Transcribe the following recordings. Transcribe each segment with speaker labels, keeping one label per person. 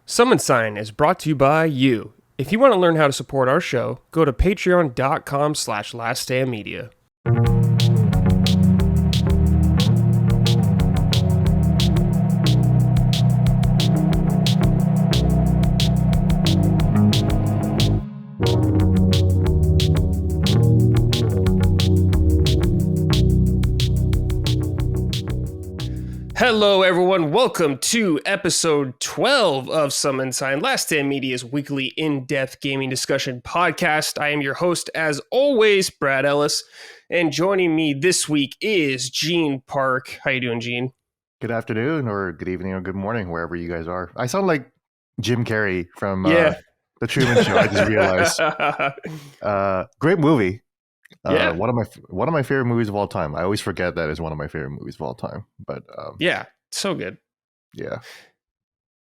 Speaker 1: Summon Sign is brought to you by you. If you want to learn how to support our show, go to patreon.com/laststandmedia. Hello everyone, welcome to episode 12 of Summon Sign, Last Stand Media's weekly in-depth gaming discussion podcast. I am your host, as always, Brad Ellis, and joining me this week is Gene Park. How you doing, Gene?
Speaker 2: Good afternoon, or good evening, or good morning, wherever you guys are. I sound like Jim Carrey from The Truman Show. I just realized. Great movie. One of my favorite movies of all time. I always forget that it's one of my favorite movies of all time. But
Speaker 1: so good.
Speaker 2: Yeah.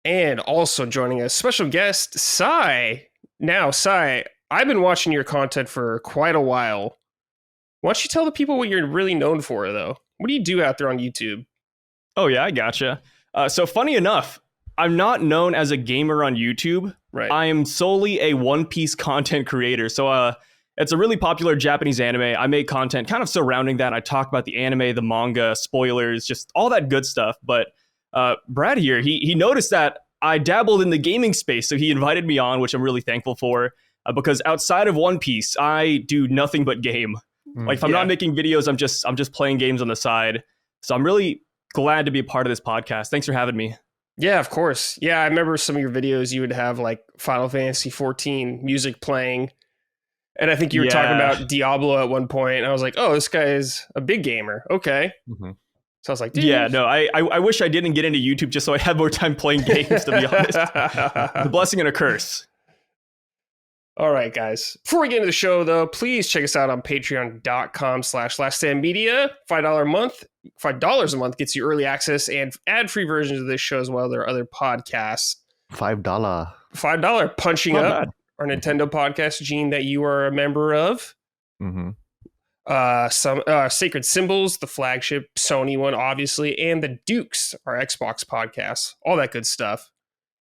Speaker 1: And also joining us, special guest Sai. Now, Sai, I've been watching your content for quite a while. Why don't you tell the people what you're really known for, though? What do you do out there on YouTube?
Speaker 3: Oh yeah, I gotcha. So funny enough, I'm not known as a gamer on YouTube.
Speaker 1: Right.
Speaker 3: I am solely a One Piece content creator. So it's a really popular Japanese anime. I make content kind of surrounding that. I talk about the anime, the manga, spoilers, just all that good stuff. But Brad here, he noticed that I dabbled in the gaming space, so he invited me on, which I'm really thankful for. Because outside of One Piece, I do nothing but game. Like if I'm not making videos, I'm just playing games on the side. So I'm really glad to be a part of this podcast. Thanks for having me.
Speaker 1: Yeah, of course. Yeah, I remember some of your videos. You would have like Final Fantasy 14 music playing. And I think you were talking about Diablo at one point. And I was like, oh, this guy is a big gamer. Okay.
Speaker 2: Mm-hmm.
Speaker 1: So I was like, dude.
Speaker 3: Yeah, no, I wish I didn't get into YouTube just so I had more time playing games, to be honest. The blessing and a curse.
Speaker 1: All right, guys. Before we get into the show, though, please check us out on patreon.com/laststandmedia. $5 a month gets you early access and ad-free versions of this show as well. There are other podcasts.
Speaker 2: $5.
Speaker 1: Punching
Speaker 3: Not
Speaker 1: Up.
Speaker 3: bad.
Speaker 1: Our Nintendo podcast, Gene, that you are a member of.
Speaker 2: Mm-hmm.
Speaker 1: Some Sacred Symbols, the flagship Sony one, obviously, and the Dukes, our Xbox podcast. All that good stuff.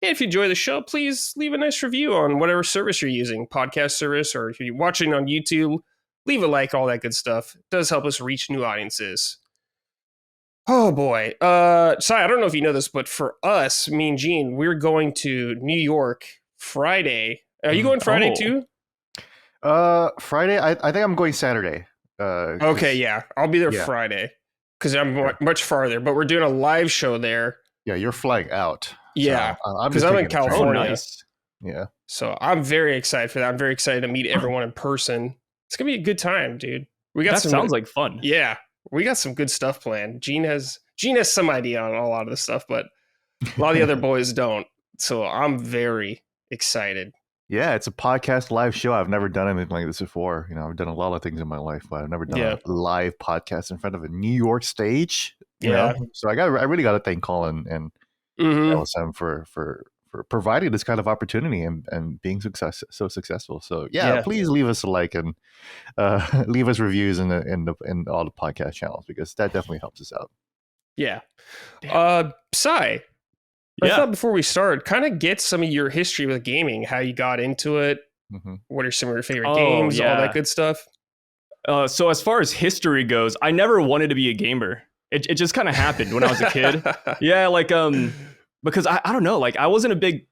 Speaker 1: And if you enjoy the show, please leave a nice review on whatever service you're using, podcast service, or if you're watching on YouTube, leave a like, all that good stuff. It does help us reach new audiences. Oh boy. Sai, I don't know if you know this, but for us, me and Gene, we're going to New York Friday. Are you going Friday too?
Speaker 2: Friday? I think I'm going Saturday.
Speaker 1: Okay, yeah. I'll be there Friday because I'm much farther, but we're doing a live show there.
Speaker 2: Yeah, you're flying out.
Speaker 1: Yeah, because
Speaker 2: so
Speaker 1: I'm in California.
Speaker 3: Oh, nice.
Speaker 2: Yeah.
Speaker 1: So I'm very excited for that. I'm very excited to meet everyone in person. It's going to be a good time, dude.
Speaker 3: Sounds like fun.
Speaker 1: Yeah, we got some good stuff planned. Gene has some idea on a lot of the stuff, but a lot of the other boys don't. So I'm very excited.
Speaker 2: Yeah, it's a podcast live show. I've never done anything like this before. You know, I've done a lot of things in my life, but I've never done a live podcast in front of a New York stage. You know? So I really got to thank Colin and LSM for providing this kind of opportunity and being so successful. So please leave us a like and leave us reviews in all the podcast channels, because that definitely helps us out.
Speaker 1: Yeah. Sai. I thought before we start, kind of get some of your history with gaming, how you got into it, what are some of your favorite games, all that good stuff.
Speaker 3: So as far as history goes, I never wanted to be a gamer. It just kind of happened when I was a kid. Because I don't know, like I wasn't big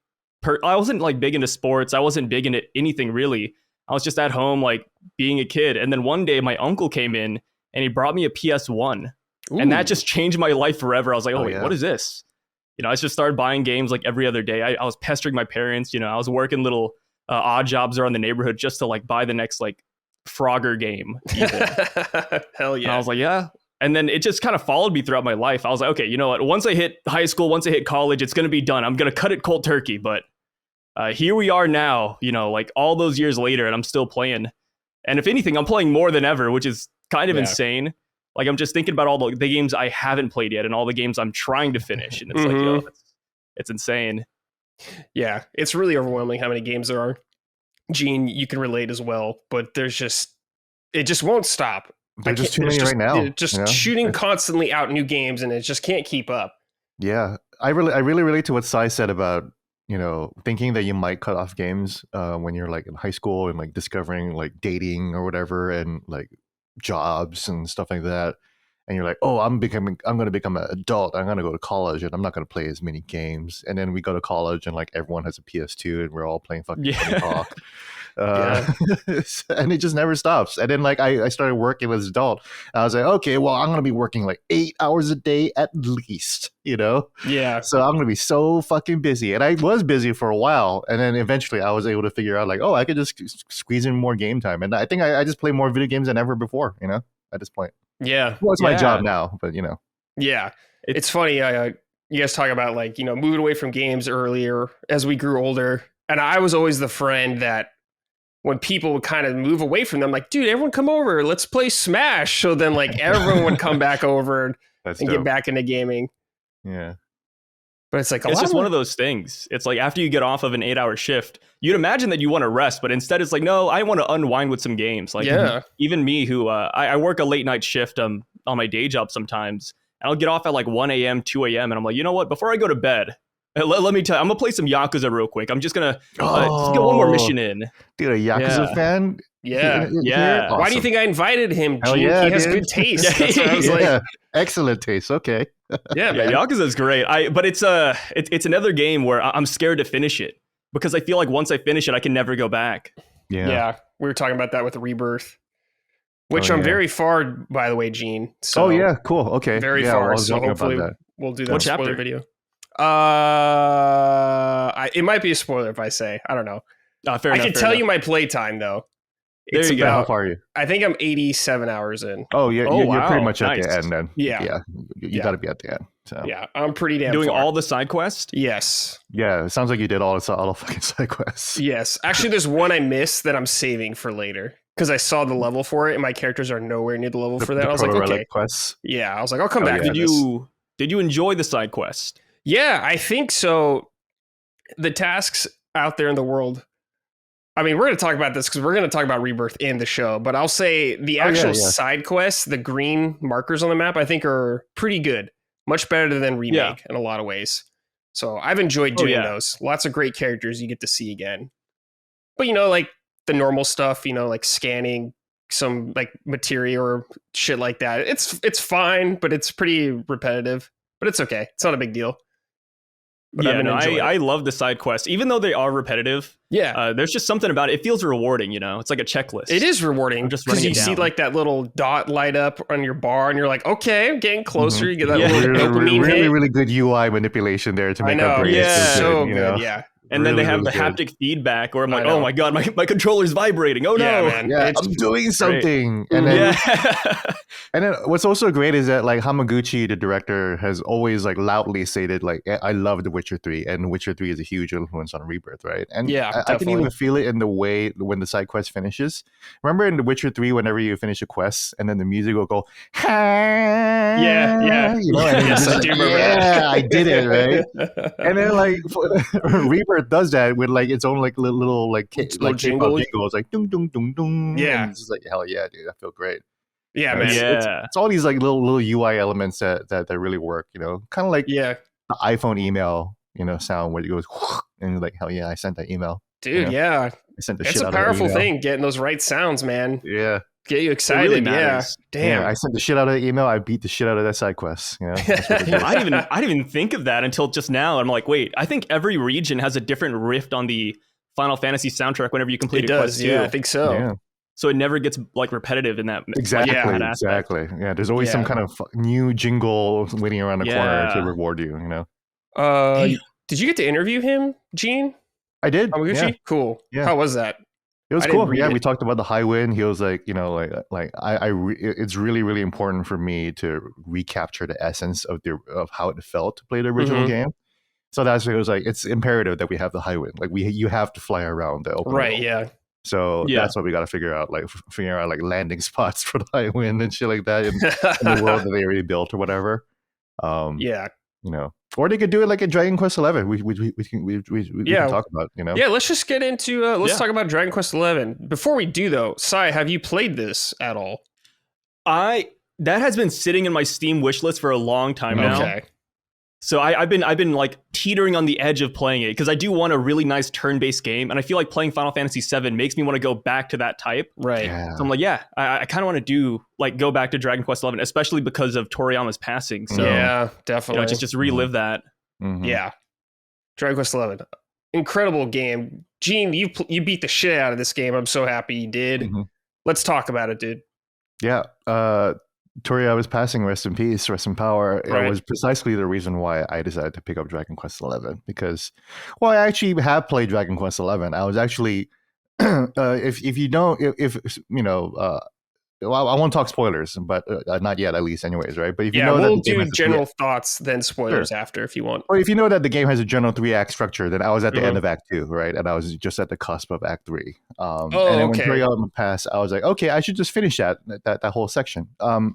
Speaker 3: into sports. I wasn't big into anything really. I was just at home, like being a kid. And then one day my uncle came in and he brought me a PS1. Ooh. And that just changed my life forever. I was like, what is this? You know, I just started buying games like every other day. I was pestering my parents. You know, I was working little odd jobs around the neighborhood just to like buy the next like Frogger game.
Speaker 1: Hell yeah.
Speaker 3: And I was like, yeah. And then it just kind of followed me throughout my life. I was like, okay, you know what? Once I hit high school, once I hit college, it's going to be done. I'm going to cut it cold turkey. But here we are now, you know, like all those years later, and I'm still playing. And if anything, I'm playing more than ever, which is kind of insane. Like, I'm just thinking about all the games I haven't played yet and all the games I'm trying to finish. And it's like, yo, it's insane.
Speaker 1: Yeah, it's really overwhelming how many games there are. Gene, you can relate as well, but it just won't stop.
Speaker 2: There's just too many right now.
Speaker 1: Shooting constantly out new games, and it just can't keep up.
Speaker 2: Yeah, I really relate to what Sai said about thinking that you might cut off games when you're like in high school and like discovering like dating or whatever and like jobs and stuff like that. And you're like, oh, I'm going to become an adult. I'm going to go to college and I'm not going to play as many games. And then we go to college and like everyone has a PS2 and we're all playing fucking Tony Hawk. And it just never stops. And then like I started working as an adult. I was like, okay, well, I'm going to be working like 8 hours a day at least,
Speaker 1: Yeah.
Speaker 2: So I'm going to be so fucking busy. And I was busy for a while. And then eventually I was able to figure out like, oh, I could just squeeze in more game time. And I think I just play more video games than ever before, at this point.
Speaker 1: Yeah.
Speaker 2: Well, it's my job now, but
Speaker 1: Yeah. It's funny. You guys talk about like, moving away from games earlier as we grew older. And I was always the friend that when people would kind of move away from them, like, dude, everyone come over, let's play Smash. So then like everyone would come back over and get back into gaming.
Speaker 2: Yeah.
Speaker 1: But it's like
Speaker 3: it's just one of those things. It's like after you get off of an 8-hour shift, you'd imagine that you want to rest, but instead it's like, no, I want to unwind with some games. Like even me, who I work a late night shift on my day job sometimes, and I'll get off at like 1 a.m., 2 a.m. And I'm like, you know what? Before I go to bed, let me tell you, I'm gonna play some Yakuza real quick. I'm just gonna just get one more mission in.
Speaker 2: Dude, a Yakuza fan?
Speaker 1: Yeah.
Speaker 2: Awesome.
Speaker 1: Why do you think I invited him, Gene?
Speaker 2: Yeah,
Speaker 1: he has good taste. That's what I was like.
Speaker 2: Excellent taste. Okay.
Speaker 1: Yeah, man.
Speaker 3: Yakuza's great. But it's another game where I'm scared to finish it because I feel like once I finish it, I can never go back.
Speaker 1: Yeah. We were talking about that with Rebirth, which I'm very far, by the way, Gene. So
Speaker 2: oh yeah, cool. Okay.
Speaker 1: Very far. So hopefully we'll do that
Speaker 3: what
Speaker 1: spoiler
Speaker 3: chapter?
Speaker 1: video. It might be a spoiler if I say. I don't know.
Speaker 3: Fair
Speaker 1: I
Speaker 3: enough,
Speaker 1: can tell you my playtime though.
Speaker 3: There you go.
Speaker 2: How far are you?
Speaker 1: I think I'm 87 hours in.
Speaker 2: Oh yeah,
Speaker 3: Oh,
Speaker 2: you're pretty
Speaker 3: wow.
Speaker 2: much at
Speaker 3: Nice.
Speaker 2: the end then.
Speaker 1: Yeah.
Speaker 2: You got to be at the end. So
Speaker 1: Yeah, I'm pretty damn
Speaker 3: doing
Speaker 1: far.
Speaker 3: all the side quests.
Speaker 1: Yes.
Speaker 2: yeah, it sounds like you did all the fucking side quests.
Speaker 1: Yes. Actually, there's one I missed that I'm saving for later because I saw the level for it and my characters are nowhere near the level for that. I was like, okay.
Speaker 2: Quests.
Speaker 1: Yeah, I was like, I'll come back to this.
Speaker 3: Did you enjoy the side quest?
Speaker 1: Yeah, I think so. The tasks out there in the world. I mean, we're going to talk about this because we're going to talk about Rebirth in the show, but I'll say the actual side quests, the green markers on the map, I think are pretty good. Much better than Remake in a lot of ways. So I've enjoyed doing those. Lots of great characters you get to see again. But, like the normal stuff, like scanning some like materia or shit like that. It's fine, but it's pretty repetitive. But it's okay. It's not a big deal. But
Speaker 3: I love the side quests, even though they are repetitive.
Speaker 1: Yeah,
Speaker 3: there's just something about it. It feels rewarding, It's like a checklist.
Speaker 1: It is rewarding because you see like that little dot light up on your bar, and you're like, okay, I'm getting closer.
Speaker 2: Mm-hmm.
Speaker 1: You get that little dopamine hit.
Speaker 2: Really good UI manipulation there to make up.
Speaker 1: So good. Yeah.
Speaker 3: And then they have the haptic feedback, where I'm like, oh my god, my controller's vibrating. Oh no,
Speaker 1: man.
Speaker 2: Yeah, I'm doing something. And then, and then what's also great is that like Hamaguchi, the director, has always like loudly stated like, I love The Witcher 3, and Witcher 3 is a huge influence on Rebirth, right? And I can even feel it in the way when the side quest finishes. Remember in The Witcher 3, whenever you finish a quest, and then the music will go,
Speaker 1: yeah.
Speaker 2: Yes, I do remember that. I did it, right? And then like Rebirth does that with like its own like little like jingle. It's like dung dung dung dung.
Speaker 1: Yeah,
Speaker 2: and it's just like hell yeah, dude, I feel great.
Speaker 1: Yeah, man.
Speaker 2: It's all these like little UI elements that really work. Kind of like the iPhone email sound where it goes and you're like hell yeah, I sent that email,
Speaker 1: dude. Yeah,
Speaker 2: I sent the
Speaker 1: it's
Speaker 2: shit
Speaker 1: a
Speaker 2: out
Speaker 1: powerful
Speaker 2: of that email.
Speaker 1: thing getting those right sounds, man.
Speaker 2: Yeah.
Speaker 1: Get you excited,
Speaker 3: really matters.
Speaker 1: Damn.
Speaker 2: Yeah, I sent the shit out of the email. I beat the shit out of that side quest. I
Speaker 3: didn't even think of that until just now. I'm like, wait, I think every region has a different riff on the Final Fantasy soundtrack whenever you complete a quest too.
Speaker 1: Yeah, I think so.
Speaker 2: Yeah.
Speaker 3: So it never gets like repetitive in that.
Speaker 2: Exactly. Yeah, there's always some kind of new jingle waiting around the corner to reward you.
Speaker 1: Did you get to interview him, Gene?
Speaker 2: I did.
Speaker 1: Yeah. Cool. Yeah. How was that?
Speaker 2: It was cool. Yeah, we talked about the high wind. He was like, it's really, really important for me to recapture the essence of how it felt to play the original game. So that's why it was like, it's imperative that we have the high wind. Like you have to fly around the open world.
Speaker 1: Yeah.
Speaker 2: So that's what we got to figure out like landing spots for the high wind and shit like that in the world that they already built or whatever. Or they could do it like in Dragon Quest XI. We can talk about,
Speaker 1: Yeah, let's just get into talk about Dragon Quest XI. Before we do though, Sai, have you played this at all?
Speaker 3: That has been sitting in my Steam wishlist for a long time now. Okay. So I've been like teetering on the edge of playing it because I do want a really nice turn-based game, and I feel like playing Final Fantasy VII makes me want to go back to that type.
Speaker 1: Right.
Speaker 2: Yeah.
Speaker 3: So I'm like, I kind of want to go back to Dragon Quest XI, especially because of Toriyama's passing. So
Speaker 1: yeah, definitely.
Speaker 3: Just relive that.
Speaker 2: Mm-hmm.
Speaker 1: Yeah. Dragon Quest XI, incredible game. Gene, you beat the shit out of this game. I'm so happy you did.
Speaker 2: Mm-hmm.
Speaker 1: Let's talk about it, dude.
Speaker 2: Yeah. Toriyama's passing, rest in peace, rest in power.
Speaker 1: Right.
Speaker 2: It was precisely the reason why I decided to pick up Dragon Quest XI because, well, I actually have played Dragon Quest XI. I was actually, if you don't, if you know, well, I won't talk spoilers, but not yet, at least, anyways, right? But if you know
Speaker 1: we'll
Speaker 2: that the
Speaker 1: do
Speaker 2: game
Speaker 1: general thoughts, then spoilers after, if you want.
Speaker 2: Or if you know that the game has a general 3-act structure, then I was at the
Speaker 1: Mhm.
Speaker 2: end of Act 2, right? And I was just at the cusp of Act 3. And then
Speaker 1: okay.
Speaker 2: when Toriyama passed, I was like, okay, I should just finish that whole section.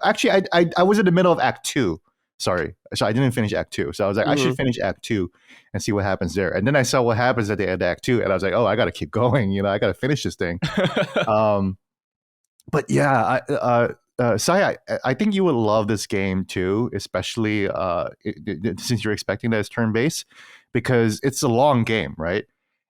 Speaker 2: Actually, I was in the middle of Act 2. Sorry. So I didn't finish Act 2. So I was like, I should finish Act 2 and see what happens there. And then I saw what happens at the end of Act 2, and I was like, oh, I got to keep going. You know, I got to finish this thing. But yeah, Sai, I think you would love this game too, especially since you're expecting that it's turn-based, because it's a long game, right?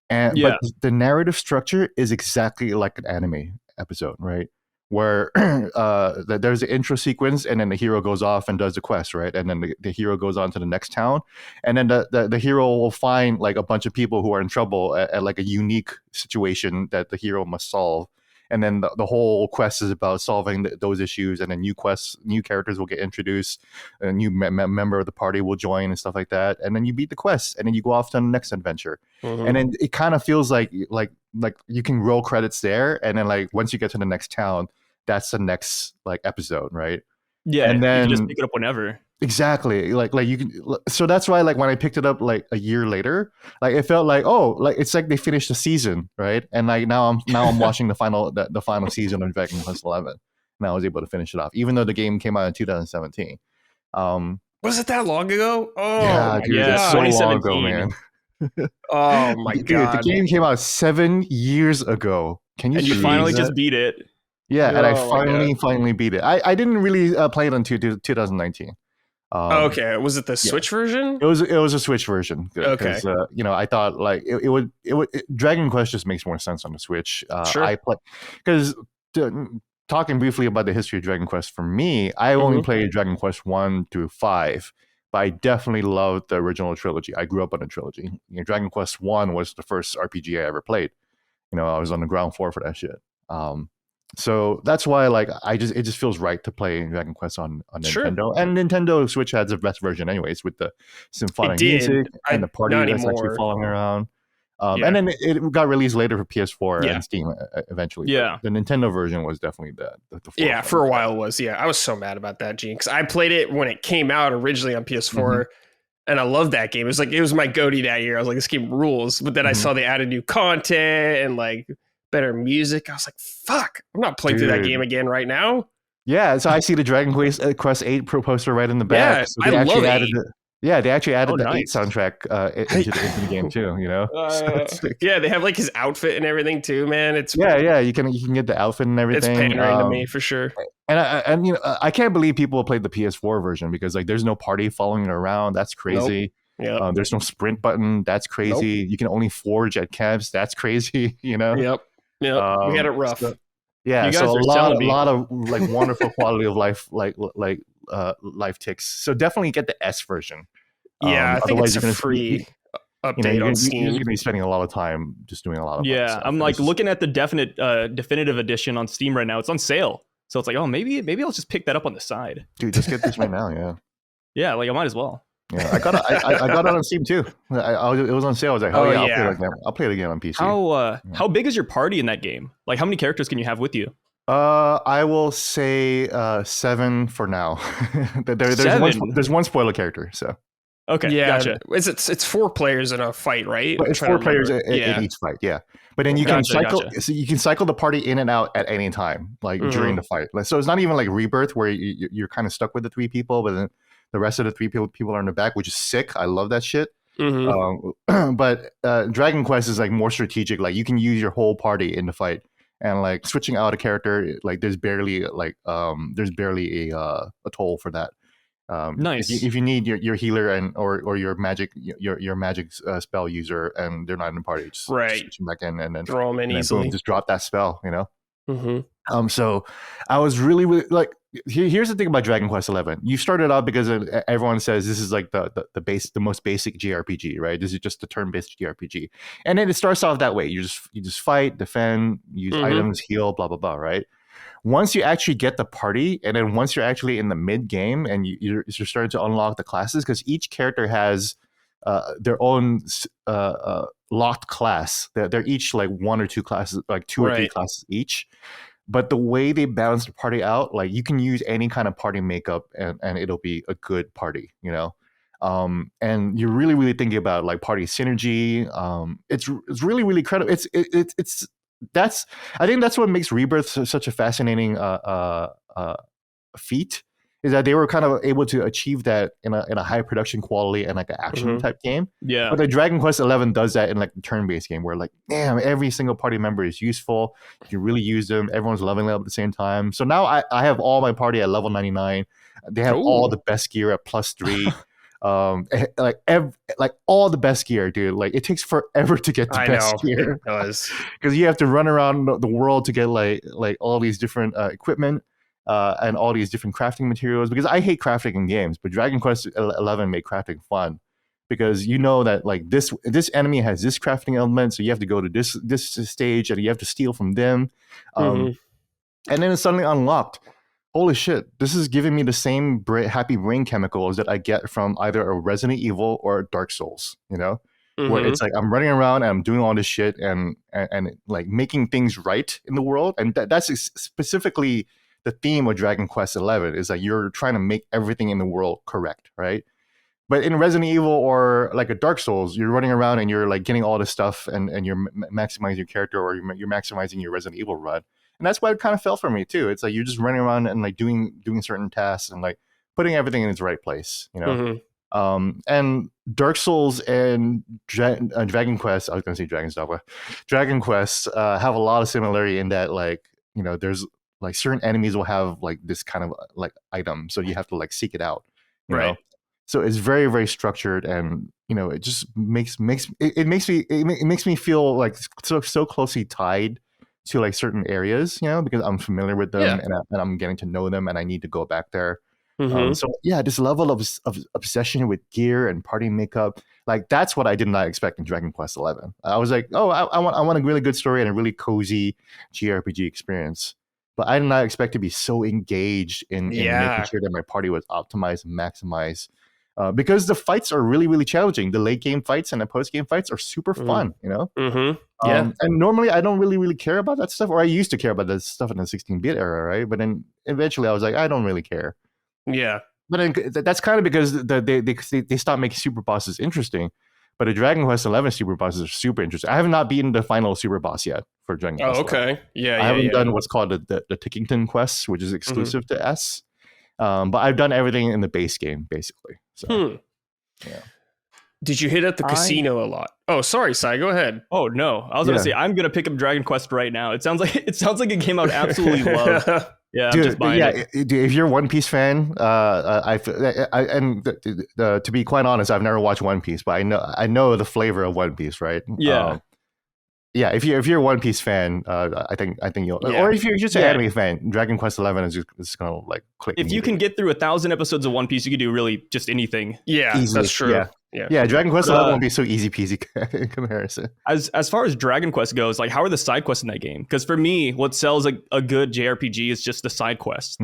Speaker 2: But the narrative structure is exactly like an anime episode, right? Where there's an intro sequence, and then the hero goes off and does the quest, right? And then the hero goes on to the next town, and then the hero will find like a bunch of people who are in trouble at like a unique situation that the hero must solve. And then the whole quest is about solving those issues, and then new characters will get introduced, a new member of the party will join and stuff like that. And then you beat the quest, and then you go off to the next adventure. Mm-hmm. And then it kind of feels like you can roll credits there, and then like once you get to the next town, that's the next like episode, right?
Speaker 3: Yeah,
Speaker 2: and then
Speaker 3: you can just pick it up whenever.
Speaker 2: Exactly. Like you can. So that's why like when I picked it up like a year later, like it felt like, oh, like it's like they finished the season, right? And like now I'm watching the final season of Dragon Quest XI, and I was able to finish it off, even though the game came out in 2017.
Speaker 1: Was it that long ago? Oh
Speaker 2: yeah, dude,
Speaker 3: yeah,
Speaker 2: so long ago, man.
Speaker 1: Oh my god,
Speaker 2: the game came out 7 years ago. Can you?
Speaker 3: And you finally just beat it.
Speaker 2: Yeah, and I finally beat it. I didn't really play it until 2019.
Speaker 1: Okay, was it the Switch version?
Speaker 2: It was a Switch version.
Speaker 1: Okay,
Speaker 2: you know, I thought like it would Dragon Quest just makes more sense on the Switch.
Speaker 1: Sure.
Speaker 2: I play because talking briefly about the history of Dragon Quest for me, I only played Dragon Quest 1 through 5, but I definitely loved the original trilogy. I grew up on the trilogy. You know, Dragon Quest 1 was the first RPG I ever played. You know, I was on the ground floor for that shit. So that's why, like, it just feels right to play Dragon Quest on Nintendo, and Nintendo Switch has the best version, anyways, with the symphonic music and the party that's actually following around. And then it got released later for PS4 and Steam eventually.
Speaker 3: Yeah,
Speaker 2: the Nintendo version was definitely the
Speaker 1: for a while it was. Yeah, I was so mad about that, Gene, because I played it when it came out originally on PS4. And I loved that game. It was my goatee that year. I was like, this game rules. But then I saw they added new content and like better music. I was like, fuck, I'm not playing through that game again right now.
Speaker 2: Yeah, so I see the Dragon Quest 8 pro poster right in the back.
Speaker 1: Yeah,
Speaker 2: so they actually added they actually added the
Speaker 3: nice.
Speaker 2: 8 soundtrack into the game too, you know?
Speaker 1: Yeah, they have like his outfit and everything too, man. It's
Speaker 2: you can get the outfit and everything.
Speaker 1: It's pandering to me for sure.
Speaker 2: And you know, I can't believe people played the PS4 version because like there's no party following it around. That's crazy.
Speaker 1: Nope. Yep.
Speaker 2: There's no sprint button. That's crazy. Nope. You can only forge at camps. That's crazy. You know.
Speaker 1: Yep. We had it rough.
Speaker 2: So a lot of like wonderful quality of life, life ticks. So definitely get the S version.
Speaker 1: Yeah, I think it's a free update on Steam.
Speaker 2: You're going to be spending a lot of time just doing a lot of fun stuff.
Speaker 3: I'm like looking at the definitive edition on Steam right now. It's on sale, so it's like, oh, maybe I'll just pick that up on the side.
Speaker 2: Dude, just get this right now. Yeah.
Speaker 3: Yeah, like I might as well.
Speaker 2: Yeah, I got it on Steam too. It was on sale. I was like, I'll play it again on PC.
Speaker 3: How big is your party in that game? Like, how many characters can you have with you?
Speaker 2: I will say 7 for now. There's one spoiler character, so.
Speaker 3: Okay, gotcha.
Speaker 1: It's 4 players in a fight, right?
Speaker 2: But it's 4 players in each fight, yeah. But then you can cycle. So you can cycle the party in and out at any time, like during the fight. So it's not even like Rebirth where you're kind of stuck with the 3 people, but then the rest of the 3 people are in the back, which is sick. I love that shit. But Dragon Quest is like more strategic. Like you can use your whole party in the fight, and like switching out a character, like there's barely a toll for that.
Speaker 3: Nice.
Speaker 2: If you need your healer and or your magic spell user and they're not in the party, just switch them back in and then
Speaker 1: throw them in easily.
Speaker 2: Boom, just drop that spell.
Speaker 1: Mm-hmm.
Speaker 2: So I was really like, here's the thing about Dragon Quest XI. You started out because everyone says this is like the most basic JRPG, right? This is just a turn-based JRPG, and then it starts off that way. You just fight, defend, use items, heal, blah blah blah, right? Once you actually get the party, and then once you're actually in the mid game and you're starting to unlock the classes, because each character has their own locked class. They're each like one or two classes, like two or three classes each. But the way they balance the party out, like you can use any kind of party makeup and it'll be a good party, and you're really, really thinking about like party synergy. It's really, really credible. I think that's what makes Rebirth such a fascinating feat, is that they were kind of able to achieve that in a high production quality and like an action type game.
Speaker 3: Yeah.
Speaker 2: But the Dragon Quest XI does that in like a turn-based game where like, damn, every single party member is useful. You can really use them. Everyone's leveling up at the same time. So now I have all my party at level 99. They have all the best gear at +3. Like all the best gear, dude. Like it takes forever to get the best gear. It
Speaker 1: does,
Speaker 2: because you have to run around the world to get like all these different equipment and all these different crafting materials. Because I hate crafting in games, but Dragon Quest XI made crafting fun, because you know that like this enemy has this crafting element, so you have to go to this stage and you have to steal from them, and then it's suddenly unlocked. Holy shit, this is giving me the same happy brain chemicals that I get from either a Resident Evil or a Dark Souls, where it's like I'm running around and I'm doing all this shit and like making things right in the world. And that's specifically the theme of Dragon Quest XI, is that you're trying to make everything in the world correct, right? But in Resident Evil or like a Dark Souls, you're running around and you're like getting all this stuff and you're maximizing your character, or you're maximizing your Resident Evil run. And that's why it kind of fell for me too. It's like you're just running around and like doing certain tasks and like putting everything in its right place, and Dark Souls and Dragon Quest, I was going to say Dragon's Dogma, Dragon Quest have a lot of similarity in that, like, there's like certain enemies will have like this kind of like item, so you have to like seek it out, you know? So it's very, very structured, and it just makes me feel like so closely tied to like certain areas, because I'm familiar with them and I'm getting to know them and I need to go back there. So yeah, this level of obsession with gear and party makeup, like that's what I did not expect in Dragon Quest XI. I was like, oh, I want a really good story and a really cozy JRPG experience. But I did not expect to be so engaged in making sure that my party was optimized and maximized. Because the fights are really, really challenging. The late game fights and the post game fights are super fun, And normally I don't really care about that stuff, or I used to care about that stuff in the 16-bit era, right? But then eventually I was like, I don't really care.
Speaker 1: Yeah.
Speaker 2: But then that's kind of because they stopped making super bosses interesting. But the Dragon Quest XI super bosses are super interesting. I have not beaten the final super boss yet for Dragon Quest.
Speaker 1: Oh, okay.
Speaker 2: I haven't done what's called the Tickington quest, which is exclusive to S. But I've done everything in the base game, basically. So, yeah.
Speaker 1: Did you hit at the casino a lot? Oh, sorry, Sai, go ahead.
Speaker 3: Oh no, I was gonna say I'm gonna pick up Dragon Quest right now. It sounds like a game I would absolutely love. Yeah,
Speaker 2: dude,
Speaker 3: I'm just buying it.
Speaker 2: If you're a One Piece fan, to be quite honest, I've never watched One Piece, but I know the flavor of One Piece, right?
Speaker 3: Yeah.
Speaker 2: If you're a One Piece fan, I think you'll, or if you're just an anime fan, Dragon Quest XI is just gonna like click.
Speaker 3: If you can get through 1,000 episodes of One Piece, you can do really just anything.
Speaker 1: Yeah, easily. That's true.
Speaker 2: Yeah. Dragon Quest XI won't be so easy peasy in comparison.
Speaker 3: As far as Dragon Quest goes, like how are the side quests in that game? Because for me, what sells a good JRPG is just the side quests.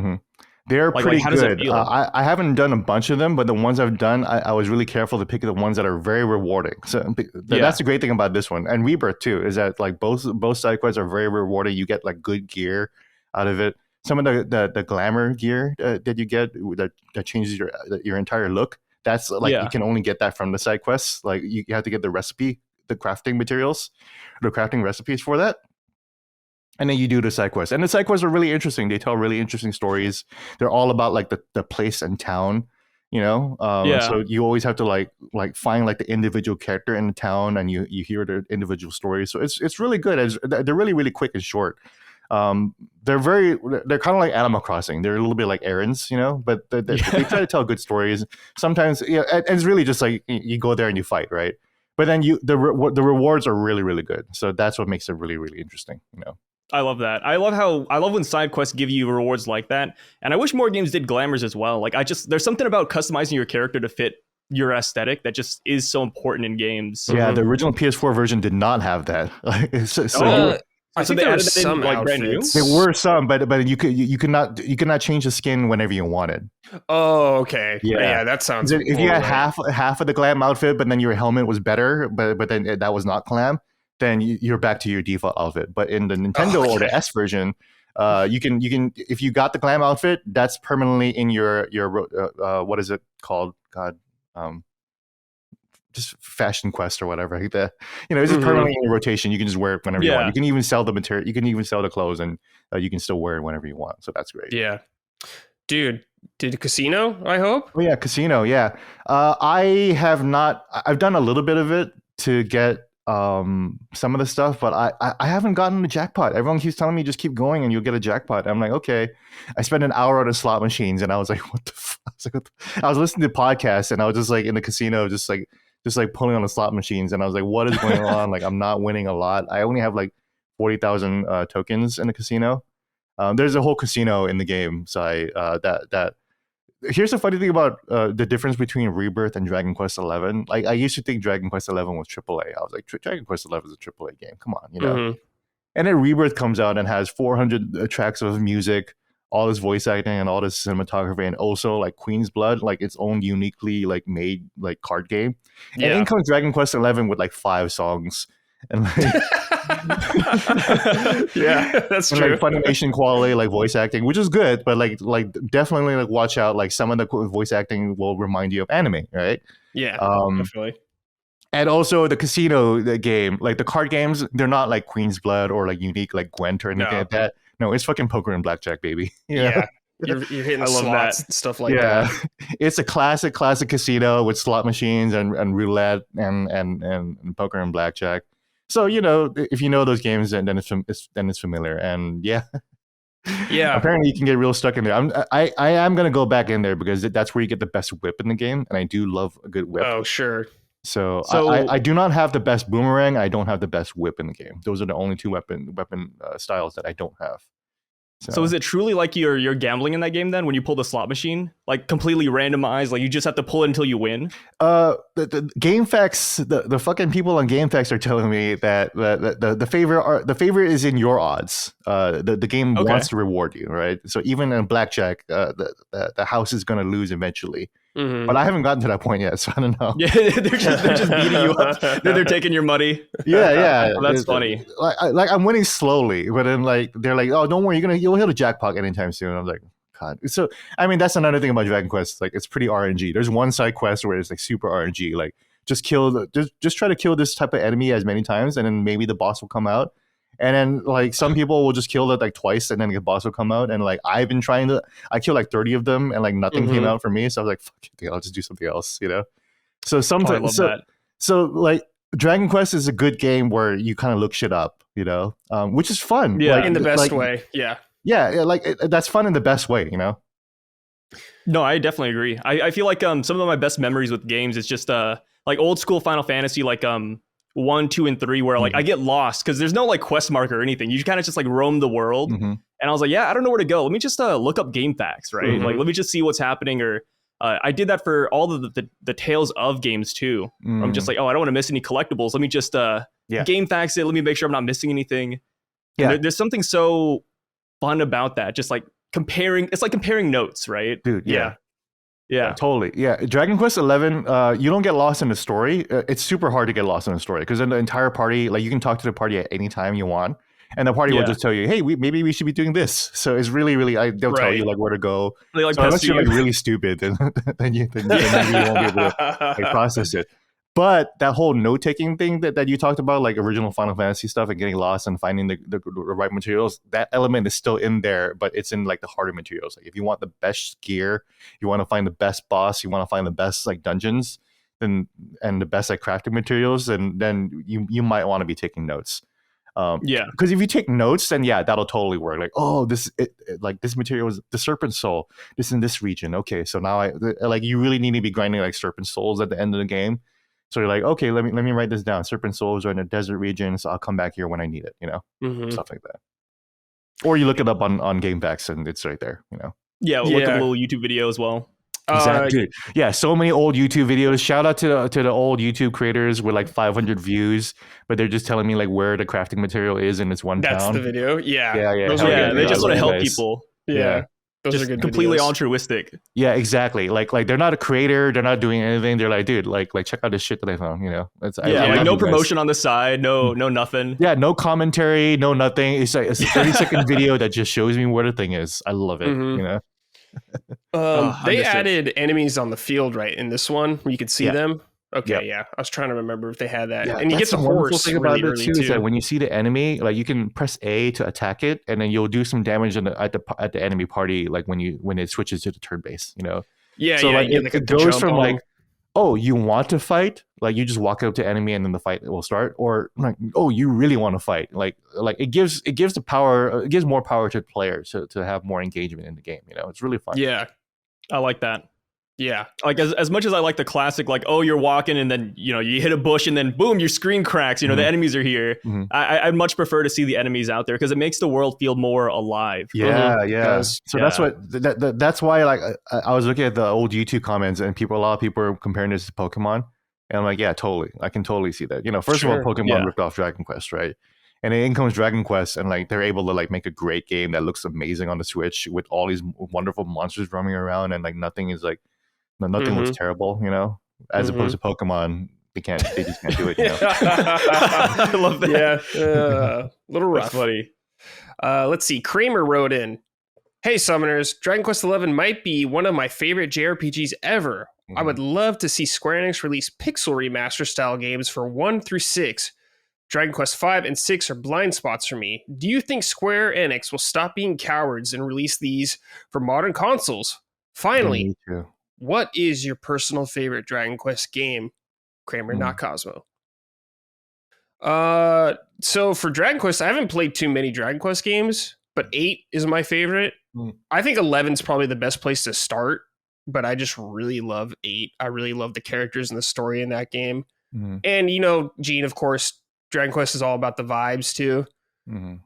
Speaker 2: They're pretty good. I haven't done a bunch of them, but the ones I've done, I was really careful to pick the ones that are very rewarding. So that's the great thing about this one, and Rebirth too, is that like both side quests are very rewarding. You get like good gear out of it. Some of the glamour gear that you get that changes your entire look. That's like you can only get that from the side quests. Like you have to get the recipe, the crafting materials, the crafting recipes for that. And then you do the side quests. And the side quests are really interesting. They tell really interesting stories. They're all about like the place and town, So you always have to like find like the individual character in the town, and you hear their individual stories. So it's really good. They're really, really quick and short. they're kind of like Animal Crossing. They're a little bit like errands, but they try to tell good stories. Sometimes, and it's really just like you go there and you fight, right? But then the rewards are really, really good. So that's what makes it really, really interesting,
Speaker 3: I love that. I love when side quests give you rewards like that. And I wish more games did glamours as well. Like there's something about customizing your character to fit your aesthetic that just is so important in games.
Speaker 2: Yeah, the original PS4 version did not have that.
Speaker 1: I think there were some
Speaker 3: like brand new.
Speaker 2: There were some, but you could not change the skin whenever you wanted.
Speaker 1: Oh, okay. Yeah, that sounds.
Speaker 2: If you had half of the glam outfit, but then your helmet was better, but then that was not glam, then you're back to your default outfit. But in the Nintendo or the S version, you can if you got the glam outfit, that's permanently in your what is it called? God. Just Fashion Quest or whatever like that. It's just permanently in rotation. You can just wear it whenever you want. You can even sell the material. You can even sell the clothes, and you can still wear it whenever you want. So that's great.
Speaker 1: Yeah, dude. Did Casino? I hope.
Speaker 2: Oh yeah, Casino. Yeah, I have not. I've done a little bit of it to get some of the stuff, but I haven't gotten the jackpot. Everyone keeps telling me just keep going and you'll get a jackpot. I'm like, okay. I spent an hour on the slot machines, and I was like, what the fuck? I was listening to podcasts, and I was just like in the casino, just like pulling on the slot machines, and I was like, what is going on? Like, I'm not winning a lot. I only have like 40,000 tokens in the casino. There's a whole casino in the game, so here's the funny thing about the difference between Rebirth and Dragon Quest XI. Like, I used to think Dragon Quest XI was AAA. I was like, Dragon Quest XI is a AAA game. Come on, And then Rebirth comes out and has 400 tracks of music, all this voice acting and all this cinematography, and also like Queen's Blood, like its own uniquely like made like card game. And in comes Dragon Quest XI with like 5 songs and like
Speaker 1: yeah, that's true.
Speaker 2: Like Funimation quality, like voice acting, which is good, but like definitely like watch out. Like some of the voice acting will remind you of anime, right?
Speaker 1: Yeah, definitely.
Speaker 2: And also the casino game, like the card games, they're not like Queen's Blood or like unique like Gwent or anything like that. No, it's fucking poker and blackjack, baby.
Speaker 1: Yeah. You're hitting slots and stuff like that.
Speaker 2: It's a classic casino with slot machines and roulette and poker and blackjack. So if you know those games, then it's familiar. And yeah, apparently you can get real stuck in there. I am gonna go back in there because that's where you get the best whip in the game, and I do love a good whip.
Speaker 1: Oh sure.
Speaker 2: So I do not have the best boomerang. I don't have the best whip in the game. Those are the only 2 weapon styles that I don't have.
Speaker 3: So is it truly like you're gambling in that game then when you pull the slot machine, like completely randomized, like you just have to pull it until you win?
Speaker 2: The GameFAQs, the fucking people on GameFAQs are telling me that the favor is in your odds. The game wants to reward you, right? So even in blackjack, the house is going to lose eventually. Mm-hmm. But I haven't gotten to that point yet, so I don't know.
Speaker 3: Yeah, they're just beating you up. They're taking your money.
Speaker 2: Yeah.
Speaker 3: Well, that's funny.
Speaker 2: Like I'm winning slowly, but then like they're like, oh, don't worry, you'll hit a jackpot anytime soon. I'm like, God. So I mean, that's another thing about Dragon Quest. Like, it's pretty RNG. There's one side quest where it's like super RNG. Like, just try to kill this type of enemy as many times, and then maybe the boss will come out. And then like some people will just kill it like twice, and then the boss will come out. And like I killed like 30 of them, and like nothing came out for me. So I was like, fuck it, I'll just do something else, So sometimes, so like Dragon Quest is a good game where you kind of look shit up, which is fun.
Speaker 1: Yeah, like, in the best way.
Speaker 2: Yeah, like that's fun in the best way,
Speaker 3: No, I definitely agree. I feel like some of my best memories with games is just like old school Final Fantasy, like 1, 2, and 3, where like I get lost because there's no like quest marker or anything. You kind of just like roam the world. And I was like, yeah, I don't know where to go. Let me just look up GameFAQs, right? Like, let me just see what's happening. Or I did that for all the Tales of games too. I'm just like, oh, I don't want to miss any collectibles. Let me just GameFAQs it. Let me make sure I'm not missing anything. Yeah, there's something so fun about that. Just like comparing. It's like comparing notes, right?
Speaker 2: Dude,
Speaker 3: yeah,
Speaker 2: totally. Yeah, Dragon Quest XI, you don't get lost in the story. It's super hard to get lost in the story because then the entire party, like you can talk to the party at any time you want, and the party will just tell you, hey, maybe we should be doing this. So it's really, they'll tell you like where to go.
Speaker 3: They like
Speaker 2: so unless you're like really stupid, then you won't be able to like process it. But that whole note-taking thing that you talked about, like original Final Fantasy stuff and getting lost and finding the right materials, that element is still in there, but it's in like the harder materials. Like if you want the best gear, you want to find the best boss, you want to find the best like dungeons, and the best like crafting materials, and then you might want to be taking notes. Because if you take notes, then that'll totally work. Like, oh, this material is the serpent soul. This in this region. Okay, so now you really need to be grinding like serpent souls at the end of the game. So you're like, okay, let me write this down. Serpent souls are in a desert region, so I'll come back here when I need it. Stuff like that. Or you look it up on GameFAQs and it's right there.
Speaker 3: Yeah, look at a little YouTube video as well.
Speaker 2: Exactly. So many old YouTube videos. Shout out to the old YouTube creators with like 500 views, but they're just telling me like where the crafting material is in this one town.
Speaker 1: That's the video. Yeah.
Speaker 3: They just want to help people.
Speaker 1: Yeah. Those
Speaker 3: just
Speaker 1: are good
Speaker 3: completely
Speaker 1: videos.
Speaker 3: Altruistic.
Speaker 2: Yeah, exactly. Like they're not a creator. They're not doing anything. They're like, dude, like check out this shit that I found.
Speaker 3: Like no promotion on the side, no nothing.
Speaker 2: Yeah, no commentary, no nothing. It's like it's a 30-second video that just shows me where the thing is. I love it.
Speaker 1: They added enemies on the field, right, in this one where you could see them. Okay, I was trying to remember if they had that. And you get the horse thing about it too.
Speaker 2: Is that when you see the enemy, like you can press A to attack it, and then you'll do some damage at the enemy party, like when it switches to the turn base. So it goes from like, oh, you want to fight, like you just walk up to enemy and then the fight will start, or like, oh, you really want to fight, like it gives the power, it gives more power to the player to have more engagement in the game. It's really fun.
Speaker 3: Yeah, I like that.
Speaker 1: Yeah,
Speaker 3: like as much as I like the classic, like, oh, you're walking and then you hit a bush and then boom, your screen cracks. The enemies are here. I'd much prefer to see the enemies out there because it makes the world feel more alive.
Speaker 2: That's what that's why, like, I was looking at the old YouTube comments and a lot of people are comparing this to Pokemon, and I'm like, yeah, totally, I can totally see that. First of all, Pokemon ripped off Dragon Quest, right? And then in comes Dragon Quest, and like they're able to like make a great game that looks amazing on the Switch with all these wonderful monsters roaming around, and like nothing looks terrible, as opposed to Pokemon. They just can't do it.
Speaker 3: I love that.
Speaker 1: Yeah, little rough.
Speaker 3: That's funny.
Speaker 1: Let's see. Kramer wrote in, "Hey Summoners, Dragon Quest XI might be one of my favorite JRPGs ever. I would love to see Square Enix release pixel remaster style games for 1 through 6. Dragon Quest 5 and 6 are blind spots for me. Do you think Square Enix will stop being cowards and release these for modern consoles? Finally, what is your personal favorite Dragon Quest game?" Kramer, not Cosmo. So for Dragon Quest, I haven't played too many Dragon Quest games, but 8 is my favorite. I think 11's probably the best place to start, but I just really love 8. I really love the characters and the story in that game. And, Gene, of course, Dragon Quest is all about the vibes too.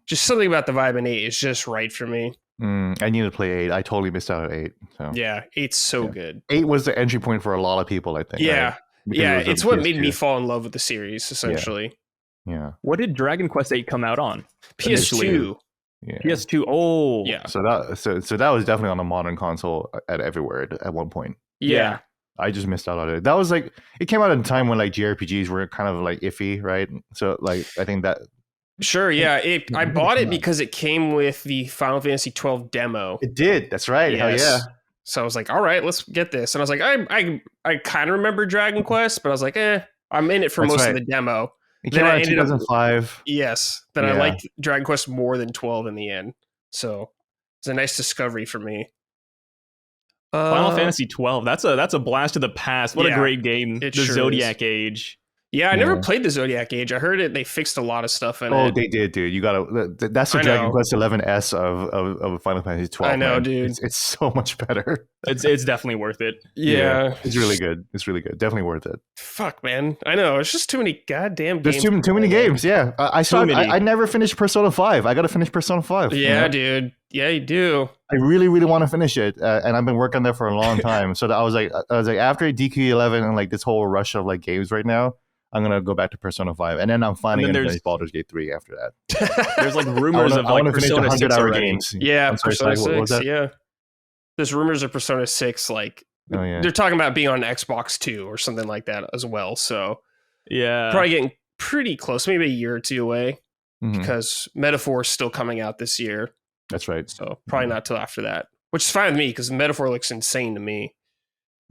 Speaker 1: Just something about the vibe in 8 is just right for me.
Speaker 2: I need to play 8. I totally missed out on 8. So.
Speaker 1: Yeah, 8's so good.
Speaker 2: 8 was the entry point for a lot of people, I think.
Speaker 1: Yeah.
Speaker 2: Right?
Speaker 1: It's what made me fall in love with the series, essentially.
Speaker 2: Yeah.
Speaker 3: What did Dragon Quest 8 come out on?
Speaker 1: PS2.
Speaker 2: Yeah.
Speaker 3: PS2. Oh.
Speaker 1: Yeah.
Speaker 2: So that was definitely on a modern console at everywhere at one point.
Speaker 1: Yeah.
Speaker 2: I just missed out on it. That was like, it came out at a time when like JRPGs were kind of like iffy, right? So like I think that.
Speaker 1: Sure, yeah. I bought it because it came with the Final Fantasy 12 demo.
Speaker 2: It did. That's right. Yes. Hell yeah.
Speaker 1: So I was like, all right, let's get this. And I was like, I kind of remember Dragon Quest, but I was like, I'm in it for most of the demo.
Speaker 2: It came out in 2005.
Speaker 1: Yes. Then I liked Dragon Quest more than 12 in the end. So it's a nice discovery for me.
Speaker 3: Final Fantasy 12. That's a blast of the past. What a great game. The Zodiac Age.
Speaker 1: Yeah, I never played the Zodiac Age. I heard they fixed a lot of stuff in it.
Speaker 2: Oh, they did, dude. You gotta. That's the Dragon Quest 11S of Final Fantasy 12.
Speaker 1: I know, dude.
Speaker 2: It's so much better.
Speaker 3: It's definitely worth it.
Speaker 1: Yeah,
Speaker 2: it's really good. It's really good. Definitely worth it.
Speaker 1: Fuck, man. I know. It's just too many goddamn games.
Speaker 2: There's too many games. Yeah, I never finished Persona 5. I gotta finish Persona 5.
Speaker 1: Yeah, dude. Yeah, you do.
Speaker 2: I really, really want to finish it, and I've been working on that for a long time. So I was like, after DQ11 and like this whole rush of like games right now, I'm gonna go back to Persona 5, and then I'm finally gonna finish Baldur's Gate 3 after that.
Speaker 3: There's like rumors of like Persona 6 already.
Speaker 2: Games.
Speaker 1: Yeah, Persona 6. Yeah, there's rumors of Persona 6. Like they're talking about being on Xbox 2 or something like that as well. So probably getting pretty close, maybe a year or two away, because Metaphor is still coming out this year.
Speaker 2: That's right.
Speaker 1: So probably not till after that, which is fine with me because Metaphor looks insane to me.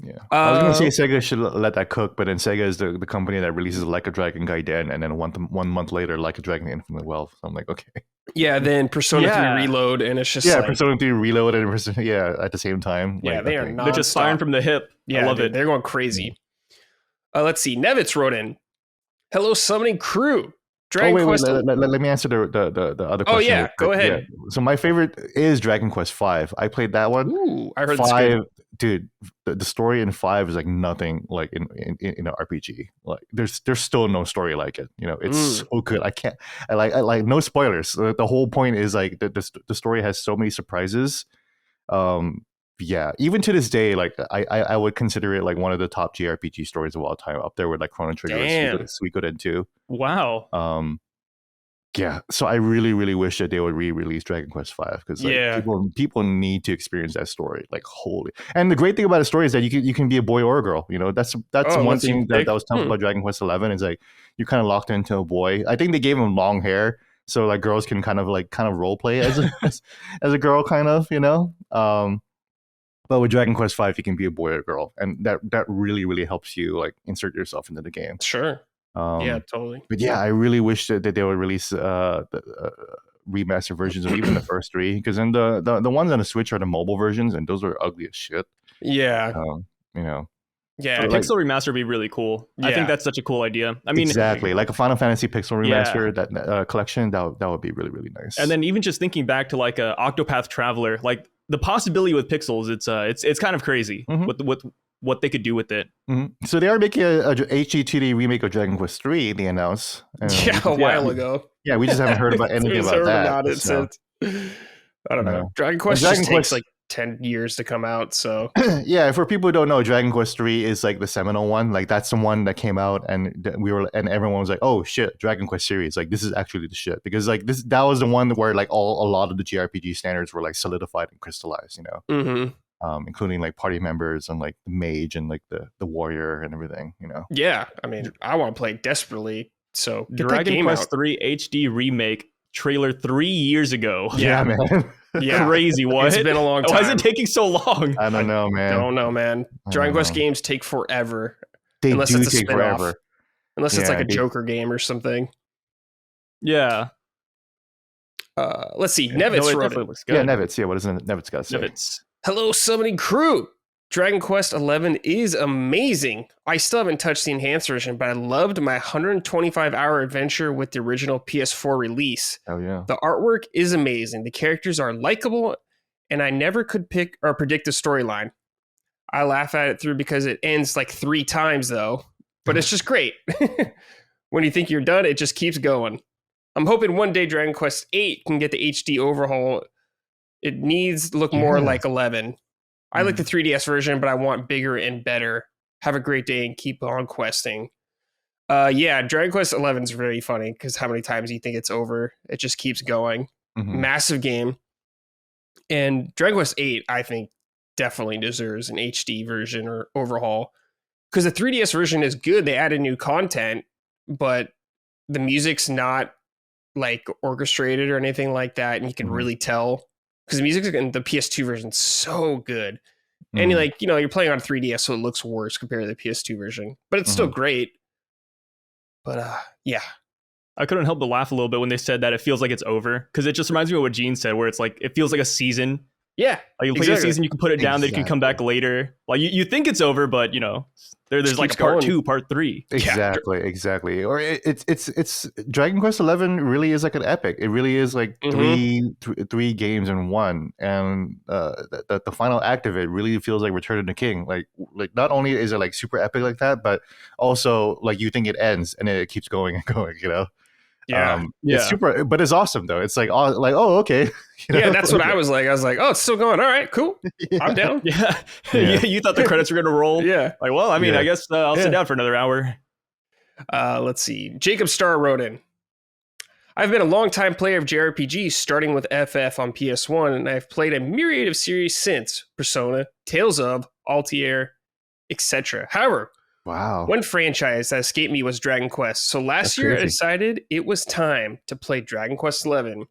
Speaker 2: Yeah, I was gonna say Sega should let that cook, but then Sega is the company that releases Like a Dragon Gaiden, and then one month later, Like a Dragon Infinite Wealth. So I'm like, okay.
Speaker 1: Yeah, then Persona 3 Reload, and it's just
Speaker 2: Persona 3 Reload and at the same time.
Speaker 1: Yeah, they are not.
Speaker 3: They're just firing from the hip.
Speaker 1: Yeah,
Speaker 3: I love it.
Speaker 1: They're going crazy. Let's see. Nevitz wrote in, "Hello, summoning crew. Dragon Quest.
Speaker 2: Let me answer the other question.
Speaker 1: Oh yeah, go ahead.
Speaker 2: Yeah. So my favorite is Dragon Quest V. I played that one.
Speaker 1: Ooh, I heard
Speaker 2: five, dude. The story in 5 is like nothing like in an RPG. Like there's still no story like it. You know, it's so good. I like no spoilers. The whole point is like the story has so many surprises. Yeah, even to this day, like I would consider it like one of the top JRPG stories of all time, up there with like Chrono Trigger and Suikoden 2.
Speaker 3: Wow.
Speaker 2: Yeah, so I really, really wish that they would re-release Dragon Quest V because like, people need to experience that story. Like, holy! And the great thing about the story is that you can be a boy or a girl. You know, that's one thing that was tough about Dragon Quest 11 is like you kind of locked into a boy. I think they gave him long hair so like girls can kind of role play as a girl, kind of, you know. But with Dragon Quest V, you can be a boy or a girl, and that really, really helps you like insert yourself into the game.
Speaker 1: Sure. Yeah, totally.
Speaker 2: But yeah, I really wish that they would release the remastered versions of even the first 3, because then the ones on the Switch are the mobile versions, and those are ugly as shit.
Speaker 1: Yeah.
Speaker 2: You know.
Speaker 1: Yeah,
Speaker 3: a pixel remaster would be really cool. Yeah. I think that's such a cool idea. I mean,
Speaker 2: exactly, like a Final Fantasy pixel remaster, that collection, that would be really, really nice.
Speaker 3: And then even just thinking back to like a Octopath Traveler, like the possibility with pixels, it's kind of crazy with what they could do with it.
Speaker 2: Mm-hmm. So they are making a HD 2D remake of Dragon Quest 3. They announced
Speaker 1: a while ago.
Speaker 2: Yeah, we just haven't heard about anything about that.
Speaker 1: So. I don't know. Dragon Quest takes like 10 years to come out, so
Speaker 2: yeah, for people who don't know, Dragon Quest 3 is like the seminal one. Like that's the one that came out and everyone was like, oh shit, Dragon Quest series, like this is actually the shit, because like that was the one where like a lot of the JRPG standards were like solidified and crystallized, you know. Including like party members and like the mage and like the warrior and everything, you know.
Speaker 1: Yeah, I mean, I want to play desperately, so get
Speaker 3: Dragon Quest 3 HD remake trailer 3 years ago.
Speaker 2: Yeah, man.
Speaker 1: Yeah,
Speaker 3: crazy. What?
Speaker 1: It's been a long time.
Speaker 3: Why is it taking so long?
Speaker 2: I don't know, man.
Speaker 1: I don't know, man. Dragon Quest games take forever.
Speaker 2: Unless it's a spin-off. Forever.
Speaker 1: Unless it's like a Joker game or something.
Speaker 3: Yeah.
Speaker 1: Let's see. Nevitz wrote it.
Speaker 3: Looks good.
Speaker 2: Yeah, Nevitz. Yeah, what does Nevitz got to say?
Speaker 3: Nevitz.
Speaker 1: Hello, summoning crew. Dragon Quest 11 is amazing. I still haven't touched the enhanced version, but I loved my 125-hour adventure with the original PS4 release.
Speaker 2: Oh yeah.
Speaker 1: The artwork is amazing. The characters are likable, and I never could pick or predict the storyline. I laugh at it through because it ends like 3 times though, but it's just great. When you think you're done, it just keeps going. I'm hoping one day Dragon Quest 8 can get the HD overhaul. It needs to look more like 11. I like the 3DS version, but I want bigger and better. Have a great day and keep on questing. Yeah, Dragon Quest 11 is really funny because how many times you think it's over? It just keeps going. Massive game. And Dragon Quest 8, I think, definitely deserves an HD version or overhaul. Because the 3DS version is good. They added new content, but the music's not like orchestrated or anything like that. And you can really tell. Because the music in the PS2 version is so good. And you're playing on 3DS, so it looks worse compared to the PS2 version. But it's still great. But yeah.
Speaker 3: I couldn't help but laugh a little bit when they said that it feels like it's over. Because it just reminds me of what Gene said, where it's like, it feels like a season.
Speaker 1: Yeah.
Speaker 3: Like you play a season, you can put it down, then you can come back later. Like you think it's over, but you know, there's like part 2, part 3.
Speaker 2: Exactly. Or it's Dragon Quest 11 really is like an epic. It really is like three games in one, and the final act of it really feels like Return of the King. Like not only is it like super epic like that, but also like you think it ends and then it keeps going and going. You know. It's super, but it's awesome though. It's like oh okay.
Speaker 1: You know? Yeah, that's what I was like. I was like, oh, it's still going. All right, cool. I'm down.
Speaker 3: Yeah. You thought the credits were going to roll.
Speaker 1: Yeah.
Speaker 3: Like, well, I mean, I guess I'll sit down for another hour.
Speaker 1: Let's see. Jacob Starr wrote in. I've been a long-time player of JRPGs, starting with FF on PS1, and I've played a myriad of series since Persona, Tales of, Altair, etc. However, one franchise that escaped me was Dragon Quest. So last year I decided it was time to play Dragon Quest 11.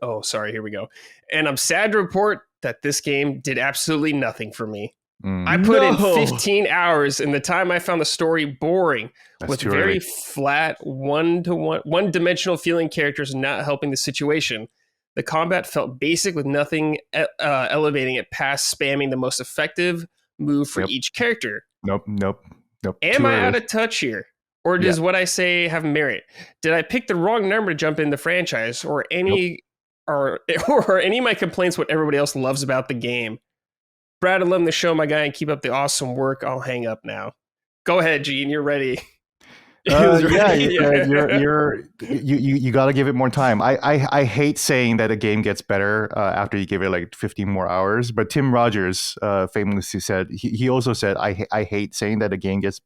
Speaker 1: Oh, sorry, here we go. And I'm sad to report that this game did absolutely nothing for me. I put in 15 hours, and the time I found the story boring with very flat, one-dimensional feeling characters not helping the situation. The combat felt basic with nothing elevating it past spamming the most effective move for each character.
Speaker 2: Nope.
Speaker 1: Am I out of touch here? Or does what I say have merit? Did I pick the wrong number to jump in the franchise? Or any or any of my complaints what everybody else loves about the game? Brad, I love the show, my guy, and keep up the awesome work. I'll hang up now. Go ahead, Gene. You're ready.
Speaker 2: You got to give it more time. I hate saying that a game gets better after you give it like 15 more hours. But Tim Rogers famously said he also said I hate saying that a game gets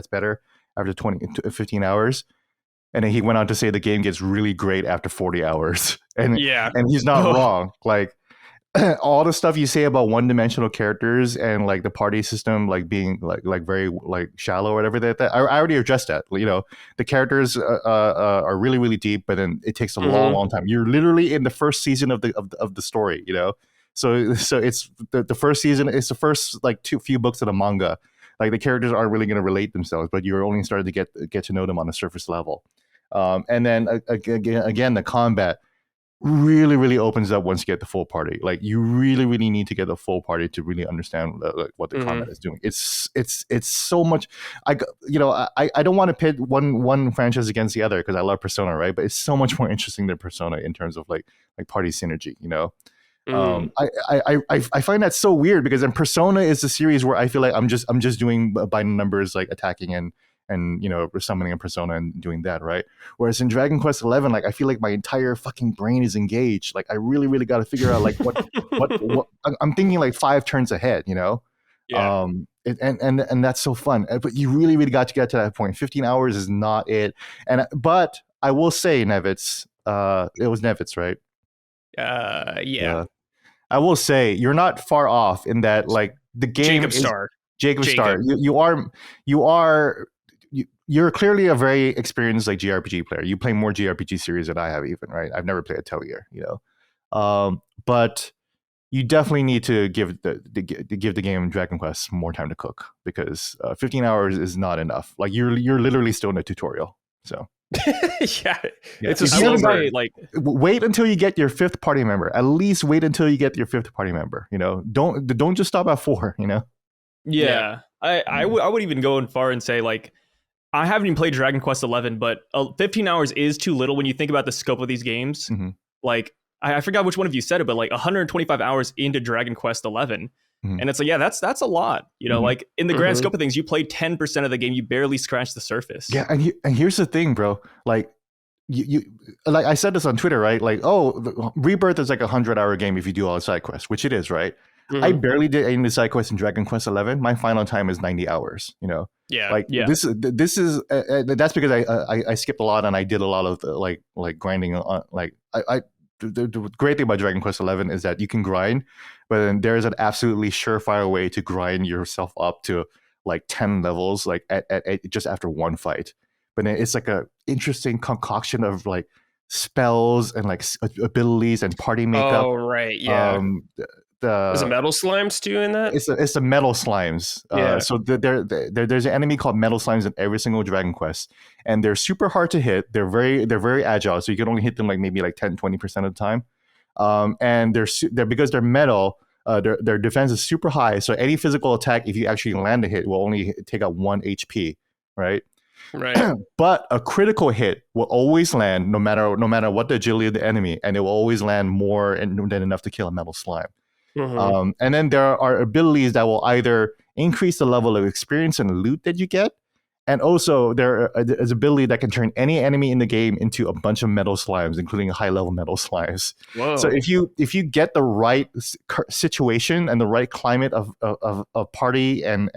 Speaker 2: better after 15 hours. And then he went on to say the game gets really great after 40 hours. And he's not wrong. Like, all the stuff you say about one-dimensional characters and like the party system like being like very like shallow or whatever, that I already addressed that. You know, the characters are really, really deep, but then it takes a long time. You're literally in the first season of the story, you know. So it's the first season. It's the first like few books of the manga. Like the characters aren't really going to relate themselves, but you're only starting to get to know them on a surface level. And then again, the combat really, really opens up once you get the full party. Like you really, really need to get the full party to really understand what the combat is doing. It's so much. I don't want to pit one franchise against the other because I love Persona, right? But it's so much more interesting than Persona in terms of like party synergy, you know. I find that so weird because in Persona is the series where I feel like I'm just doing by numbers, like attacking and you know, summoning a persona and doing that, right? Whereas in Dragon Quest XI, like I feel like my entire fucking brain is engaged. Like I really, really got to figure out like what I'm thinking like 5 turns ahead, you know. Yeah. And that's so fun. But you really, really got to get to that point. 15 hours is not it. But I will say, Nevitz, it was Nevitz, right?
Speaker 1: Yeah.
Speaker 2: I will say you're not far off in that, like the game Jacob Star. You're clearly a very experienced like JRPG player. You play more JRPG series than I have, even, right? I've never played Atelier, you know. But you definitely need to give the game Dragon Quest more time to cook because 15 hours is not enough. Like you're literally still in a tutorial. So
Speaker 1: it's a slow burn. Like
Speaker 2: wait until you get your 5th party member. At least wait until you get your 5th party member. You know, don't just stop at 4. You know.
Speaker 3: Yeah. I would even go in far and say like, I haven't even played Dragon Quest XI, but 15 hours is too little when you think about the scope of these games. Like, I forgot which one of you said it, but like 125 hours into Dragon Quest XI. And it's like, yeah, that's a lot. You know, like in the grand scope of things, you played 10% of the game, you barely scratched the surface.
Speaker 2: Yeah, and here's the thing, bro. Like, you like I said this on Twitter, right? Like, Rebirth is like a 100-hour game if you do all the side quests, which it is, right? I barely did any of the side quests in Dragon Quest XI. My final time is 90 hours, you know? This is that's because I skipped a lot and I did a lot of the, like grinding on the great thing about Dragon Quest XI is that you can grind, but then there's an absolutely surefire way to grind yourself up to like 10 levels like at just after one fight. But then it's like a interesting concoction of like spells and like abilities and party makeup.
Speaker 1: Oh right, yeah. Is it metal slimes too in that?
Speaker 2: It's the metal slimes. So there's an enemy called metal slimes in every single Dragon Quest, and they're super hard to hit. They're very agile, so you can only hit them like maybe like 10-20% of the time. And they're because they're metal. Their defense is super high, so any physical attack, if you actually land a hit, will only take out 1 HP, right?
Speaker 1: Right.
Speaker 2: But a critical hit will always land no matter what the agility of the enemy, and it will always land more than enough to kill a metal slime. And then there are abilities that will either increase the level of experience and loot that you get, and also there is ability that can turn any enemy in the game into a bunch of metal slimes, including high-level metal slimes. Whoa. So if you get the right situation and the right climate of party and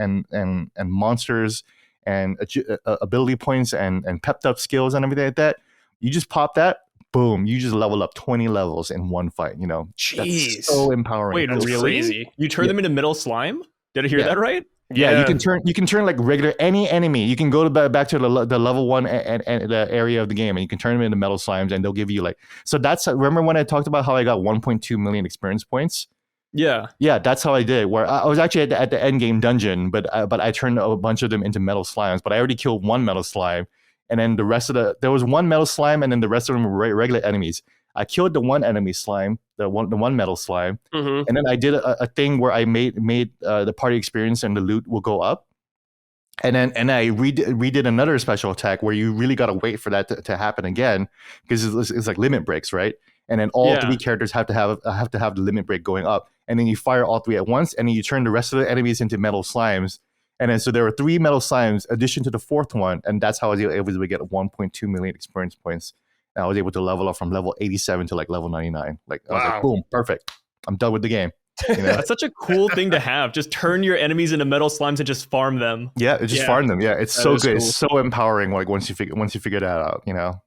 Speaker 2: monsters and ability points and pepped up skills and everything like that, you just pop that. Boom, you just level up 20 levels in one fight, you know.
Speaker 1: Jeez.
Speaker 2: That's so empowering.
Speaker 3: Wait,
Speaker 1: that's
Speaker 3: really?
Speaker 1: Crazy.
Speaker 3: You turn them into metal slime? Did I hear that right?
Speaker 2: Yeah, you can turn like regular any enemy. You can go back to the level 1 and the area of the game, and you can turn them into metal slimes, and they'll give you like. So that's, remember when I talked about how I got 1.2 million experience points?
Speaker 3: Yeah,
Speaker 2: that's how I did. Where I was actually at the end game dungeon, but I turned a bunch of them into metal slimes. But I already killed 1 metal slime. And then the rest of there was 1 metal slime, and then the rest of them were regular enemies. I killed the 1 enemy slime, the one metal slime, and then I did a thing where I made the party experience and the loot will go up. And I redid another special attack where you really got to wait for that to happen again, because it's like limit breaks, right? And then all three characters have to have the limit break going up, and then you fire all three at once, and then you turn the rest of the enemies into metal slimes. And then so there were 3 metal slimes, addition to the 4th one, and that's how I was able to get 1.2 million experience points. And I was able to level up from level 87 to like level 99. Like I was like, boom, perfect. I'm done with the game. You know?
Speaker 3: That's such a cool thing to have. Just turn your enemies into metal slimes and just farm them.
Speaker 2: Yeah, just farm them. Yeah, it's so good. Cool. It's so empowering. Like once you figure that out, you know.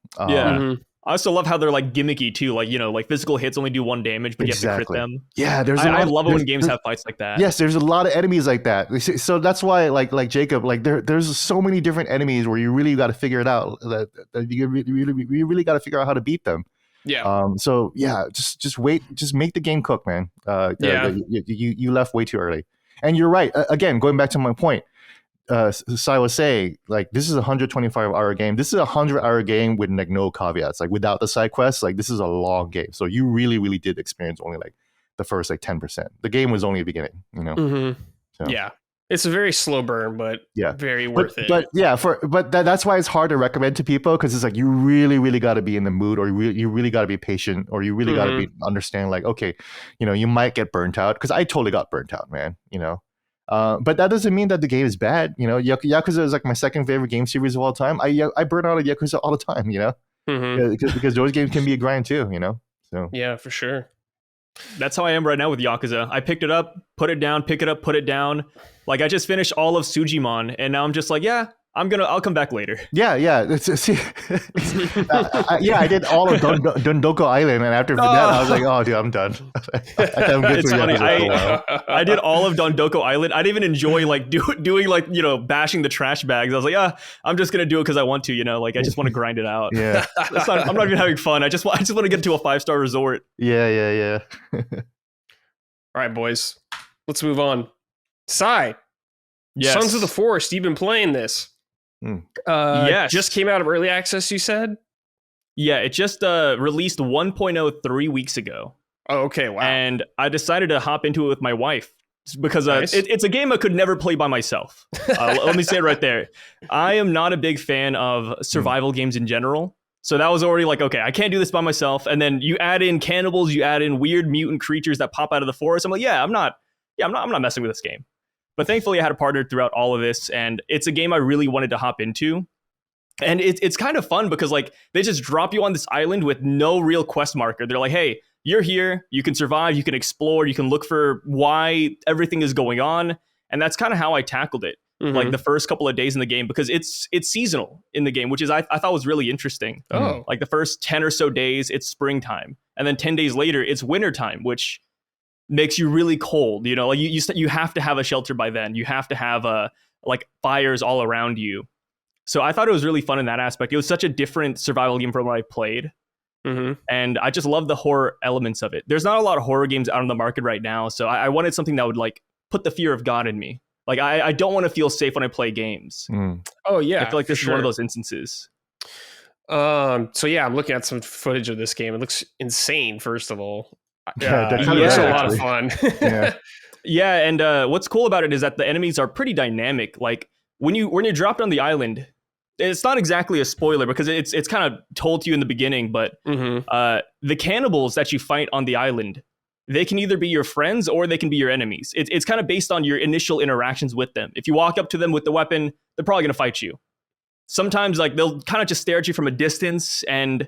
Speaker 3: I also love how they're like gimmicky too. Like, you know, like physical hits only do 1 damage, but you have to crit them.
Speaker 2: Yeah,
Speaker 3: I love it when games have fights like that.
Speaker 2: Yes, there's a lot of enemies like that. So that's why, like Jacob, like there's so many different enemies where you really got to figure it out. That you really got to figure out how to beat them.
Speaker 1: Yeah.
Speaker 2: So yeah, just wait, just make the game cook, man. You left way too early, and you're right. Again, going back to my point. Sai was saying, like, this is a 125-hour game. This is a 100-hour game with like no caveats, like without the side quests. Like, this is a long game, so you really did experience only like the first like 10%. The game was only the beginning, you know.
Speaker 1: So. Yeah, it's a very slow burn, but very worth it.
Speaker 2: But yeah, that's why it's hard to recommend to people, because it's like you really got to be in the mood, or you really got to be patient, or you really got to understand, like, okay, you know, you might get burnt out, because I totally got burnt out, man. You know. But that doesn't mean that the game is bad. You know, Yakuza is like my second favorite game series of all time. I burn out of Yakuza all the time, you know, because those games can be a grind too, you know. So
Speaker 1: yeah, for sure.
Speaker 3: That's how I am right now with Yakuza. I picked it up, put it down, pick it up, put it down. Like, I just finished all of Sujimon, and now I'm just like, yeah, I'll come back later.
Speaker 2: Yeah. I did all of Dondoko Island, and after that, I was like, oh, dude, I'm done.
Speaker 3: It's funny. I did all of Dondoko Island. I didn't even enjoy like doing like, you know, bashing the trash bags. I was like, I'm just gonna do it because I want to, you know, like I just want to grind it out.
Speaker 2: Yeah,
Speaker 3: I'm not even having fun. I just want to get to a 5-star resort.
Speaker 2: Yeah.
Speaker 1: All right, boys, let's move on. Sai, Sons of the Forest. You've been playing this.
Speaker 3: Yes.
Speaker 1: Just came out of early access, you said?
Speaker 3: Yeah, it just released 1.0 3 weeks ago.
Speaker 1: Oh, okay, wow.
Speaker 3: And I decided to hop into it with my wife because nice. It's a game I could never play by myself. Let me say it right there. I am not a big fan of survival games in general. So that was already like, okay, I can't do this by myself. And then you add in cannibals, you add in weird mutant creatures that pop out of the forest. I'm like, I'm not messing with this game. But thankfully, I had a partner throughout all of this, and it's a game I really wanted to hop into. And it's kind of fun because like they just drop you on this island with no real quest marker. They're like, hey, you're here, you can survive, you can explore, you can look for why everything is going on. And that's kind of how I tackled it, like the first couple of days in the game, because it's seasonal in the game, which is I thought was really interesting.
Speaker 1: Oh,
Speaker 3: like the first 10 or so days, it's springtime, and then 10 days later, it's wintertime, which makes you really cold. You know, like you have to have a shelter by then. You have to have like fires all around you. So I thought it was really fun in that aspect. It was such a different survival game from what I played. And I just love the horror elements of it. There's not a lot of horror games out on the market right now. So I wanted something that would like put the fear of God in me. Like I don't want to feel safe when I play games.
Speaker 1: Oh yeah.
Speaker 3: I feel like this is one of those instances.
Speaker 1: So yeah, I'm looking at some footage of this game. It looks insane, first of all.
Speaker 2: It's
Speaker 1: a lot of fun.
Speaker 3: Yeah, and what's cool about it is that the enemies are pretty dynamic. Like when you're dropped on the island, it's not exactly a spoiler because it's kind of told to you in the beginning, but the cannibals that you fight on the island, they can either be your friends or they can be your enemies. It's kind of based on your initial interactions with them. If you walk up to them with the weapon, they're probably gonna fight you. Sometimes like they'll kind of just stare at you from a distance, and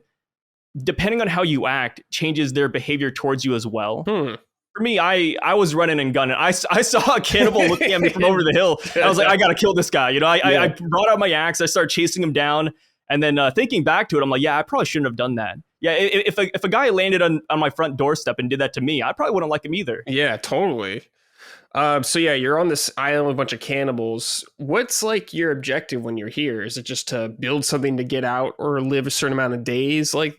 Speaker 3: depending on how you act, changes their behavior towards you as well. For me, I was running and gunning. I saw a cannibal looking at me from over the hill. I was like, I gotta kill this guy. You know, I brought out my axe. I started chasing him down, and then thinking back to it, I'm like, I probably shouldn't have done that. Yeah, if a guy landed on my front doorstep and did that to me, I probably wouldn't like him either.
Speaker 1: Yeah, totally. So yeah, you're on this island with a bunch of cannibals. What's like your objective when you're here? Is it just to build something to get out or live a certain amount of days? Like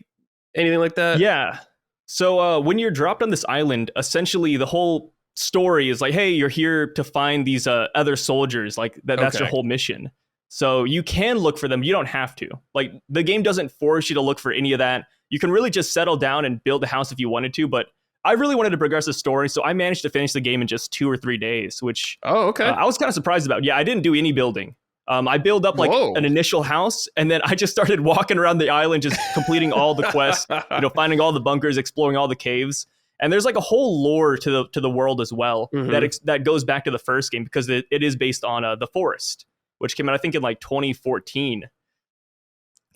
Speaker 1: anything like that?
Speaker 3: Yeah. So when you're dropped on this island, essentially the whole story is like, hey, you're here to find these other soldiers. Like that's your whole mission. So you can look for them. You don't have to. Like the game doesn't force you to look for any of that. You can really just settle down and build a house if you wanted to. But I really wanted to progress the story, so I managed to finish the game in just 2 or 3 days, which
Speaker 1: I was
Speaker 3: kind of surprised about. Yeah, I didn't do any building. I build up like an initial house, and then I just started walking around the island, just completing all the quests, finding all the bunkers, exploring all the caves. And there's like a whole lore to the world as well that goes back to the first game, because it is based on the Forrest, which came out I think in like 2014.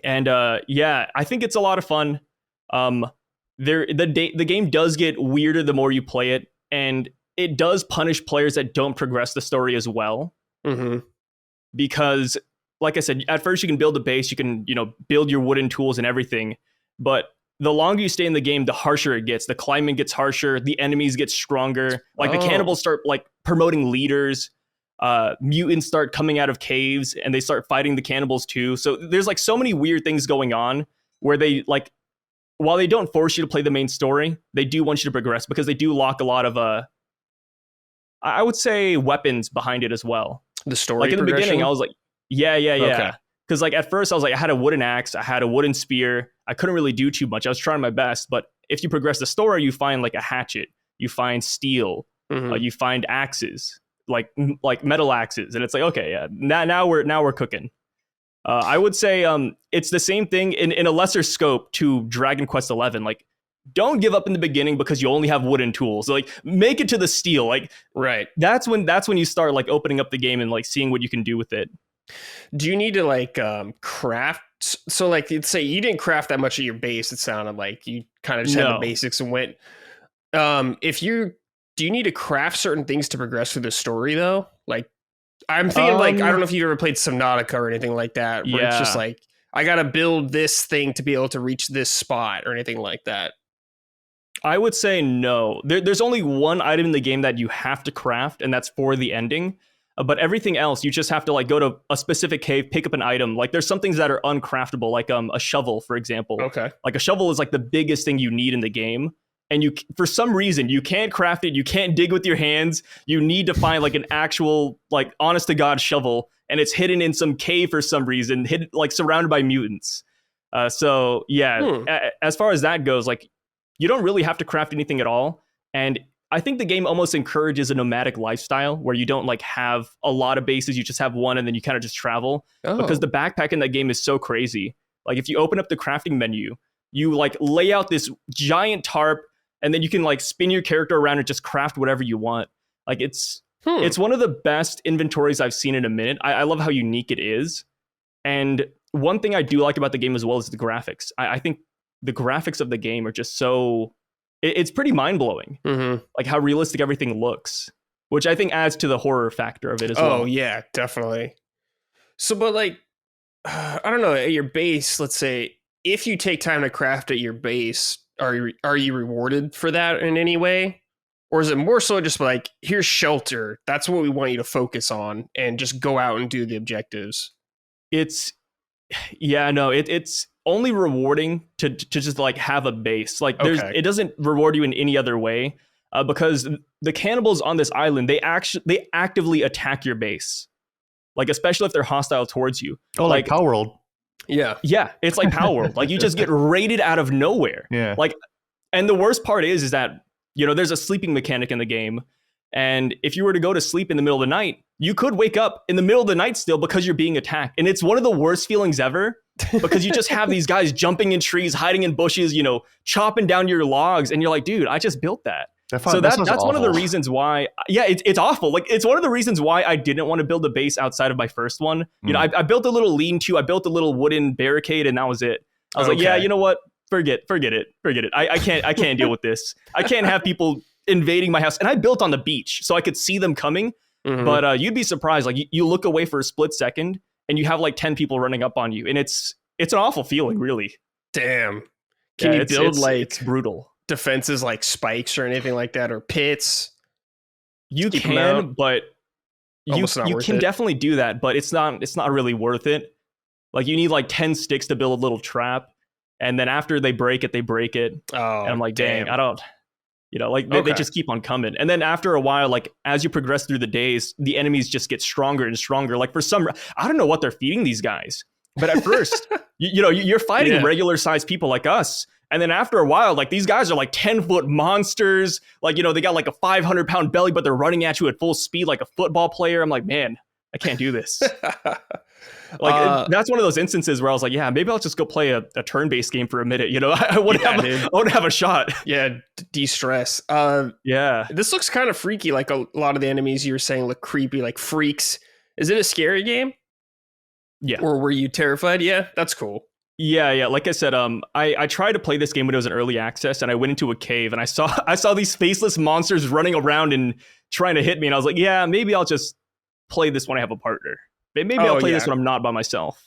Speaker 3: And I think it's a lot of fun. The game does get weirder the more you play it, and it does punish players that don't progress the story as well. Because, like I said, at first you can build a base, you can build your wooden tools and everything, but the longer you stay in the game, the harsher it gets. The climbing gets harsher. The enemies get stronger. Like the cannibals start like promoting leaders. Mutants start coming out of caves and they start fighting the cannibals too. So there's like so many weird things going on where they like, while they don't force you to play the main story, they do want you to progress, because they do lock a lot of I would say weapons behind it as well.
Speaker 1: The story,
Speaker 3: like in the beginning, I was like, yeah. Okay. Because like at first I was like, I had a wooden axe, I had a wooden spear. I couldn't really do too much. I was trying my best, but if you progress the story, you find like a hatchet, you find steel, you find axes, like metal axes, and it's like, okay, yeah, now we're cooking. I would say it's the same thing in a lesser scope to Dragon Quest XI. Like, don't give up in the beginning because you only have wooden tools. Like, make it to the steel. Like,
Speaker 1: right.
Speaker 3: That's when you start like opening up the game and like seeing what you can do with it.
Speaker 1: Do you need to like craft? So like, let's say you didn't craft that much of your base. It sounded like you kind of just had the basics and went. Do you need to craft certain things to progress through the story though? Like, I'm thinking like, I don't know if you've ever played Subnautica or anything like that, where it's just like, I got to build this thing to be able to reach this spot or anything like that.
Speaker 3: I would say no. There's only one item in the game that you have to craft, and that's for the ending. But everything else, you just have to like go to a specific cave, pick up an item. Like there's some things that are uncraftable, like a shovel, for example.
Speaker 1: Okay.
Speaker 3: Like a shovel is like the biggest thing you need in the game. And you, for some reason, you can't craft it. You can't dig with your hands. You need to find like an actual, like honest to God shovel. And it's hidden in some cave for some reason, hidden, like surrounded by mutants. As far as that goes, like you don't really have to craft anything at all. And I think the game almost encourages a nomadic lifestyle where you don't like have a lot of bases. You just have one and then you kind of just travel. Because the backpack in that game is so crazy. Like if you open up the crafting menu, you like lay out this giant tarp, and then you can like spin your character around and just craft whatever you want. Like it's one of the best inventories I've seen in a minute. I love how unique it is. And one thing I do like about the game as well is the graphics. I think the graphics of the game are just so... It's pretty mind-blowing. Like how realistic everything looks, which I think adds to the horror factor of it as well.
Speaker 1: Oh, yeah, definitely. So, but like, I don't know, at your base, let's say, if you take time to craft at your base, are you rewarded for that in any way? Or is it more so just like, here's shelter, that's what we want you to focus on, and just go out and do the objectives?
Speaker 3: It's only rewarding to just like have a base. Like it doesn't reward you in any other way, because the cannibals on this island, they actively attack your base, like especially if they're hostile towards you.
Speaker 2: Oh, like Power World.
Speaker 3: Yeah, it's like Power World. Like you just get raided out of nowhere.
Speaker 2: Yeah.
Speaker 3: Like, and the worst part is that there's a sleeping mechanic in the game, and if you were to go to sleep in the middle of the night, you could wake up in the middle of the night still because you're being attacked, and it's one of the worst feelings ever. Because you just have these guys jumping in trees, hiding in bushes, chopping down your logs, and you're like, dude, I just built that. That's one of the reasons why. Yeah, it's awful. Like it's one of the reasons why I didn't want to build a base outside of my first one. I built a little lean-to, I built a little wooden barricade, and that was it. I was like, yeah, you know what? Forget it. I can't deal with this. I can't have people invading my house. And I built on the beach so I could see them coming. But you'd be surprised. Like you look away for a split second, and you have like 10 people running up on you, and it's an awful feeling, really.
Speaker 1: Damn. Can you build
Speaker 3: it's brutal
Speaker 1: defenses like spikes or anything like that, or pits?
Speaker 3: You can, but you can definitely do that, but it's not really worth it. Like you need like 10 sticks to build a little trap, and then after they break it. Oh, and I'm like, dang, I don't. They just keep on coming. And then after a while, like as you progress through the days, the enemies just get stronger and stronger. Like I don't know what they're feeding these guys. But at first, you're fighting regular sized people like us. And then after a while, like these guys are like 10-foot monsters. Like, they got like a 500-pound belly, but they're running at you at full speed like a football player. I'm like, man, I can't do this. That's one of those instances where I was like, yeah, maybe I'll just go play a turn-based game for a minute. I would have a shot.
Speaker 1: Yeah, de-stress.
Speaker 3: Yeah.
Speaker 1: This looks kind of freaky. Like a lot of the enemies you were saying look creepy, like freaks. Is it a scary game?
Speaker 3: Yeah.
Speaker 1: Or were you terrified? Yeah, that's cool.
Speaker 3: Yeah. Like I said, I tried to play this game when it was in early access, and I went into a cave, and I saw these faceless monsters running around and trying to hit me, and I was like, yeah, maybe I'll just play this when I have a partner. Maybe I'll play this when I'm not by myself.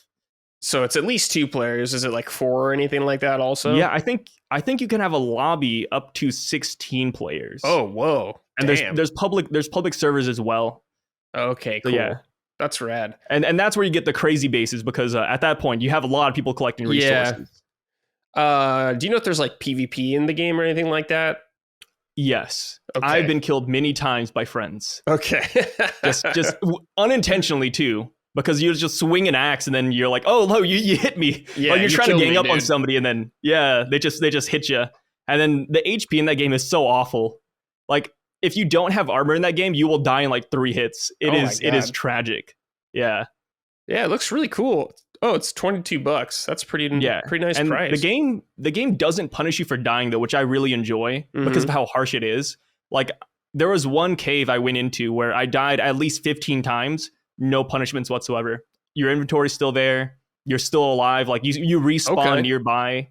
Speaker 1: So it's at least 2 players. Is it like 4 or anything like that also?
Speaker 3: Yeah, I think you can have a lobby up to 16 players.
Speaker 1: Oh, whoa.
Speaker 3: And there's public servers as well.
Speaker 1: Okay, cool.
Speaker 3: So, yeah.
Speaker 1: That's rad.
Speaker 3: And that's where you get the crazy bases, because at that point you have a lot of people collecting resources.
Speaker 1: Yeah. Do you know if there's like PvP in the game or anything like that?
Speaker 3: Yes.
Speaker 1: Okay.
Speaker 3: I've been killed many times by friends.
Speaker 1: Okay.
Speaker 3: just unintentionally too, because you just swing an axe and then you're like, oh no, you hit me.
Speaker 1: Yeah,
Speaker 3: like you're trying to gang up
Speaker 1: dude.
Speaker 3: on somebody, and then they just hit you. And then the HP in that game is so awful. Like if you don't have armor in that game, you will die in like 3 hits. It is tragic. Yeah.
Speaker 1: Yeah, it looks really cool. Oh, it's $22. That's pretty nice
Speaker 3: and
Speaker 1: price.
Speaker 3: The game doesn't punish you for dying though, which I really enjoy because of how harsh it is. Like there was one cave I went into where I died at least 15 times, no punishments whatsoever. Your inventory's still there. You're still alive. Like you respawn nearby.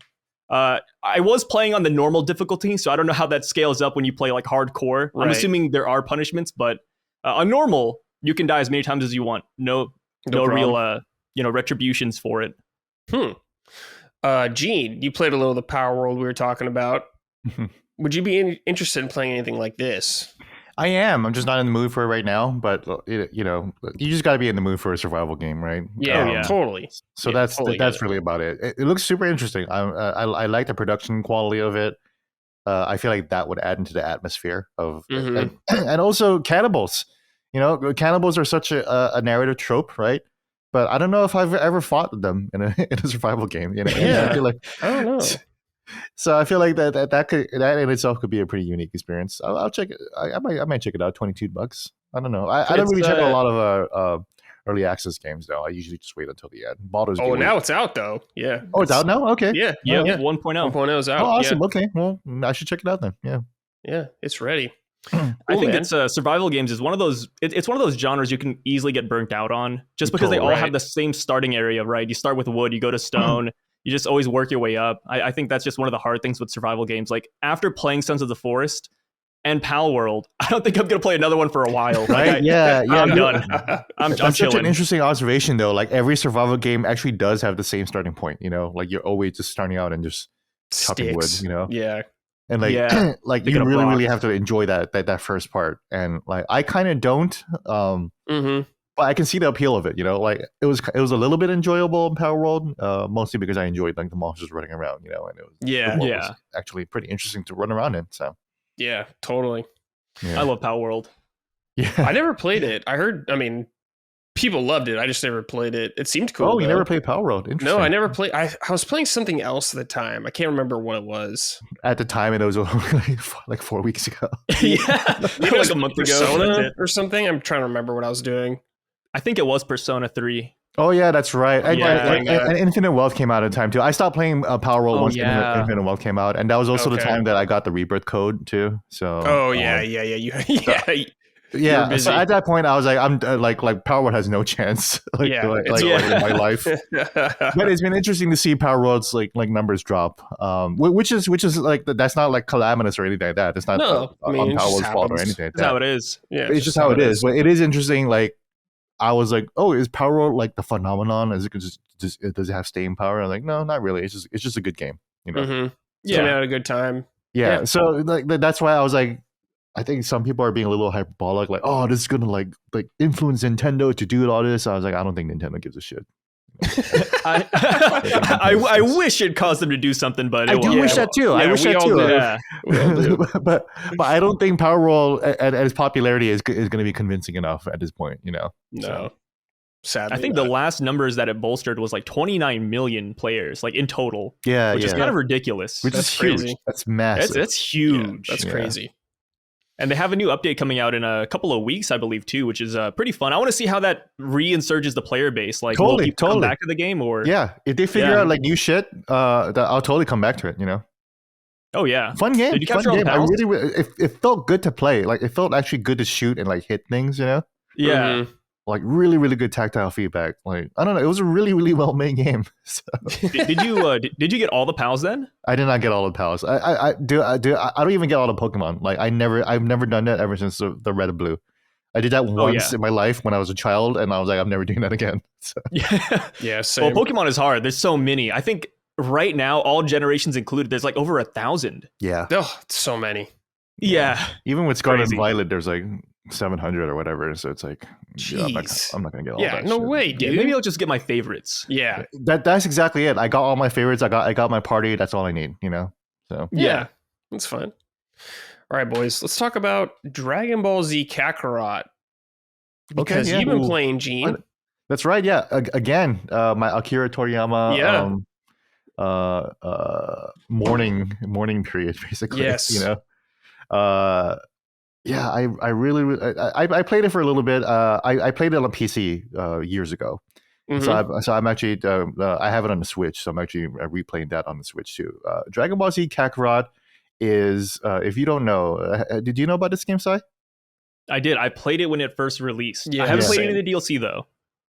Speaker 3: I was playing on the normal difficulty, so I don't know how that scales up when you play like hardcore. Right. I'm assuming there are punishments, but on normal, you can die as many times as you want. No real retributions for it.
Speaker 1: Gene, you played a little of the Power World we were talking about. Would you be interested in playing anything like this?
Speaker 2: I am. I'm just not in the mood for it right now. But you just got to be in the mood for a survival game, right?
Speaker 1: Yeah, totally.
Speaker 2: So that's really about it. It looks super interesting. I like the production quality of it. I feel like that would add into the atmosphere of, and also cannibals. Cannibals are such a narrative trope, right? But I don't know if I've ever fought them in a survival game.
Speaker 1: Yeah.
Speaker 2: I feel like,
Speaker 1: I don't know.
Speaker 2: So I feel like that in itself could be a pretty unique experience. I'll check it. I might check it out. $22. I don't know. I don't really check out a lot of early access games though. I usually just wait until the end.
Speaker 1: Now it's out though. Yeah.
Speaker 2: Oh, it's out now. Okay.
Speaker 1: Yeah.
Speaker 3: 1.0.
Speaker 1: 1.0 is out.
Speaker 2: Oh, awesome. Yeah. Okay. Well, I should check it out then. Yeah.
Speaker 1: Yeah, it's ready.
Speaker 3: I think it's survival games is one of those. It's one of those genres you can easily get burnt out on, just because they all have the same starting area, right? You start with wood, you go to stone. You just always work your way up. I think that's just one of the hard things with survival games. Like after playing Sons of the Forest and Pal World, I don't think I'm going to play another one for a while.
Speaker 2: Right? Yeah.
Speaker 3: I'm done. I'm
Speaker 2: chilling. Such an interesting observation, though. Like every survival game actually does have the same starting point. Like you're always just starting out and just chopping wood.
Speaker 1: Yeah.
Speaker 2: And like you really have to enjoy that first part. And like I kind of don't. But I can see the appeal of it, like it was a little bit enjoyable in Power World, mostly because I enjoyed like the monsters running around, and it was actually pretty interesting to run around in. So
Speaker 1: yeah, totally.
Speaker 3: Yeah. I love Power World.
Speaker 2: Yeah,
Speaker 1: I never played it. I mean, people loved it. I just never played it. It seemed cool.
Speaker 2: Oh, you never played Power World? Interesting.
Speaker 1: No, I never played. I was playing something else at the time. I can't remember what it was.
Speaker 2: At the time, it was like 4 weeks ago.
Speaker 3: Yeah,
Speaker 1: maybe like a month ago. Persona or something. I'm trying to remember what I was doing.
Speaker 3: I think it was Persona 3.
Speaker 2: Oh yeah, that's right. And Infinite Wealth came out at the time too. I stopped playing Power World once Infinite Wealth came out, and that was also the time that I got the Rebirth code too. So Yeah. So at that point, I was like, I'm like Power World has no chance. In my life. But it's been interesting to see Power World's like numbers drop. Which is like that's not like calamitous or anything like that. It's not on Power World's fault or anything like that.
Speaker 3: That's how it is.
Speaker 1: Yeah,
Speaker 2: it's just how it is. But it is interesting. Like I was like, oh, is Power World like the phenomenon? Is it just does it have staying power? I'm like, no, not really. It's just a good game.
Speaker 1: Yeah, had a good time.
Speaker 2: Yeah. So like that's why I was like, I think some people are being a little hyperbolic, like, oh, this is gonna like influence Nintendo to do all this. I was like, I don't think Nintendo gives a shit.
Speaker 3: I wish it caused them to do something, but
Speaker 2: I do wish that too. I wish that too. We all do. but I don't think Power World at its popularity is going to be convincing enough at this point.
Speaker 1: No. Sadly,
Speaker 3: I think the last numbers that it bolstered was like 29 million players, like in total.
Speaker 2: Yeah,
Speaker 3: which is kind of ridiculous.
Speaker 2: Which is huge.
Speaker 1: Crazy.
Speaker 2: That's massive.
Speaker 3: That's huge.
Speaker 1: That's crazy.
Speaker 3: And they have a new update coming out in a couple of weeks, I believe, too, which is pretty fun. I want to see how that reinsurges the player base. Like, will people come back to the game? Or
Speaker 2: if they figure out like new shit, I'll totally come back to it. You know.
Speaker 3: Oh yeah,
Speaker 2: fun game.
Speaker 3: Did you capture all the pals?
Speaker 2: It felt good to play. Like, it felt actually good to shoot and like hit things. You know.
Speaker 3: Yeah.
Speaker 1: Mm-hmm.
Speaker 2: Like really, really good tactile feedback. Like, I don't know, it was a really, really well made game. So.
Speaker 3: Did you get all the pals then?
Speaker 2: I did not get all the pals. I don't even get all the Pokemon. Like, I've never done that ever since the Red and Blue. I did that once in my life when I was a child, and I was like, I'm never doing that again. So.
Speaker 1: Yeah, same.
Speaker 3: Well, Pokemon is hard. There's so many. I think right now, all generations included, there's like over 1,000.
Speaker 2: Yeah.
Speaker 1: Oh, so many.
Speaker 3: Yeah.
Speaker 2: Even with Scarlet and Violet, there's like 700 or whatever. So it's like,
Speaker 1: jeez.
Speaker 2: I'm not gonna get all that.
Speaker 1: No
Speaker 2: shit.
Speaker 1: way, dude.
Speaker 3: Yeah, maybe I'll just get my favorites.
Speaker 1: Yeah.
Speaker 2: That's exactly it. I got all my favorites. I got my party. That's all I need. You know. So
Speaker 1: yeah, that's fine. All right, boys. Let's talk about Dragon Ball Z Kakarot. Because you've been playing, Gene.
Speaker 2: That's right. Yeah. Again, my Akira Toriyama. Mourning period, basically.
Speaker 1: Yes.
Speaker 2: You know. I really I played it for a little bit. I played it on PC years ago. Mm-hmm. So I'm actually I have it on the Switch, so I'm actually replaying that on the Switch too. Dragon Ball Z Kakarot is if you don't know, did you know about this game, Sai?
Speaker 3: I did. I played it when it first released.
Speaker 1: Yeah,
Speaker 3: I haven't played any of the DLC though.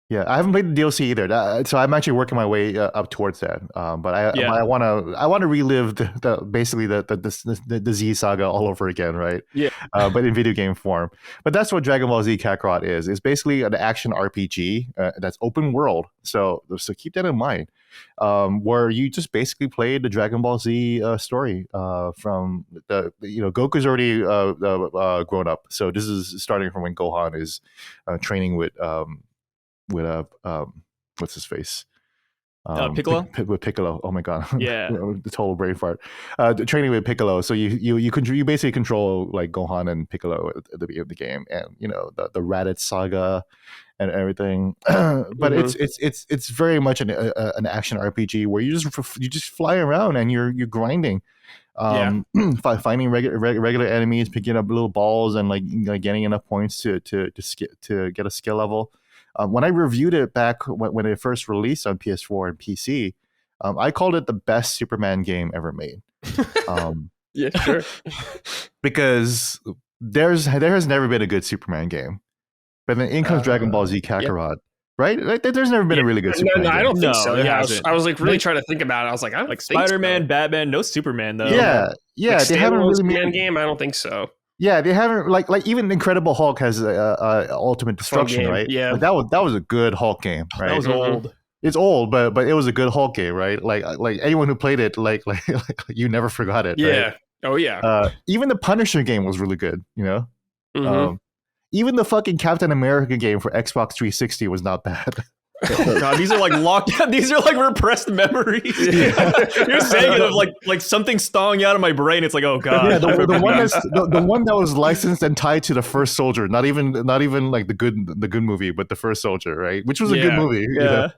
Speaker 2: Yeah, I haven't played the DLC either, so I'm actually working my way up towards that. But I want to relive the Z saga all over again, right?
Speaker 3: Yeah.
Speaker 2: But in video game form. But that's what Dragon Ball Z Kakarot is. It's basically an action RPG that's open world. So keep that in mind. Where you just basically play the Dragon Ball Z story from Goku's already grown up. So this is starting from when Gohan is training with what's his face?
Speaker 3: Piccolo?
Speaker 2: With Piccolo. Oh my god.
Speaker 3: Yeah.
Speaker 2: The total brain fart. Training with Piccolo. So you basically control like Gohan and Piccolo at the beginning of the game, and the Raditz saga and everything. But it's very much an action RPG where you just fly around and you're grinding. Finding regular enemies, picking up little balls, and like getting enough points to get a skill level. When I reviewed it back when it first released on PS4 and PC, I called it the best Superman game ever made.
Speaker 1: Yeah, sure.
Speaker 2: Because there has never been a good Superman game, but then in comes Dragon Ball Z Kakarot. Right? There's never been a really good Superman game.
Speaker 1: I don't think so. Yeah, I was like really trying to think about it. I was like, I don't think
Speaker 3: Spider-Man,
Speaker 1: so.
Speaker 3: Batman, no Superman though.
Speaker 2: Yeah.
Speaker 1: Like,
Speaker 2: they haven't really
Speaker 1: made a game. I don't think so.
Speaker 2: Yeah, they haven't like even Incredible Hulk has Ultimate Destruction, right?
Speaker 1: Yeah,
Speaker 2: like that was a good Hulk game, right?
Speaker 3: That was old.
Speaker 2: It's old, but it was a good Hulk game, right? Like anyone who played it, like you never forgot it.
Speaker 1: Yeah.
Speaker 2: Right?
Speaker 1: Oh yeah.
Speaker 2: Even the Punisher game was really good.
Speaker 1: Mm-hmm.
Speaker 2: Even the fucking Captain America game for Xbox 360 was not bad.
Speaker 3: God, these are like locked. These are like repressed memories. Yeah. You're saying it of like something stawing out of my brain. It's like, oh god.
Speaker 2: Yeah, the one that was licensed and tied to the First Soldier. Not even like the good movie, but the First Soldier, right? Which was a good movie.
Speaker 3: Yeah.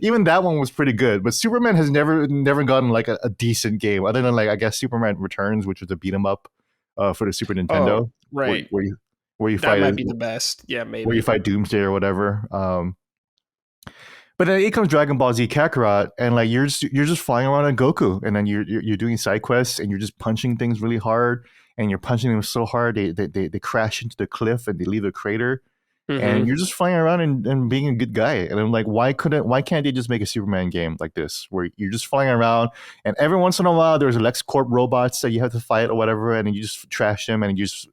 Speaker 2: Even that one was pretty good. But Superman has never gotten like a decent game, other than like I guess Superman Returns, which was a beat 'em up for the Super Nintendo.
Speaker 1: Oh, right.
Speaker 2: Where you
Speaker 1: that
Speaker 2: fight
Speaker 1: might be the best. Yeah, maybe.
Speaker 2: Where you fight Doomsday or whatever. But then it comes Dragon Ball Z Kakarot, and like you're just flying around on Goku, and then you're doing side quests, and you're just punching things really hard, and you're punching them so hard they crash into the cliff and they leave a crater, and you're just flying around and being a good guy. And I'm like, why can't they just make a Superman game like this where you're just flying around, and every once in a while there's LexCorp robots that you have to fight or whatever, and you just trash them and you just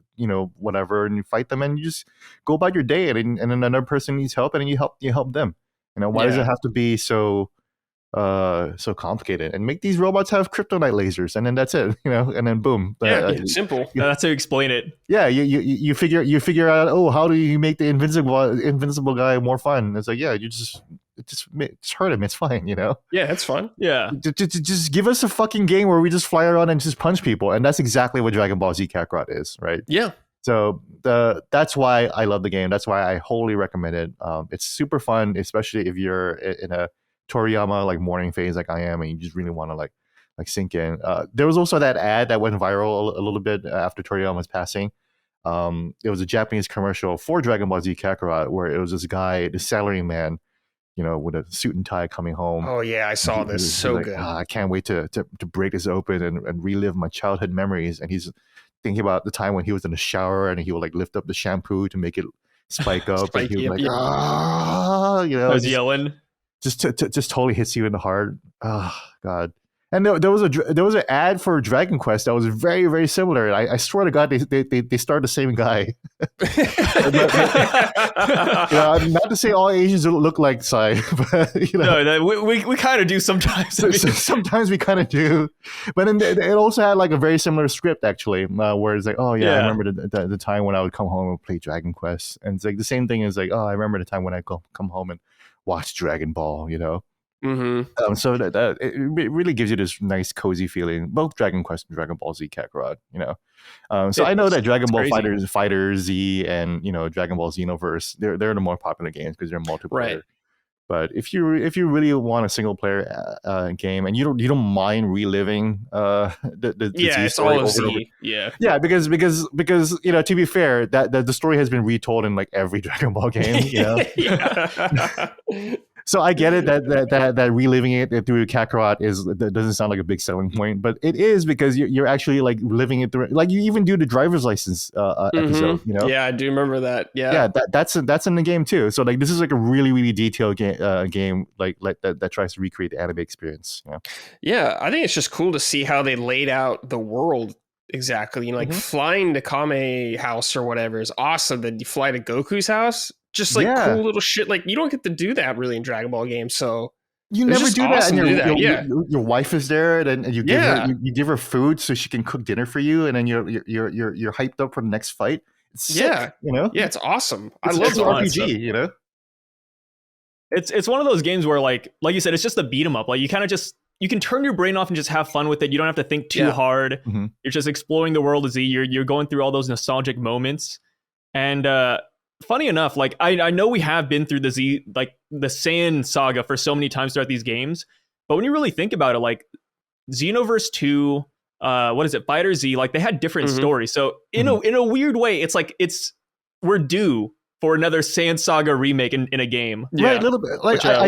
Speaker 2: whatever, and you fight them and you just go about your day, and then another person needs help and you help them. Why does it have to be so complicated? And make these robots have kryptonite lasers, and then that's it, and then boom.
Speaker 1: Simple.
Speaker 3: That's how you explain it.
Speaker 2: Yeah, you figure out, how do you make the invincible guy more fun? It's like, yeah, you just hurt him. It's fine,
Speaker 1: Yeah, that's fun.
Speaker 3: Yeah,
Speaker 2: just give us a fucking game where we just fly around and just punch people, and that's exactly what Dragon Ball Z Kakarot is, right?
Speaker 1: Yeah.
Speaker 2: So that's why I love the game. That's why I wholly recommend it. It's super fun, especially if you're in a Toriyama like morning phase like I am, and you just really want to like like sink in. There was also that ad that went viral a little bit after Toriyama's passing. It was a Japanese commercial for Dragon Ball Z Kakarot where it was this guy, the salaryman, with a suit and tie coming home.
Speaker 1: Oh yeah, I saw this. So good.
Speaker 2: I can't wait to break this open and relive my childhood memories. And he's thinking about the time when he was in the shower and he would like lift up the shampoo to make it spike up. And he was like, I
Speaker 3: was yelling.
Speaker 2: Just totally hits you in the heart. Oh God. And there was an ad for Dragon Quest that was very, very similar. I swear to God, they starred the same guy. Not to say all Asians look like Sai, but
Speaker 3: no, we kind of do sometimes.
Speaker 2: Sometimes we kind of do. But then it also had like a very similar script actually, where it's like, oh yeah, I remember the time when I would come home and play Dragon Quest, and it's like the same thing as like, oh, I remember the time when I come home and watch Dragon Ball,
Speaker 1: Mm-hmm.
Speaker 2: So that it really gives you this nice cozy feeling, both Dragon Quest and Dragon Ball Z Kakarot, So I know that Dragon Ball Fighter Z and Dragon Ball Xenoverse, they're the more popular games because they're multiplayer.
Speaker 1: Right.
Speaker 2: But if you really want a single player game and you don't mind reliving the Z story
Speaker 1: all of Z.
Speaker 2: Yeah, because to be fair, that the story has been retold in like every Dragon Ball game. So I get it that reliving it through Kakarot that doesn't sound like a big selling point, but it is because you're actually like living it through. Like you even do the driver's license episode.
Speaker 1: Yeah, I do remember that. Yeah,
Speaker 2: that's in the game too. So like this is like a really really detailed game like that tries to recreate the anime experience.
Speaker 1: Yeah, I think it's just cool to see how they laid out the world. Exactly, like flying to Kame house or whatever is awesome. Then you fly to Goku's house. Just like cool little shit. Like you don't get to do that really in Dragon Ball games. So
Speaker 2: you never do that. And your wife is there, and you give her food so she can cook dinner for you, and then you're hyped up for the next fight. It's sick, Yeah,
Speaker 1: it's awesome.
Speaker 2: I love the RPG.
Speaker 3: It's one of those games where like you said, it's just a beat 'em up. Like you can turn your brain off and just have fun with it. You don't have to think too hard.
Speaker 2: Mm-hmm.
Speaker 3: You're just exploring the world of Z. You're going through all those nostalgic moments, and funny enough, like I know we have been through the Saiyan saga for so many times throughout these games, but when you really think about it, like Xenoverse 2, Fighter Z, like they had different stories. So in a weird way, it's like we're due for another Saiyan Saga remake in a game.
Speaker 2: Right, a little bit. Like
Speaker 3: which,
Speaker 2: I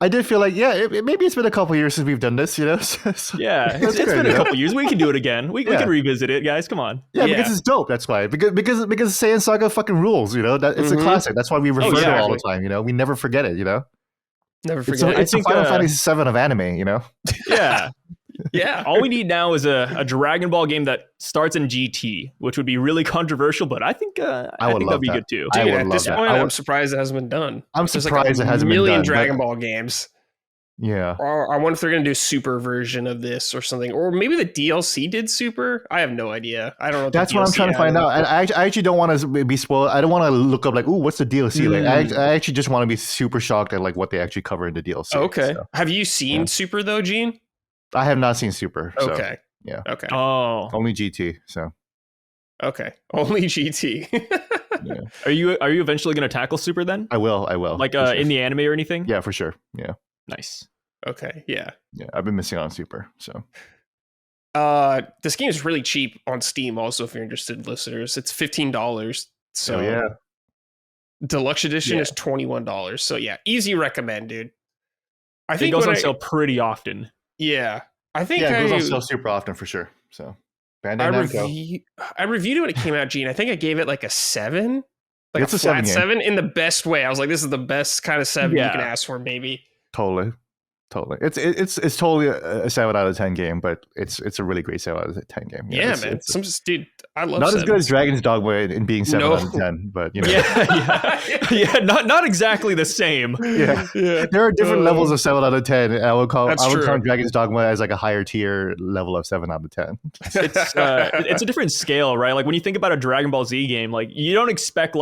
Speaker 2: did feel like maybe it's been a couple years since we've done this, So
Speaker 3: it's been a couple years. We can do it again. We can revisit it, guys. Come on.
Speaker 2: Yeah, because it's dope. That's why. Because Saiyan Saga fucking rules. That it's a classic. That's why we refer to it all the time. We never forget it.
Speaker 1: Never forget.
Speaker 2: It's a Final Fantasy VII of anime.
Speaker 3: Yeah. Yeah, all we need now is a Dragon Ball game that starts in GT, which would be really controversial, but I think that'd be good too.
Speaker 1: Dude, at this point, I'm surprised it hasn't been done.
Speaker 2: I'm surprised it hasn't been done.
Speaker 1: Million Dragon Ball games.
Speaker 2: Yeah.
Speaker 1: Or I wonder if they're going to do a super version of this or something. Or maybe the DLC did super. I have no idea. I don't know.
Speaker 2: That's what I'm trying to find out. I actually don't want to be spoiled. I don't want to look up like, ooh, what's the DLC? Like, I actually just want to be super shocked at like what they actually cover in the DLC.
Speaker 1: Okay. So, have you seen Super though, Gene?
Speaker 2: I have not seen Super. So,
Speaker 1: okay.
Speaker 2: Yeah.
Speaker 1: Okay.
Speaker 3: Oh.
Speaker 2: Only GT. So.
Speaker 1: Okay. Only GT.
Speaker 3: Yeah. Are you eventually going to tackle Super then?
Speaker 2: I will.
Speaker 3: Like in the anime or anything?
Speaker 2: Yeah, for sure. Yeah.
Speaker 3: Nice.
Speaker 1: Okay. Yeah.
Speaker 2: Yeah. I've been missing on Super. So.
Speaker 1: This game is really cheap on Steam. Also, if you're interested, listeners, it's $15. So
Speaker 2: yeah.
Speaker 1: Deluxe edition is $21. So yeah, easy recommend, dude.
Speaker 3: I think it goes on sale pretty often.
Speaker 1: Yeah, I think
Speaker 2: it goes on sale super often for sure. So
Speaker 1: I reviewed it when it came out, Gene. I think I gave it like a 7, like
Speaker 2: it's
Speaker 1: a flat 7 in the best way. I was like, this is the best kind of 7 you can ask for, maybe.
Speaker 2: Totally. It's totally a 7 out of 10 game, but it's a really great 7 out of 10 game.
Speaker 1: Yeah, man. Dude, I love.
Speaker 2: Not
Speaker 1: 7s.
Speaker 2: as good as Dragon's Dogma in being 7 out of 10, but
Speaker 3: Yeah, not exactly the same.
Speaker 2: Yeah. There are different levels of 7 out of 10. I would count Dragon's Dogma as like a higher tier level of 7 out of 10.
Speaker 3: It's a different scale, right? Like when you think about a Dragon Ball Z game, like you don't expect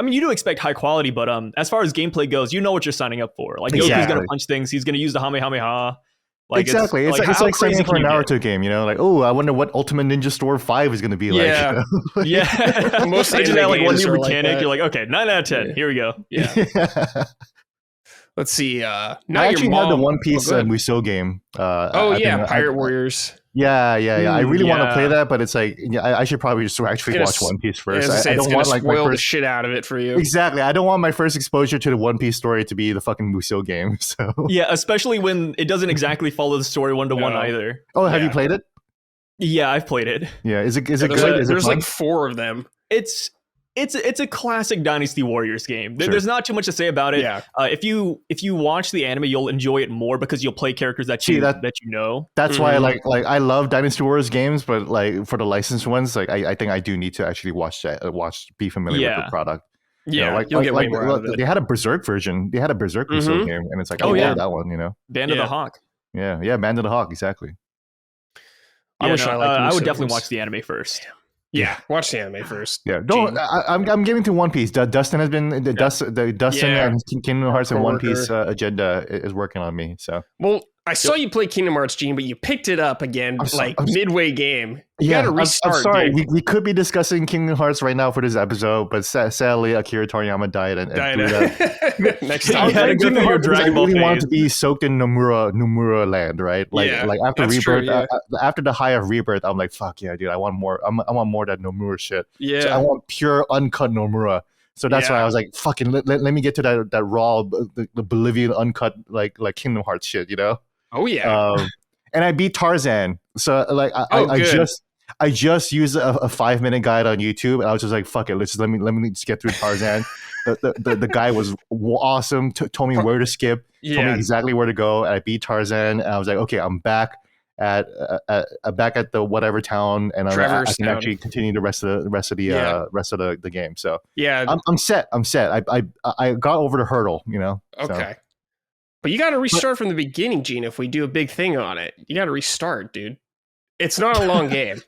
Speaker 3: you do expect high quality, but as far as gameplay goes, you know what you're signing up for. Like Goku's gonna punch things, he's gonna use the Kamehameha. Like
Speaker 2: exactly, it's like signing for a Naruto game, like, oh, I wonder what Ultimate Ninja Storm 5 is gonna be like.
Speaker 3: Yeah, most of that like one new mechanic, you're like, okay, 9 out of 10. Here we go.
Speaker 1: Yeah. Let's see.
Speaker 2: I actually had the One Piece Musou game.
Speaker 1: Pirate Warriors.
Speaker 2: Yeah. I really want to play that, but it's like, I should probably just actually watch One Piece first.
Speaker 1: I don't want like spoil the shit out of it for you.
Speaker 2: Exactly. I don't want my first exposure to the One Piece story to be the fucking Musou game. So
Speaker 3: yeah, especially when it doesn't exactly follow the story 1-to-1 either.
Speaker 2: Oh, have you played it?
Speaker 3: Yeah, I've played it.
Speaker 2: Yeah, is it good?
Speaker 1: There's like 4 of them.
Speaker 3: It's a classic Dynasty Warriors game. There's not too much to say about it.
Speaker 1: Yeah.
Speaker 3: If you watch the anime, you'll enjoy it more because you'll play characters that you know.
Speaker 2: That's why I love Dynasty Warriors games, but like for the licensed ones, like I think I do need to actually be familiar with the product.
Speaker 1: Yeah, you'll get way more out of it.
Speaker 2: They had a Berserk version. They had a Berserk Musou game, and it's like, I love that one.
Speaker 3: Band of the Hawk.
Speaker 2: Yeah, Band of the Hawk, exactly.
Speaker 3: I would definitely watch the anime first.
Speaker 1: Yeah, watch the anime first.
Speaker 2: Yeah, I'm giving to One Piece. Dustin has been Dustin and Kingdom Hearts and One Piece agenda is working on me. So
Speaker 1: I saw you play Kingdom Hearts, Gene, but you picked it up again midway game. You got to restart.
Speaker 2: I'm sorry. We could be discussing Kingdom Hearts right now for this episode, but sadly, Akira Toriyama died and
Speaker 1: next time.
Speaker 2: I really wanted to be soaked in Nomura land, right? Like after Rebirth, after the high of Rebirth, I'm like, fuck yeah, dude, I want more. I want more of that Nomura shit.
Speaker 1: Yeah,
Speaker 2: so I want pure uncut Nomura. So that's why I was like, fucking, let me get to that raw, the Bolivian uncut like Kingdom Hearts shit,
Speaker 1: Oh yeah.
Speaker 2: And I beat Tarzan. So like I just used a 5-minute guide on YouTube, and I was just like, fuck it, let me just get through Tarzan. The guy was awesome. Told me where to skip. Told me exactly where to go. And I beat Tarzan, and I was like, okay, I'm back at the whatever town, and I can actually continue the rest of the game. So I'm set. I got over the hurdle.
Speaker 1: Okay. But you got to restart from the beginning, Gene, if we do a big thing on it. You got to restart, dude. It's not a long game.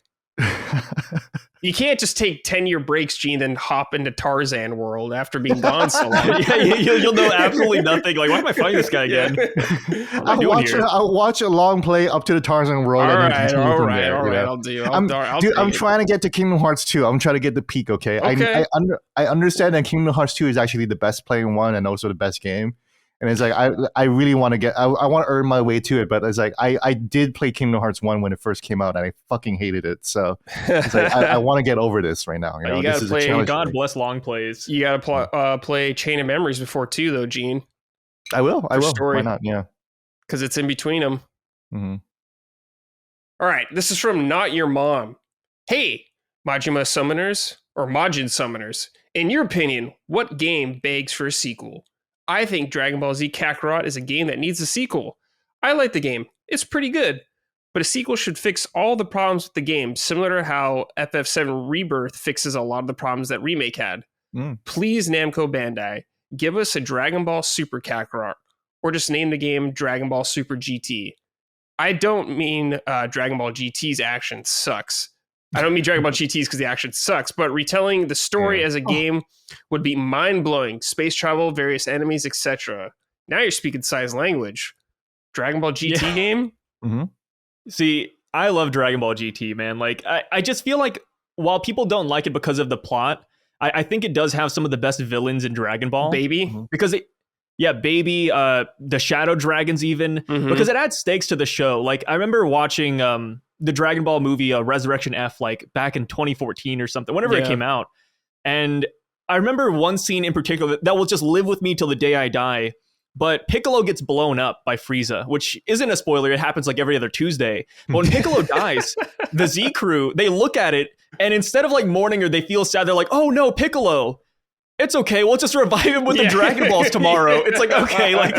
Speaker 1: You can't just take 10-year breaks, Gene, then hop into Tarzan world after being gone so long.
Speaker 3: You'll know absolutely nothing. Like, why am I fighting this guy again?
Speaker 2: I'll watch a long play up to the Tarzan world.
Speaker 1: All right. I'll do.
Speaker 2: I'm trying to get to Kingdom Hearts 2. I'm trying to get the peak, okay? I understand that Kingdom Hearts 2 is actually the best playing one and also the best game. And it's like, I really want to get, I want to earn my way to it. But it's like, I did play Kingdom Hearts 1 when it first came out, and I fucking hated it. So it's like, I want to get over this right now.
Speaker 1: You got to play,
Speaker 3: God bless long plays.
Speaker 1: You got to play Chain of Memories before too, though, Gene.
Speaker 2: I will. Story. Why not? Yeah.
Speaker 1: Because it's in between them.
Speaker 2: Mm-hmm.
Speaker 1: All right. This is from Not Your Mom. Hey, Majima Summoners or Majin Summoners. In your opinion, what game begs for a sequel? I think Dragon Ball Z Kakarot is a game that needs a sequel. I like the game. It's pretty good. But a sequel should fix all the problems with the game, similar to how FF7 Rebirth fixes a lot of the problems that Remake had. Please, Namco Bandai, give us a Dragon Ball Super Kakarot, or just name the game Dragon Ball Super GT. I don't mean Dragon Ball GT's action sucks. I don't mean Dragon Ball GT's because the action sucks, but retelling the story as a game would be mind-blowing. Space travel, various enemies, etc. Now you're speaking size language. Dragon Ball GT game?
Speaker 2: Mm-hmm.
Speaker 3: See, I love Dragon Ball GT, man. Like, I just feel like while people don't like it because of the plot, I think it does have some of the best villains in Dragon Ball.
Speaker 1: Baby?
Speaker 3: Because Baby, the Shadow Dragons even, because it adds stakes to the show. Like, I remember watching the Dragon Ball movie Resurrection F like back in 2014 or something, whenever it came out. And I remember one scene in particular that will just live with me till the day I die. But Piccolo gets blown up by Frieza, which isn't a spoiler. It happens like every other Tuesday. But when Piccolo dies, the Z crew, they look at it, and instead of like mourning or they feel sad, they're like, oh no, Piccolo. It's okay. We'll just revive him with the Dragon Balls tomorrow. It's like, okay, like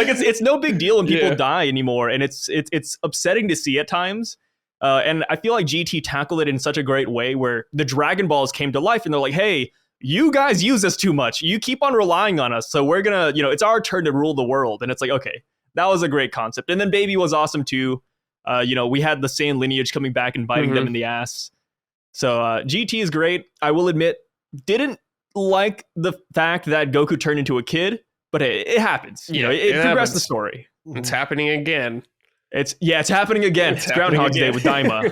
Speaker 3: it's no big deal when people die anymore, and it's upsetting to see at times. And I feel like GT tackled it in such a great way where the Dragon Balls came to life, and they're like, hey, you guys use us too much. You keep on relying on us, so we're gonna, it's our turn to rule the world. And it's like, okay, that was a great concept. And then Baby was awesome too. We had the Saiyan lineage coming back and biting them in the ass. So GT is great. I will admit, didn't like the fact that Goku turned into a kid, but it happens. It progressed the story.
Speaker 1: It's happening again.
Speaker 3: It's happening again. It's Groundhog Day with Daima.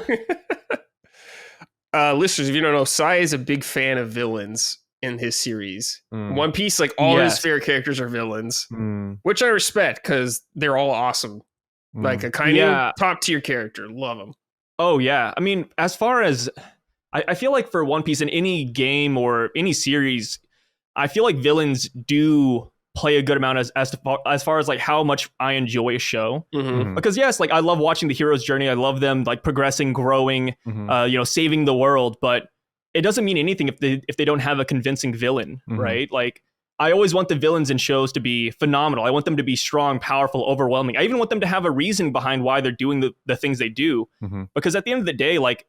Speaker 1: Listeners, if you don't know, Sai is a big fan of villains, in his series. One Piece, like all his favorite characters are villains, which I respect because they're all awesome. Like Akainu, top tier character, love him.
Speaker 3: Oh yeah, I mean, as far as I feel like for One Piece in any game or any series, I feel like villains do play a good amount as far as like how much I enjoy a show. Because yes, like I love watching the hero's journey. I love them like progressing, growing, saving the world. But it doesn't mean anything if they don't have a convincing villain, right? Like I always want the villains in shows to be phenomenal. I want them to be strong, powerful, overwhelming. I even want them to have a reason behind why they're doing the things they do. Because at the end of the day, like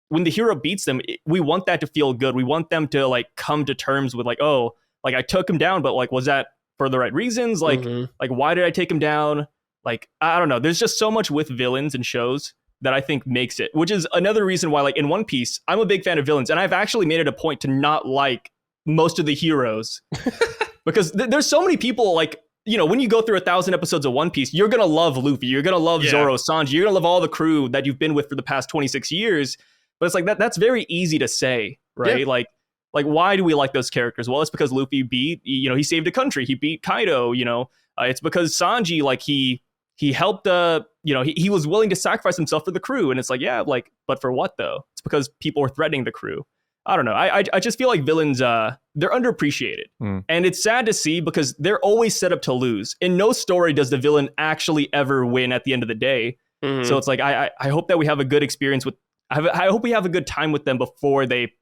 Speaker 3: when the hero beats them, we want that to feel good. We want them to like come to terms with like, oh, like I took him down, but like, was that for the right reasons? Like, like why did I take him down? Like, I don't know. There's just so much with villains and shows that I think makes it, which is another reason why like in One Piece, I'm a big fan of villains. And I've actually made it a point to not like most of the heroes because there's so many people like, you know, when you go through 1,000 episodes of One Piece, you're going to love Luffy. You're going to love Zoro, Sanji. You're going to love all the crew that you've been with for the past 26 years. But it's like that's very easy to say, right? Like why do we like those characters? Well, it's because Luffy he saved a country. He beat Kaido, it's because Sanji, like he helped, he was willing to sacrifice himself for the crew. And it's like, yeah, like, but for what though? It's because people were threatening the crew. I don't know. I just feel like villains, they're underappreciated. And it's sad to see because they're always set up to lose. In no story does the villain actually ever win at the end of the day. So it's like, I hope that we have a good experience with, I hope we have a good time with them before they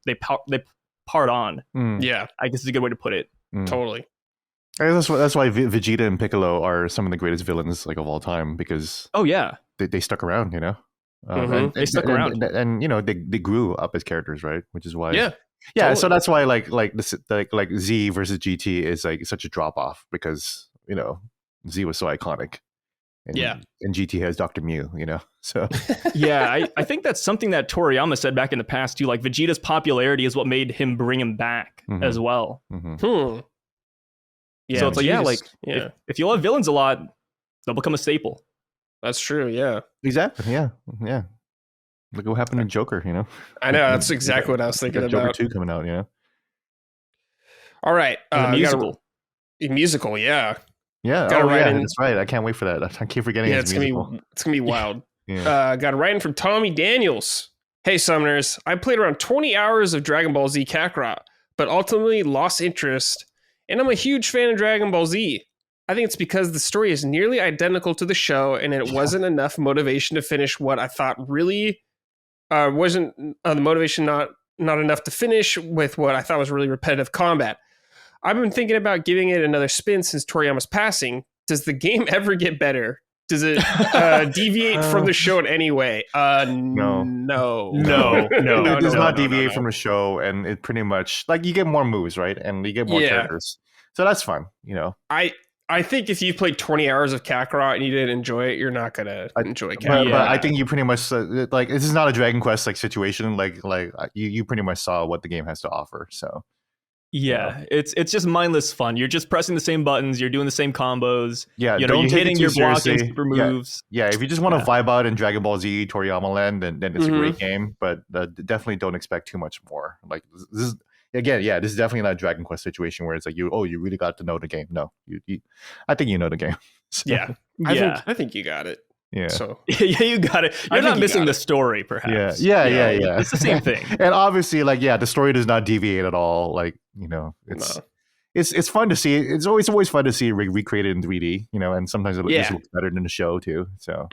Speaker 3: part on.
Speaker 1: Yeah.
Speaker 3: I guess is a good way to put it.
Speaker 1: Totally.
Speaker 2: I guess that's why Vegeta and Piccolo are some of the greatest villains like of all time because they stuck around, and
Speaker 3: they stuck around,
Speaker 2: and they grew up as characters, right? Which is why,
Speaker 1: totally.
Speaker 2: So that's why like Z versus GT is like such a drop off because Z was so iconic, and GT has Dr. Mew, so
Speaker 3: I think that's something that Toriyama said back in the past too. Like Vegeta's popularity is what made him bring him back as well.
Speaker 1: Yeah,
Speaker 3: so it's like, if you love villains a lot, they'll become a staple.
Speaker 1: That's true. Yeah,
Speaker 2: exactly. Yeah. Look what happened to Joker.
Speaker 1: I know that's exactly what I was thinking about.
Speaker 2: Joker 2 coming out.
Speaker 1: All right,
Speaker 3: musical.
Speaker 1: Musical, yeah.
Speaker 2: That's right. I can't wait for that. I keep forgetting.
Speaker 1: Yeah, it's gonna be wild. Got a write-in from Tommy Daniels. Hey, Summoners, I played around 20 hours of Dragon Ball Z Kakarot, but ultimately lost interest. And I'm a huge fan of Dragon Ball Z. I think it's because the story is nearly identical to the show, and it wasn't enough motivation to finish what I thought really wasn't the motivation not enough to finish with what I thought was really repetitive combat. I've been thinking about giving it another spin since Toriyama's passing. Does the game ever get better? Does it deviate from the show in any way? No.
Speaker 2: It does not deviate from the show, and it pretty much like you get more moves, right? And you get more characters, so that's fun.
Speaker 1: I think if you played 20 hours of Kakarot and you didn't enjoy it, you're not gonna enjoy Kakarot.
Speaker 2: But I think you pretty much like this is not a Dragon Quest like situation. Like you pretty much saw what the game has to offer. So.
Speaker 3: Yeah, it's just mindless fun. You're just pressing the same buttons. You're doing the same combos.
Speaker 2: Yeah,
Speaker 3: you're hitting your blocking super moves.
Speaker 2: Yeah, if you just want to vibe out in Dragon Ball Z Toriyama Land, then it's a great game. But definitely don't expect too much more. Like this is this is definitely not a Dragon Quest situation where it's like you really got to know the game. No, I think you know the game. So.
Speaker 1: Yeah, I think you got it.
Speaker 2: Yeah.
Speaker 1: So
Speaker 3: you got it. You're not missing the story, perhaps.
Speaker 2: Yeah.
Speaker 3: It's the same thing.
Speaker 2: And obviously, the story does not deviate at all. It's fun to see. It's always fun to see recreated in 3D. And sometimes it looks better than the show too. So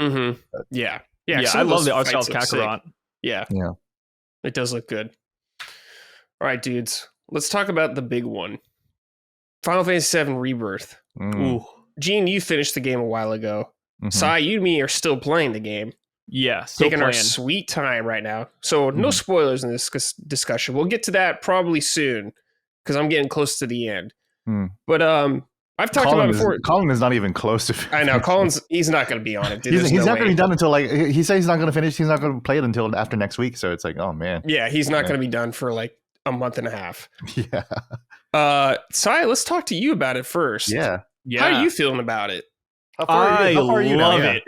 Speaker 1: yeah.
Speaker 3: I love the art style of Kakarot.
Speaker 1: Yeah, it does look good. All right, dudes, let's talk about the big one. Final Fantasy VII Rebirth. Ooh, Gene, you finished the game a while ago. Sai, you and me are still playing the game.
Speaker 3: Yeah,
Speaker 1: taking our sweet time right now. So no spoilers in this discussion. We'll get to that probably soon because I'm getting close to the end. But I've talked about it before.
Speaker 2: Colin is not even close to.
Speaker 1: I know he's not going to be on it. Dude.
Speaker 2: He's not going to be done until he says he's not going to finish. He's not going to play it until after next week. So it's like, oh man.
Speaker 1: Yeah, he's not going to be done for like a month and a half.
Speaker 2: Yeah.
Speaker 1: Sai, let's talk to you about it first.
Speaker 2: Yeah.
Speaker 1: How are you feeling about it?
Speaker 3: How far are you love it.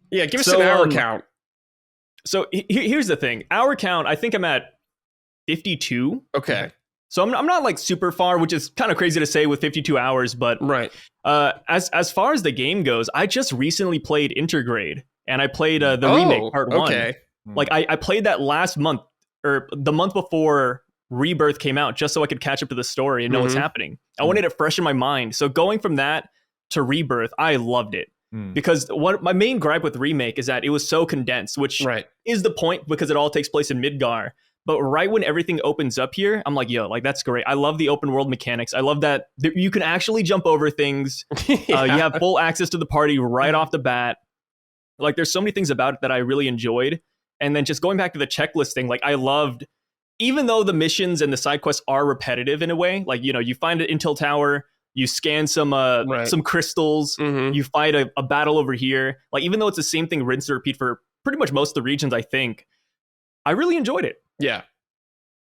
Speaker 1: Yeah, give us an hour count.
Speaker 3: So here's the thing. Hour count, I think I'm at 52.
Speaker 1: Okay.
Speaker 3: So I'm not like super far, which is kind of crazy to say with 52 hours. But
Speaker 1: right.
Speaker 3: As far as the game goes, I just recently played Intergrade, and I played the remake part 1. Like I played that last month or the month before Rebirth came out, just so I could catch up to the story and know what's happening. I wanted it fresh in my mind. So going from that to Rebirth, I loved it. Because what my main gripe with Remake is that it was so condensed, which is the point because it all takes place in Midgar. But right when everything opens up here, I'm like, yo, like that's great. I love the open world mechanics. I love that you can actually jump over things. You have full access to the party right off the bat. Like there's so many things about it that I really enjoyed. And then just going back to the checklist thing, like I loved, even though the missions and the side quests are repetitive in a way, like, you know, you find an intel tower, you scan some crystals, you fight a battle over here. Like, even though it's the same thing, rinse and repeat for pretty much most of the regions, I think, I really enjoyed it.
Speaker 1: Yeah.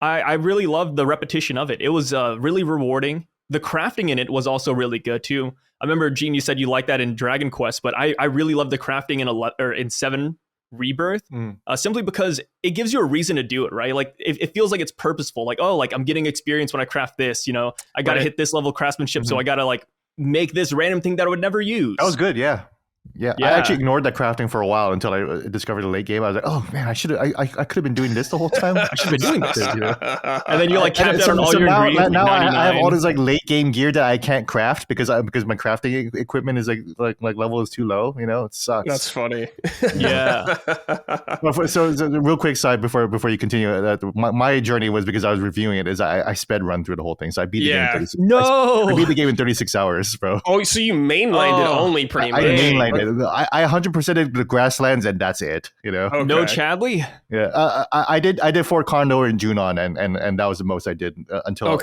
Speaker 3: I really loved the repetition of it. It was really rewarding. The crafting in it was also really good too. I remember, Gene, you said you liked that in Dragon Quest, but I really loved the crafting in 7 Rebirth, simply because it gives you a reason to do it, right? Like it feels like it's purposeful. Like, oh, like I'm getting experience when I craft this, you know, I got to hit this level of craftsmanship. So I got to like make this random thing that I would never use.
Speaker 2: That was good. Yeah. I actually ignored that crafting for a while until I discovered the late game. I was like, oh man, I could have been doing this the whole time. I should have been doing this. You know?
Speaker 3: And then you like capped out on all your ingredients.
Speaker 2: Now I have all this like late game gear that I can't craft because my crafting equipment is like level is too low. You know, it sucks.
Speaker 1: That's funny.
Speaker 3: Yeah.
Speaker 2: So real quick side before you continue, my journey was because I was reviewing it. Is I sped run through the whole thing. So I beat the game in 36.
Speaker 3: No,
Speaker 2: I beat the game in 36 hours, bro.
Speaker 1: Oh, so you mainlined it only pretty much.
Speaker 2: I mainlined it. I 100%ed the grasslands and that's it. You know,
Speaker 3: no Chadley.
Speaker 2: Yeah, I did Fort Condor and Junon and that was the most I did until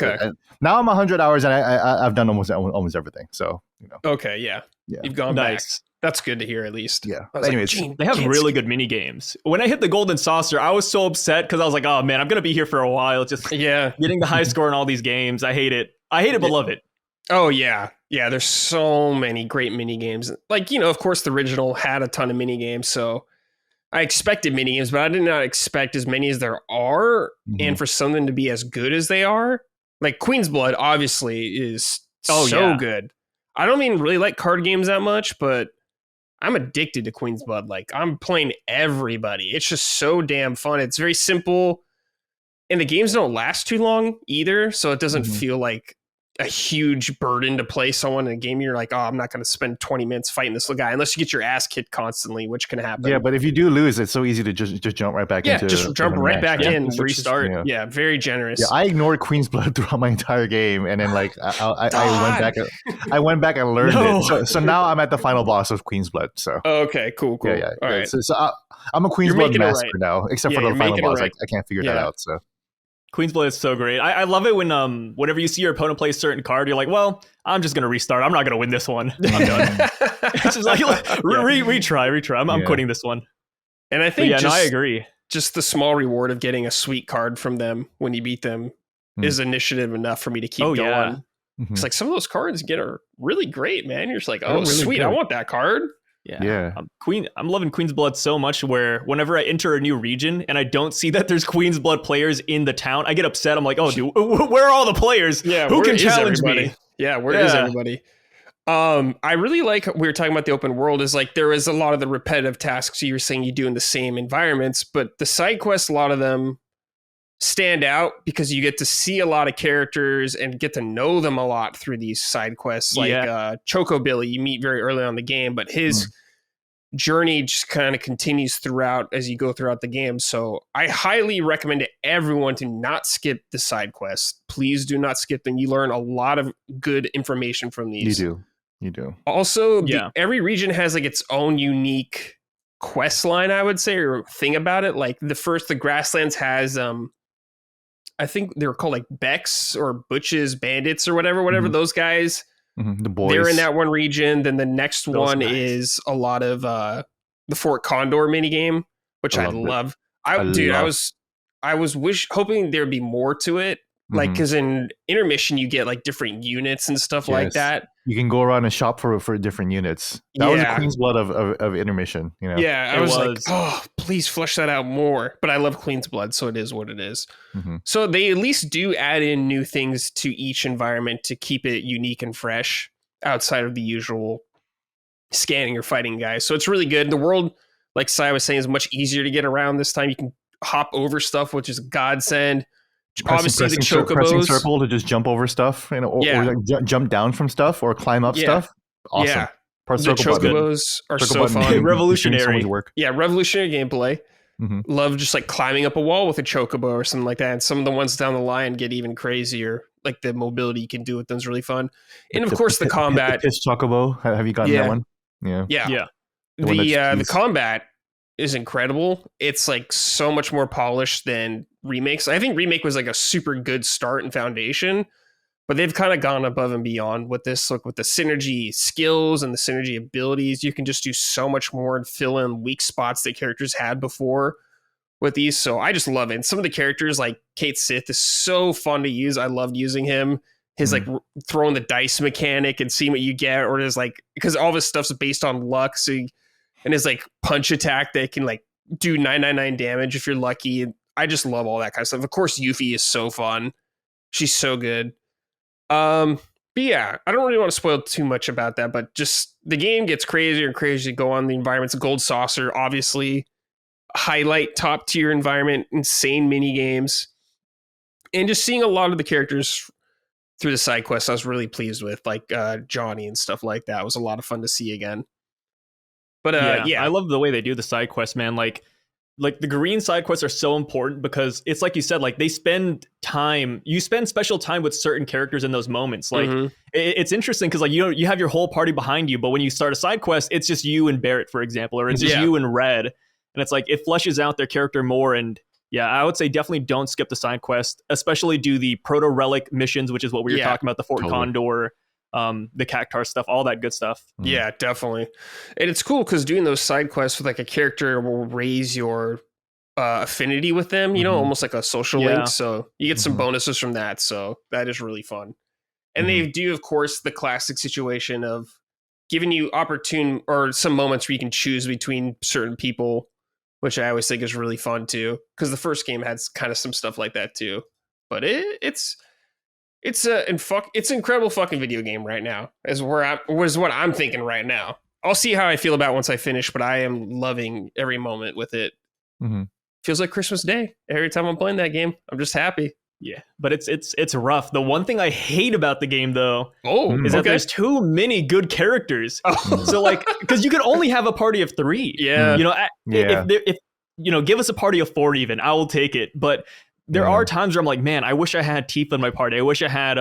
Speaker 2: now I'm 100 hours and I've done almost everything. So you know.
Speaker 1: Okay, yeah. You've gone
Speaker 3: nice.
Speaker 1: Back. That's good to hear, at least.
Speaker 2: Yeah.
Speaker 1: Anyways,
Speaker 3: they have really good mini games. When I hit the golden saucer, I was so upset because I was like, "Oh man, I'm gonna be here for a while." Just getting the high score in all these games. I hate it, but love it.
Speaker 1: Oh yeah. There's so many great mini games. Like, you know, of course, the original had a ton of mini games, so I expected mini games, but I did not expect as many as there are, and for something to be as good as they are. Like Queen's Blood, obviously, is so good. I don't even really like card games that much, but I'm addicted to Queen's Blood. Like, I'm playing everybody. It's just so damn fun. It's very simple, and the games don't last too long either, so it doesn't feel like a huge burden to play someone in a game. You're like, oh, I'm not going to spend 20 minutes fighting this little guy unless you get your ass kicked constantly, which can happen.
Speaker 2: Yeah, but if you do lose, it's so easy to just jump right back into. Yeah,
Speaker 1: just jump right back in, restart. Yeah, very generous.
Speaker 2: Yeah, I ignored Queen's Blood throughout my entire game, and then like I went back and learned it. So now I'm at the final boss of Queen's Blood. So
Speaker 1: okay, cool.
Speaker 2: Yeah.
Speaker 1: All right.
Speaker 2: So I'm a Queen's Blood master now, except for the final boss. I can't figure that out. So.
Speaker 3: Queen's Blood is so great. I love it when whenever you see your opponent play a certain card, you're like, well, I'm just gonna restart. I'm not gonna win this one. I'm done. It's just like retry. I'm quitting this one.
Speaker 1: And I think
Speaker 3: I agree.
Speaker 1: Just the small reward of getting a sweet card from them when you beat them is initiative enough for me to keep going. Yeah. It's like some of those cards are really great, man. You're just like, oh, really sweet, good. I want that card.
Speaker 3: Yeah. I'm loving Queen's Blood so much where whenever I enter a new region and I don't see that there's Queen's Blood players in the town, I get upset. I'm like, oh, dude, where are all the players?
Speaker 1: Yeah,
Speaker 3: who can challenge me?
Speaker 1: Yeah, where is everybody? I really like, we were talking about the open world, is like there is a lot of the repetitive tasks you were saying you do in the same environments, but the side quests, a lot of them stand out because you get to see a lot of characters and get to know them a lot through these side quests. Like Chocobilly, you meet very early on in the game, but his journey just kind of continues throughout as you go throughout the game. So I highly recommend to everyone to not skip the side quests. Please do not skip them. You learn a lot of good information from these.
Speaker 2: You do.
Speaker 1: Also, every region has like its own unique quest line, I would say, or thing about it. Like the Grasslands has I think they were called like Becks or Butch's Bandits or whatever those guys.
Speaker 2: The boys.
Speaker 1: They're in that one region. Then the next one is a lot of the Fort Condor minigame, which I love. I was hoping there'd be more to it, Like, because in intermission, you get like different units and stuff like that.
Speaker 2: You can go around and shop for different units. That was the Queen's Blood of intermission. You know?
Speaker 1: Yeah, I was like, oh, please flesh that out more. But I love Queen's Blood, so it is what it is.
Speaker 2: Mm-hmm.
Speaker 1: So they at least do add in new things to each environment to keep it unique and fresh outside of the usual scanning or fighting guys. So it's really good. The world, like Sai was saying, is much easier to get around this time. You can hop over stuff, which is a godsend. Obviously, the chocobos.
Speaker 2: Pressing circle to just jump over stuff, you know, or like jump down from stuff or climb up stuff. Awesome.
Speaker 1: Yeah.
Speaker 2: The
Speaker 1: chocobos are so fun.
Speaker 3: Revolutionary.
Speaker 1: Yeah, revolutionary gameplay.
Speaker 2: Mm-hmm.
Speaker 1: Love just like climbing up a wall with a chocobo or something like that. And some of the ones down the line get even crazier. Like the mobility you can do with them is really fun. And of course, the combat.
Speaker 2: The piss chocobo. Have you gotten that one?
Speaker 1: Yeah. The combat is incredible. It's like so much more polished than remakes. I think remake was like a super good start and foundation, but they've kind of gone above and beyond with this. Like with the synergy skills and the synergy abilities, you can just do so much more and fill in weak spots that characters had before with these. So I just love it. And some of the characters like Kate Sith is so fun to use. I loved using him. His like throwing the dice mechanic and seeing what you get, or his like, because all this stuff's based on luck. So and his like punch attack that can like do 999 damage if you're lucky. I just love all that kind of stuff. Of course, Yuffie is so fun. She's so good. But yeah, I don't really want to spoil too much about that, but just the game gets crazier and crazier to go on. The environment's a gold saucer, obviously. Highlight top tier environment, insane mini games. And just seeing a lot of the characters through the side quests, I was really pleased with, like Johnny and stuff like that. It was a lot of fun to see again. But
Speaker 3: I love the way they do the side quests, man. Like the green side quests are so important because it's like you said, like you spend special time with certain characters in those moments. Like it's interesting because like you have your whole party behind you, but when you start a side quest, it's just you and Barrett, for example, or it's just you and Red, and it's like it fleshes out their character more. And yeah, I would say definitely don't skip the side quest, especially do the proto relic missions, which is what we were talking about, the Fort Condor. The Cactar stuff, all that good stuff.
Speaker 1: Yeah, definitely. And it's cool because doing those side quests with like a character will raise your affinity with them, you know, almost like a social link. So you get some bonuses from that. So that is really fun. And they do, of course, the classic situation of giving you opportune or some moments where you can choose between certain people, which I always think is really fun too. Because the first game had kind of some stuff like that too. But it's an incredible fucking video game right now. Is what I'm thinking right now. I'll see how I feel about it once I finish, but I am loving every moment with it. Feels like Christmas Day every time I'm playing that game. I'm just happy.
Speaker 3: Yeah, but it's rough. The one thing I hate about the game though is that there's too many good characters. So like, because you can only have a party of 3.
Speaker 1: Yeah,
Speaker 3: you know, if you know, give us a party of 4 even, I will take it. But there are times where I'm like, man, I wish I had Tifa in my party. I wish I had,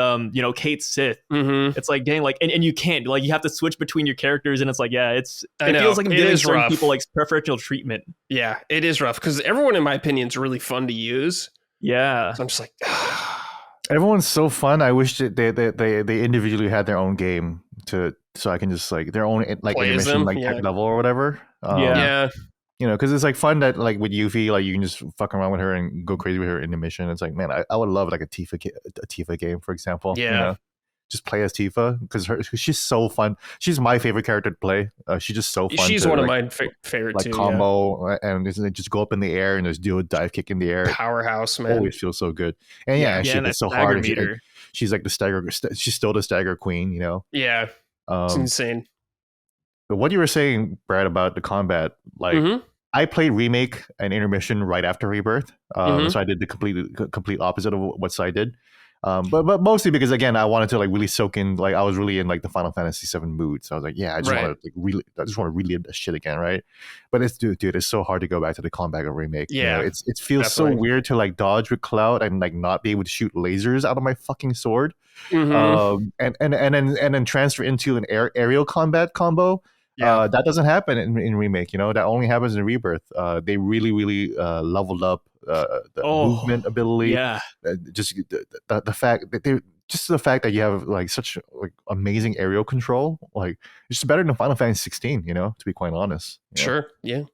Speaker 3: Kate Sith. It's like, dang, like, and you can't, like, you have to switch between your characters, and it's like, yeah, it feels like I'm getting certain people like preferential treatment.
Speaker 1: Yeah, it is rough because everyone, in my opinion, is really fun to use.
Speaker 3: Yeah,
Speaker 1: so I'm just like,
Speaker 2: everyone's so fun. I wish that they individually had their own game so I can just like their own like intermission tech level or whatever. You know, because it's like fun that like with Yuffie, like you can just fuck around with her and go crazy with her in the mission. It's like, man, I would love like a Tifa game, for example.
Speaker 1: Yeah,
Speaker 2: you know? Just play as Tifa because she's so fun. She's my favorite character to play. She's just so fun.
Speaker 1: She's one of my favorite
Speaker 2: like
Speaker 1: too.
Speaker 2: Combo and just go up in the air and just do a dive kick in the air.
Speaker 1: Powerhouse, man.
Speaker 2: Always feels so good. And she hits so hard. She's like she's still the stagger queen, you know.
Speaker 1: Yeah, it's insane.
Speaker 2: But what you were saying, Brad, about the combat, like. I played Remake and Intermission right after Rebirth, so I did the complete opposite of what I did. But mostly because again, I wanted to like really soak in. Like I was really in like the Final Fantasy VII mood, so I was like, yeah, I just want to relive that shit again, right? But it's so hard to go back to the combat of Remake.
Speaker 1: Yeah,
Speaker 2: you know? It feels so weird to like dodge with Cloud and like not be able to shoot lasers out of my fucking sword, and then transfer into an aerial combat combo. Yeah. That doesn't happen in Remake, you know. That only happens in Rebirth. They really leveled up the movement ability.
Speaker 3: Yeah,
Speaker 2: just the fact that you have like such like amazing aerial control, like it's just better than Final Fantasy 16, you know. To be quite honest.
Speaker 1: Sure. Yeah.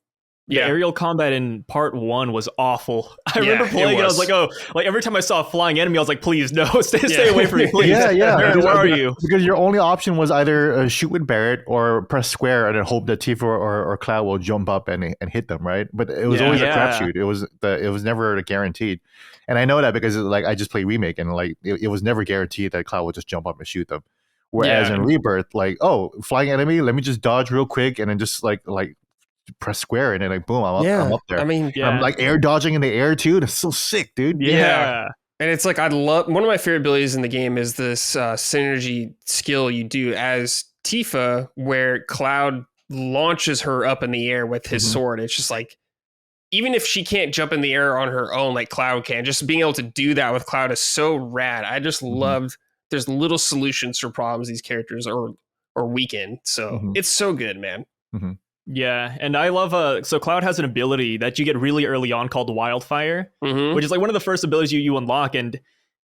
Speaker 3: The aerial combat in part 1 was awful. I remember playing it. I was like, oh, like every time I saw a flying enemy, I was like, please, no, stay away from me, please.
Speaker 2: Yeah.
Speaker 3: Where are you?
Speaker 2: Because your only option was either shoot with Barret or press square and then hope that Tifa or Cloud will jump up and hit them, right? But it was always a crapshoot. It was never guaranteed. And I know that because like I just play Remake and like it was never guaranteed that Cloud would just jump up and shoot them. Whereas in Rebirth, like, oh, flying enemy, let me just dodge real quick and then just like press square and then like boom, I'm up there.
Speaker 1: I mean,
Speaker 2: I'm like air dodging in the air too. That's so sick, dude.
Speaker 1: Yeah. And it's like, I love, one of my favorite abilities in the game is this synergy skill you do as Tifa, where Cloud launches her up in the air with his sword. It's just like, even if she can't jump in the air on her own like Cloud can, just being able to do that with Cloud is so rad. I just loved, there's little solutions for problems these characters are weaken. So it's so good, man.
Speaker 3: Yeah, and I love so Cloud has an ability that you get really early on called Wildfire, which is like one of the first abilities you unlock, and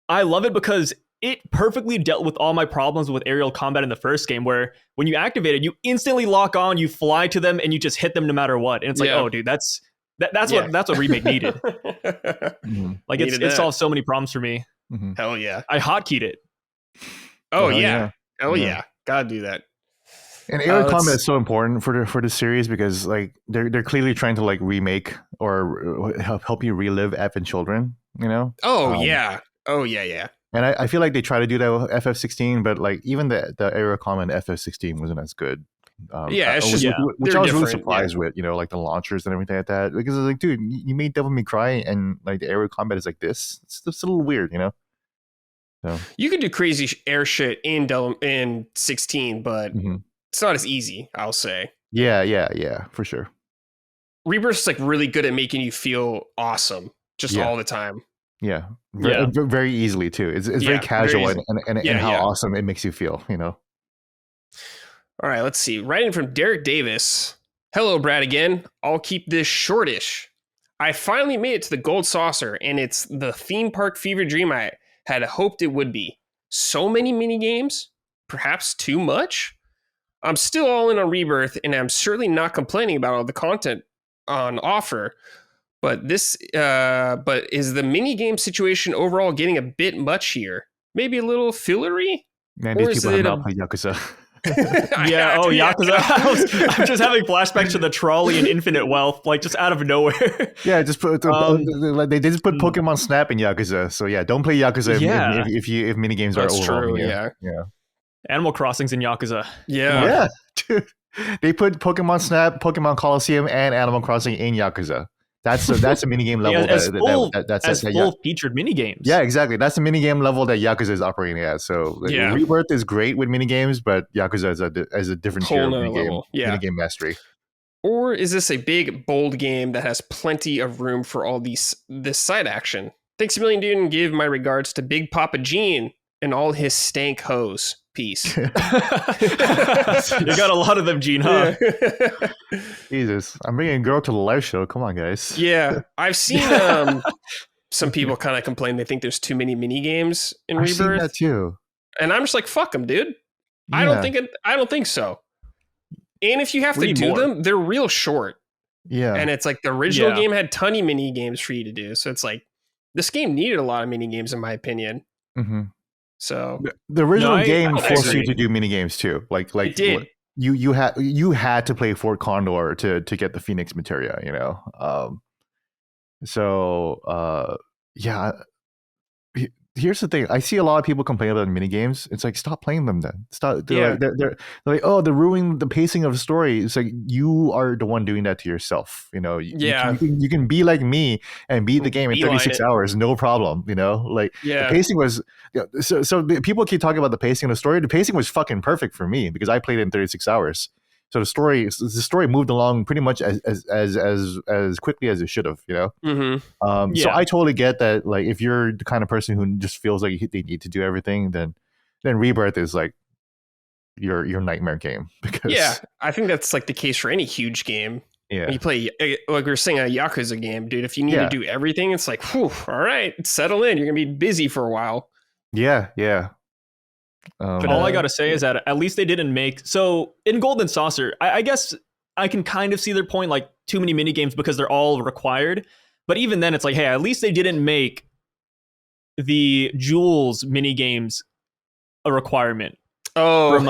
Speaker 3: I love it because it perfectly dealt with all my problems with aerial combat in the first game, where when you activate it, you instantly lock on, you fly to them, and you just hit them no matter what. And it's like, oh, dude, that's what Remake needed. Like it solved so many problems for me.
Speaker 1: Hell yeah,
Speaker 3: I hotkeyed it.
Speaker 1: Oh yeah, hell yeah, gotta do that.
Speaker 2: And aerial combat is so important for the series because like they're clearly trying to like remake or help you relive F and Children, you know?
Speaker 1: Oh yeah.
Speaker 2: And I feel like they try to do that with FF16, but like even the aerial combat in FF16 wasn't as good.
Speaker 1: It's just
Speaker 2: which I was really surprised with, you know, like the launchers and everything like that. Because I was like, dude, you made Devil May Cry and like the aerial combat is like this. It's a little weird, you know? So
Speaker 1: you could do crazy air shit in 16, but it's not as easy, I'll say.
Speaker 2: Yeah, for sure.
Speaker 1: Rebirth's like really good at making you feel awesome just all the time.
Speaker 2: Yeah. Very easily too. It's very casual and how awesome it makes you feel, you know.
Speaker 1: All right, let's see. Writing from Derek Davis. Hello, Brad again. I'll keep this shortish. I finally made it to the Gold Saucer, and it's the theme park fever dream I had hoped it would be. So many mini games, perhaps too much. I'm still all in on Rebirth, and I'm certainly not complaining about all the content on offer. But is the mini game situation overall getting a bit much here? Maybe a little fillery?
Speaker 2: Man, these people have not played Yakuza.
Speaker 3: Yakuza. I'm just having flashbacks to the trolley and Infinite Wealth, like just out of nowhere.
Speaker 2: Yeah, just put they just put Pokemon Snap in Yakuza. So yeah, don't play Yakuza if mini games are overwhelming.
Speaker 1: True, yeah.
Speaker 3: Animal Crossing's in Yakuza.
Speaker 2: Yeah, dude. They put Pokemon Snap, Pokemon Coliseum, and Animal Crossing in Yakuza. That's a minigame level
Speaker 3: that's full featured minigames.
Speaker 2: Yeah, exactly. That's the minigame level that Yakuza is operating at. So Rebirth is great with minigames, but Yakuza is a different tier of minigame mastery.
Speaker 1: Or is this a big, bold game that has plenty of room for all this side action? Thanks a million, dude, and give my regards to Big Papa Gene and all his stank hoes. Peace. You
Speaker 3: got a lot of them, Gene, huh?
Speaker 2: Jesus, I'm bringing a girl to the live show. Come on, guys.
Speaker 1: Yeah, I've seen some people kind of complain they think there's too many mini games in Rebirth. I've seen
Speaker 2: that too,
Speaker 1: and I'm just like, fuck them, dude. Yeah. I don't think so. And if you have to do them, they're real short.
Speaker 2: Yeah,
Speaker 1: and it's like the original game had tons of mini games for you to do. So it's like this game needed a lot of mini games, in my opinion. So
Speaker 2: the original game forced you to do mini games too. Like
Speaker 1: it did.
Speaker 2: You had to play Fort Condor to get the Phoenix materia, you know. Here's the thing. I see a lot of people complain about mini games. It's like, stop playing them then. Stop. They're like, oh, they're ruining the pacing of the story. It's like, you are the one doing that to yourself. You know. You can be like me and beat the game in 36 hours, no problem. You know, like the pacing was. So people keep talking about the pacing of the story. The pacing was fucking perfect for me because I played it in 36 hours. So the story moved along pretty much as quickly as it should have, you know. So I totally get that. Like, if you're the kind of person who just feels like they need to do everything, then Rebirth is like your nightmare game. Because
Speaker 1: I think that's like the case for any huge game.
Speaker 2: Yeah,
Speaker 1: when you play, like we were saying, a Yakuza game, dude. If you need to do everything, it's like, whew, all right, settle in. You're gonna be busy for a while.
Speaker 2: Yeah.
Speaker 3: But all I gotta say is that at least they didn't make so in Golden Saucer. I guess I can kind of see their point. Like too many mini games because they're all required. But even then, it's like, hey, at least they didn't make the Jules mini games a requirement. From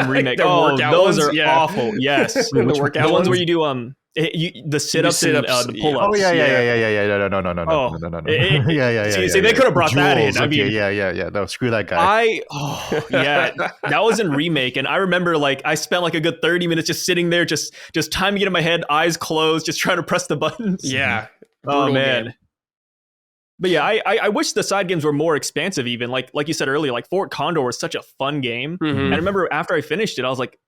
Speaker 3: Remake. Those are awful. Yes, the ones where you do the sit-ups and the pull-ups.
Speaker 2: Oh yeah. No.
Speaker 3: See, they could have brought that in. I mean,
Speaker 2: yeah. No, screw that guy.
Speaker 3: That was in Remake, and I remember like I spent like a good 30 minutes just sitting there, just timing it in my head, eyes closed, just trying to press the buttons.
Speaker 1: Yeah.
Speaker 3: Oh man. Game. But yeah, I wish the side games were more expansive. Even like you said earlier, like Fort Condor was such a fun game, and I remember after I finished it, I was like,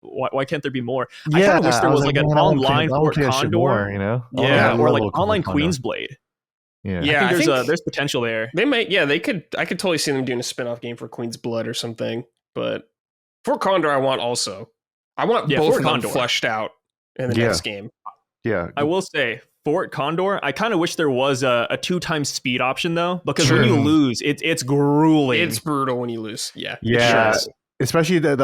Speaker 3: why can't there be more? I kind of wish there was like an online Fort Condor,
Speaker 2: more, you know?
Speaker 3: Or like online Queensblade.
Speaker 1: Yeah,
Speaker 3: I think there's potential there.
Speaker 1: They might, they could. I could totally see them doing a spin-off game for Queen's Blood or something. But Fort Condor, I want also. I want both Fort of them fleshed out in the next game.
Speaker 2: Yeah,
Speaker 3: I will say Fort Condor. I kind of wish there was a 2x speed option though, because when you lose, it's grueling.
Speaker 1: It's brutal when you lose. Yeah.
Speaker 2: Yeah. Especially the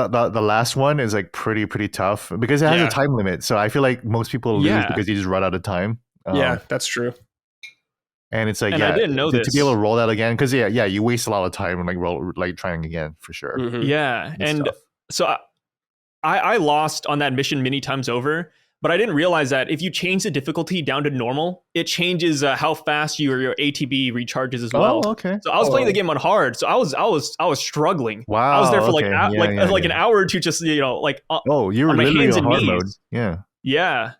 Speaker 2: last one is like pretty tough because it has a time limit. So I feel like most people lose because you just run out of time.
Speaker 1: Yeah, that's true.
Speaker 2: And it's like,
Speaker 3: I didn't know this.
Speaker 2: To be able to roll that again, because you waste a lot of time like trying again for sure.
Speaker 1: Mm-hmm.
Speaker 3: Yeah, and so I lost on that mission many times over, but I didn't realize that if you change the difficulty down to normal, it changes how fast your ATB recharges as well.
Speaker 2: Oh, okay.
Speaker 3: So I was playing the game on hard, so I was struggling.
Speaker 2: Wow.
Speaker 3: I was there for like an hour or two, just you were
Speaker 2: on my hands and knees. Mode. Yeah.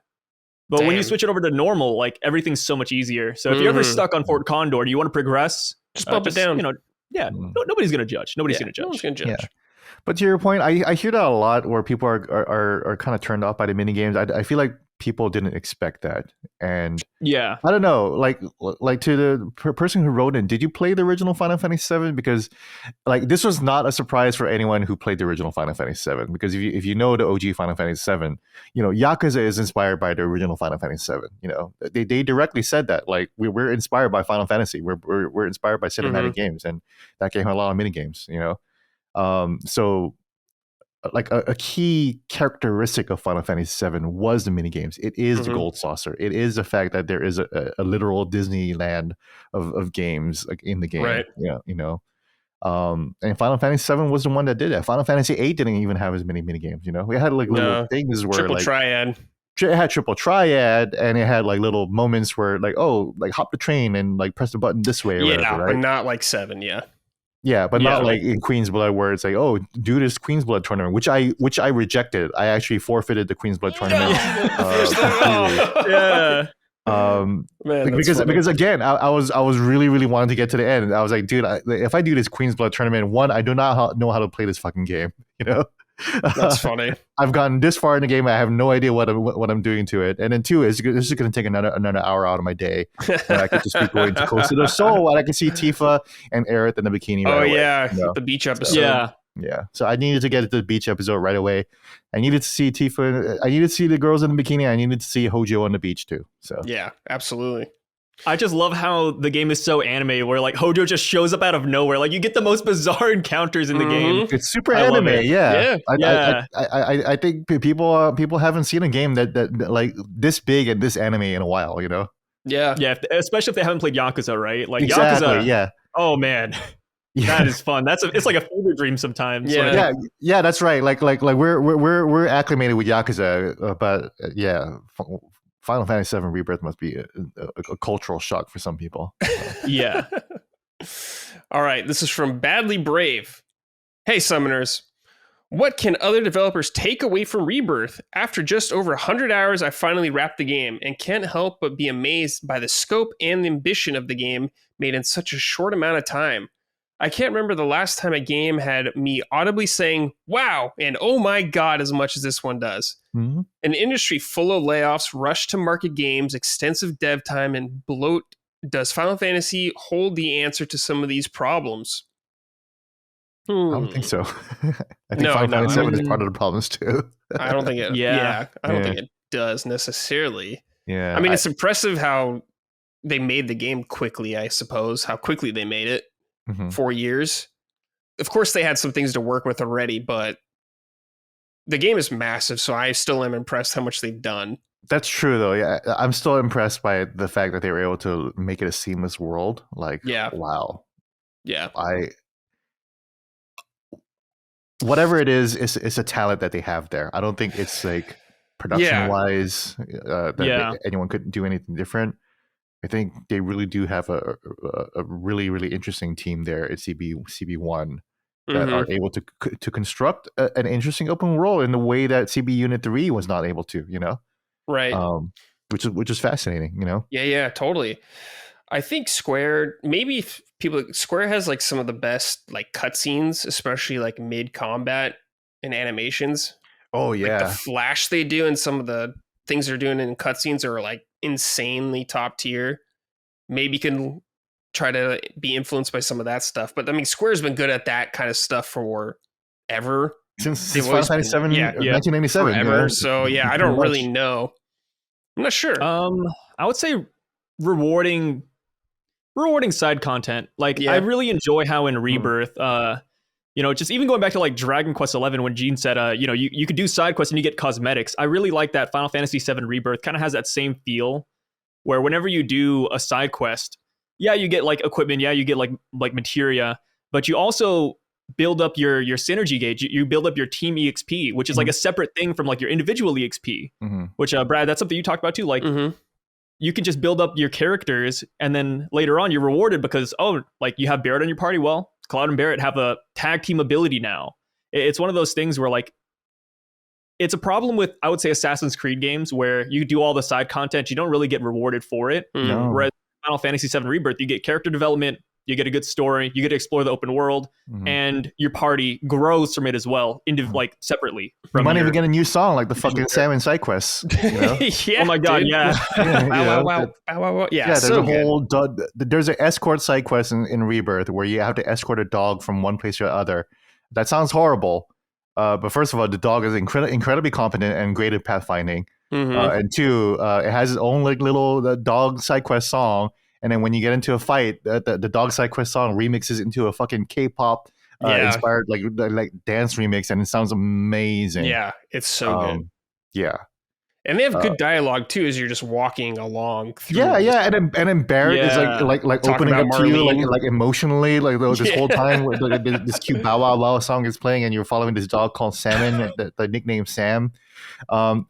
Speaker 3: But when you switch it over to normal, like everything's so much easier. So if you're ever stuck on Fort Condor and you want to progress,
Speaker 1: just bump it down.
Speaker 3: Nobody's gonna judge. Nobody's gonna judge.
Speaker 2: Yeah. But to your point, I hear that a lot where people are kind of turned off by the mini games. I feel like people didn't expect that, and I don't know. Like to the person who wrote in, did you play the original Final Fantasy VII? Because like this was not a surprise for anyone who played the original Final Fantasy VII. Because if you know the OG Final Fantasy VII, Yakuza is inspired by the original Final Fantasy VII. They directly said that like we're inspired by Final Fantasy. We're inspired by cinematic games, and that game had a lot of mini games. So like a key characteristic of Final Fantasy VII was the minigames. It is the gold saucer. It is the fact that there is a literal Disneyland of games like in the game.
Speaker 1: Right.
Speaker 2: And Final Fantasy VII was the one that did that. Final Fantasy VIII didn't even have as many minigames. We had like little things where
Speaker 1: triple triad.
Speaker 2: It had triple triad, and it had like little moments where like hop the train and like press the button this way or whatever, right?
Speaker 3: But not like 7.
Speaker 2: Yeah, but not like in Queen's Blood where it's like, do this Queen's Blood tournament, which I rejected. I actually forfeited the Queen's Blood tournament. Because again, I was really wanting to get to the end. I was like, dude, if I do this Queen's Blood tournament, one, I do not know how to play this fucking game.
Speaker 1: That's funny.
Speaker 2: I've gotten this far in the game. I have no idea what I'm doing to it. And then two, this is going to take another hour out of my day. And I could just be going to Coast of the Soul, and I can see Tifa and Aerith in the bikini.
Speaker 1: The beach episode.
Speaker 2: Yeah. So I needed to get to the beach episode right away. I needed to see Tifa. I needed to see the girls in the bikini. I needed to see Hojo on the beach too. So
Speaker 1: yeah, absolutely.
Speaker 3: I just love how the game is so anime, where like Hojo just shows up out of nowhere. Like you get the most bizarre encounters in the game.
Speaker 2: It's super anime. I think people haven't seen a game that like this big and this anime in a while.
Speaker 1: Yeah.
Speaker 3: Especially if they haven't played Yakuza, right? Like
Speaker 2: exactly,
Speaker 3: Yakuza.
Speaker 2: Yeah.
Speaker 3: Oh man. Yeah. That is fun. It's like a fever dream sometimes.
Speaker 2: Yeah, that's right. Like we're acclimated with Yakuza, but Final Fantasy VII Rebirth must be a cultural shock for some people.
Speaker 3: Yeah.
Speaker 1: All right. This is from Badly Brave. Hey, Summoners. What can other developers take away from Rebirth? After just over 100 hours, I finally wrapped the game and can't help but be amazed by the scope and the ambition of the game made in such a short amount of time. I can't remember the last time a game had me audibly saying, wow, and oh my God, as much as this one does.
Speaker 2: Mm-hmm.
Speaker 1: An industry full of layoffs, rush to market games, extensive dev time, and bloat. Does Final Fantasy hold the answer to some of these problems?
Speaker 2: I don't think so. I think Final Fantasy VII is part of the problems too.
Speaker 1: I don't think it. I don't think it does necessarily.
Speaker 2: Yeah.
Speaker 1: I mean, it's impressive how they made the game quickly, I suppose, how quickly they made it. 4 years. Of course, they had some things to work with already, but the game is massive, so I still am impressed how much they've done.
Speaker 2: That's true though. Yeah, I'm still impressed by the fact that they were able to make it a seamless world. Like, wow.
Speaker 1: Yeah.
Speaker 2: Whatever it is, it's a talent that they have there. I don't think it's like production wise that anyone could do anything different. I think they really do have a really, really interesting team there at CB1 that are able to construct an interesting open world in the way that CB Unit 3 was not able to, you know?
Speaker 1: Right.
Speaker 2: Which is fascinating, you know?
Speaker 1: Yeah, totally. I think Square has like some of the best like cutscenes, especially like mid combat and animations.
Speaker 2: Oh yeah,
Speaker 1: like the flash they do and some of the things they're doing in cutscenes are like insanely top tier. Maybe you can try to be influenced by some of that stuff, but I mean, Square's been good at that kind of stuff for ever
Speaker 2: since Final Fantasy VII, 1997.
Speaker 1: Forever. You know? So yeah, I don't really know. I'm not sure.
Speaker 3: I would say rewarding side content. Like I really enjoy how in Rebirth, you know, just even going back to like Dragon Quest 11 when Gene said, you know, you could do side quests and you get cosmetics. I really like that Final Fantasy VII Rebirth kind of has that same feel where whenever you do a side quest, you get like equipment, you get like materia, but you also build up your synergy gauge. You build up your team EXP, which is like a separate thing from like your individual EXP, which Brad, that's something you talked about too. Like you can just build up your characters and then later on you're rewarded because, like you have Barrett on your party. Well, Cloud and Barrett have a tag team ability now. It's one of those things where like, it's a problem with, I would say, Assassin's Creed games where you do all the side content, you don't really get rewarded for it.
Speaker 2: No.
Speaker 3: Whereas Final Fantasy VII Rebirth, you get character development, you get a good story, you get to explore the open world, and your party grows from it as well, like separately.
Speaker 2: You might even get a new song like the fucking Salmon side quests. You know?
Speaker 3: Oh my god, yeah.
Speaker 2: Yeah, there's an escort side quest in Rebirth where you have to escort a dog from one place to the other. That sounds horrible. But first of all, the dog is incredibly competent and great at pathfinding. And two, it has its own like little dog side quest song. And then when you get into a fight, the dog side quest song remixes into a fucking K-pop inspired like dance remix, and it sounds amazing.
Speaker 1: Yeah, it's so good.
Speaker 2: Yeah.
Speaker 1: And they have good dialogue too, as you're just walking along.
Speaker 2: And then Barrett is like opening up to you like emotionally, like this whole time. Like, this cute Bow Wow Wow song is playing, and you're following this dog called Salmon, the nickname Sam.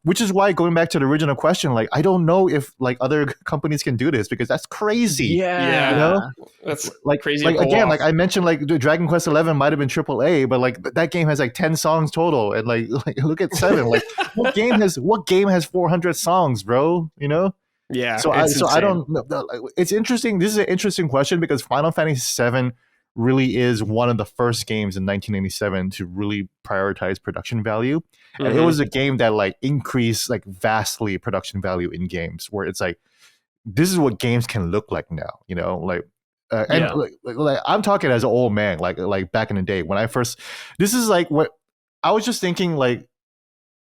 Speaker 2: Which is why, going back to the original question, like I don't know if like other companies can do this because that's crazy.
Speaker 1: Yeah,
Speaker 2: you know,
Speaker 1: that's like crazy.
Speaker 2: Like again, like I mentioned, like Dragon Quest 11 might have been AAA, but like that game has like 10 songs total, and like look at 7. Like what game has 400 songs, bro? You know?
Speaker 1: Yeah.
Speaker 2: So I don't. It's interesting. This is an interesting question because Final Fantasy VII really is one of the first games in 1997 to really prioritize production value. And it was a game that like increased like vastly production value in games, where it's like, this is what games can look like now, you know, like, like I'm talking as an old man, like back in the day when I first, this is like what I was just thinking, like,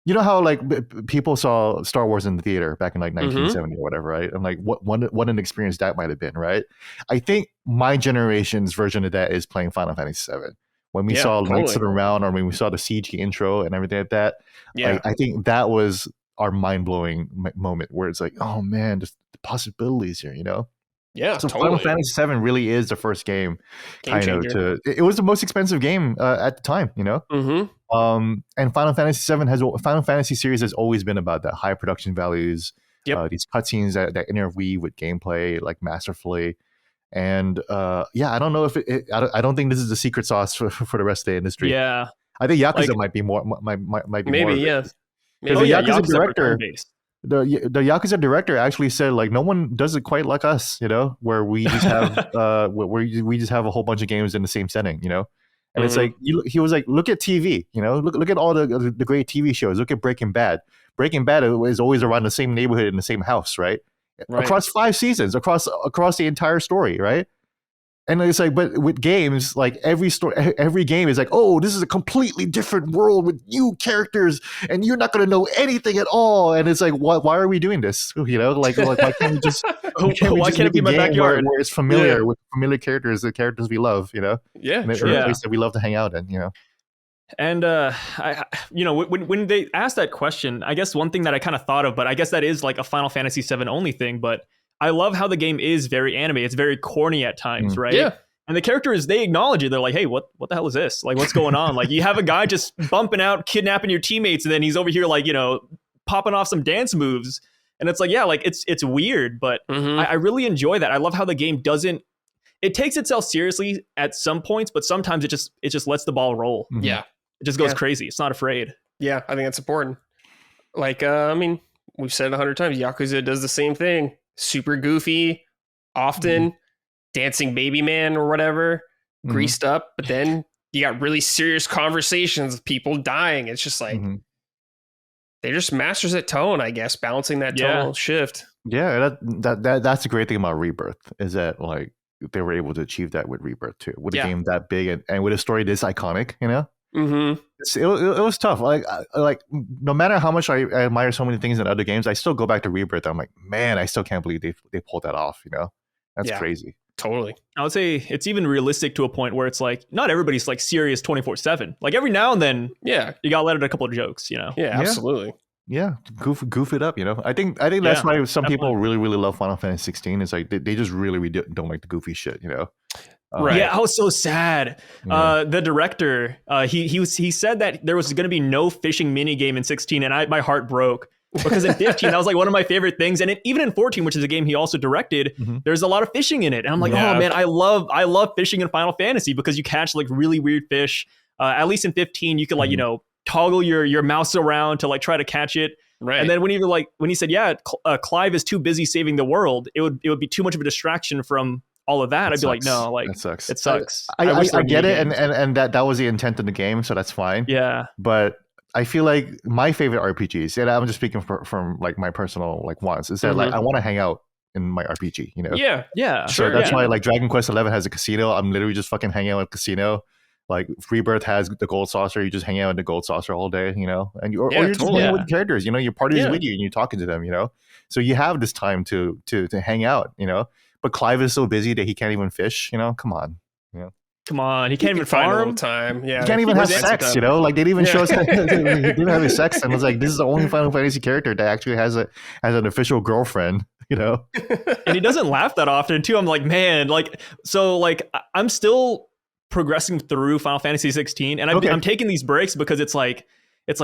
Speaker 2: you know how like people saw Star Wars in the theater back in like 1970 or whatever, right? And like what an experience that might have been, right? I think my generation's version of that is playing Final Fantasy VII. When we saw Knights of the Round, or when we saw the CG intro and everything like that, I think that was our mind-blowing moment where it's like, oh man, just the possibilities here, you know?
Speaker 1: Yeah,
Speaker 2: so Final Fantasy VII really is the first game kind of to. It was the most expensive game at the time, you know. And Final Fantasy series has always been about that high production values, these cutscenes that interweave with gameplay like masterfully. And I don't know if I don't think this is the secret sauce for the rest of the industry.
Speaker 3: Yeah,
Speaker 2: I think Yakuza might be more. Might be
Speaker 1: maybe
Speaker 2: more
Speaker 1: maybe.
Speaker 2: The Yakuza director. The Yakuza director actually said like no one does it quite like us, you know, where we just have we just have a whole bunch of games in the same setting, you know. And it's like he was like, look at TV, you know, look at all the great TV shows. Look at Breaking Bad. Breaking Bad is always around the same neighborhood in the same house, right? Across 5 seasons, across the entire story, right? And it's like, but with games, like every game is like, oh, this is a completely different world with new characters, and you're not going to know anything at all. And it's like, why are we doing this? You know, like why can't we just? Why can't it be my backyard where it's familiar with familiar characters, the characters we love? You know,
Speaker 1: and
Speaker 2: a place that we love to hang out in. You know.
Speaker 3: And when they asked that question, I guess one thing that I kind of thought of, but I guess that is like a Final Fantasy VII only thing. But I love how the game is very anime. It's very corny at times, right?
Speaker 1: Yeah.
Speaker 3: And the characters, they acknowledge it. They're like, hey, what the hell is this? Like, what's going on? Like, you have a guy just bumping out, kidnapping your teammates, and then he's over here like, popping off some dance moves. And it's like, yeah, like it's weird, but I really enjoy that. I love how the game it takes itself seriously at some points, but sometimes it just lets the ball roll.
Speaker 2: Mm-hmm.
Speaker 1: Yeah.
Speaker 3: It just goes crazy. It's not afraid.
Speaker 1: Yeah, I think that's important. Like, we've said it 100 times. Yakuza does the same thing. Super goofy, often dancing baby man or whatever, greased up. But then you got really serious conversations with people dying. It's just like they're just masters at tone, I guess, balancing that tonal shift.
Speaker 2: Yeah, that's the great thing about Rebirth is that like they were able to achieve that with Rebirth too, with a game that big and with a story this iconic, It was tough. Like no matter how much I admire so many things in other games, I still go back to Rebirth. I'm like, man, I still can't believe they pulled that off. That's crazy.
Speaker 1: Totally.
Speaker 3: I would say it's even realistic to a point where it's like not everybody's like serious 24/7. Like every now and then, you gotta let out a couple of jokes.
Speaker 1: Yeah, absolutely.
Speaker 2: Yeah, goof it up. I think that's why some people really really love Final Fantasy 16. It's like they just really don't like the goofy shit.
Speaker 3: Right. Yeah, I was so sad. The director, he said that there was going to be no fishing mini game in 16, and my heart broke because in 15 that was like one of my favorite things, and even in 14, which is a game he also directed, there's a lot of fishing in it, and I'm like, oh man, I love fishing in Final Fantasy because you catch like really weird fish. At least in 15, you could like toggle your mouse around to like try to catch it. Right. And then when he said, Clive is too busy saving the world, it would be too much of a distraction from all of that. I'd be like, no, like
Speaker 2: that sucks.
Speaker 3: It sucks.
Speaker 2: I get it, and that was the intent of the game, so that's fine.
Speaker 3: Yeah.
Speaker 2: But I feel like my favorite RPGs, and I'm just speaking from like my personal like wants, is that like I want to hang out in my RPG,
Speaker 3: Yeah.
Speaker 2: So that's why like Dragon Quest 11 has a casino. I'm literally just fucking hanging out at a casino. Like Rebirth has the gold saucer, you just hang out in the gold saucer all day, and you're just hanging with characters, your party is with you and you're talking to them, so you have this time to hang out, but Clive is so busy that he can't even fish, come on.
Speaker 3: Come on, he can't even
Speaker 1: find a
Speaker 3: farm.
Speaker 1: little time. Yeah,
Speaker 2: he can't even have sex. Like they didn't even show us. He didn't have his sex, and it's like this is the only Final Fantasy character that actually has an official girlfriend. And
Speaker 3: he doesn't laugh that often too. I'm like, man, I'm still progressing through Final Fantasy 16, and I'm taking these breaks because it's like,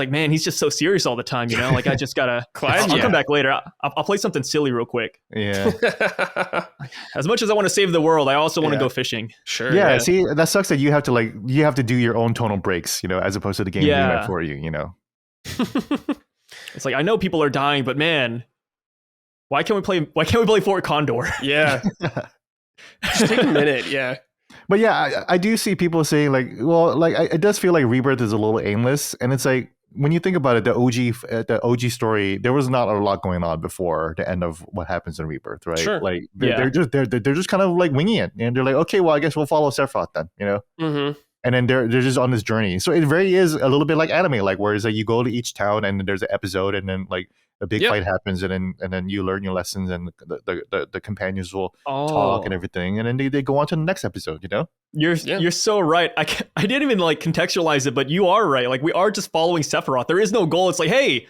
Speaker 3: man, he's just so serious all the time, Like I just gotta. I'll come back later. I'll play something silly real quick.
Speaker 2: Yeah.
Speaker 3: As much as I want to save the world, I also want to go fishing.
Speaker 1: Sure.
Speaker 2: Yeah. See, that sucks that you have to do your own tonal breaks, as opposed to the game doing that for you.
Speaker 3: It's like I know people are dying, but man, why can't we play Fort Condor?
Speaker 1: Yeah. Just take a minute. Yeah.
Speaker 2: But yeah, I do see people saying like, well, like it does feel like Rebirth is a little aimless, and it's like when you think about it, the OG story, there was not a lot going on before the end of what happens in Rebirth, right?
Speaker 1: Sure.
Speaker 2: Like they're just kind of like winging it, and they're like, okay, well, I guess we'll follow Sephiroth then, And then they're just on this journey. So it very is a little bit like anime, like where it's like you go to each town and then there's an episode, and then like a big fight happens, and then you learn your lessons, and the companions will talk and everything, and then they go on to the next episode.
Speaker 3: You're so right. I didn't even like contextualize it, but you are right. Like we are just following Sephiroth. There is no goal. It's like, hey,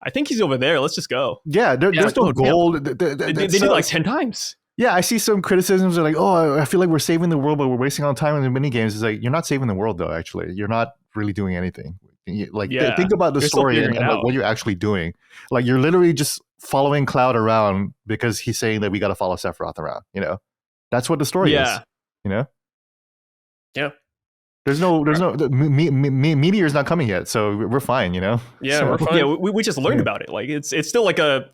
Speaker 3: I think he's over there. Let's just go.
Speaker 2: Yeah, there's no goal.
Speaker 3: They did like 10 times.
Speaker 2: Yeah, I see some criticisms are like, oh, I feel like we're saving the world, but we're wasting all the time in the mini games. It's like you're not saving the world though. Actually, you're not really doing anything. Think about the story and like what you're actually doing. Like you're literally just following Cloud around because he's saying that we got to follow Sephiroth around. That's what the story is.
Speaker 1: Yeah.
Speaker 2: There's no meteor's not coming yet, so we're fine.
Speaker 1: Yeah,
Speaker 3: so,
Speaker 1: we're fine.
Speaker 3: Yeah, we just learned about it. Like it's still like a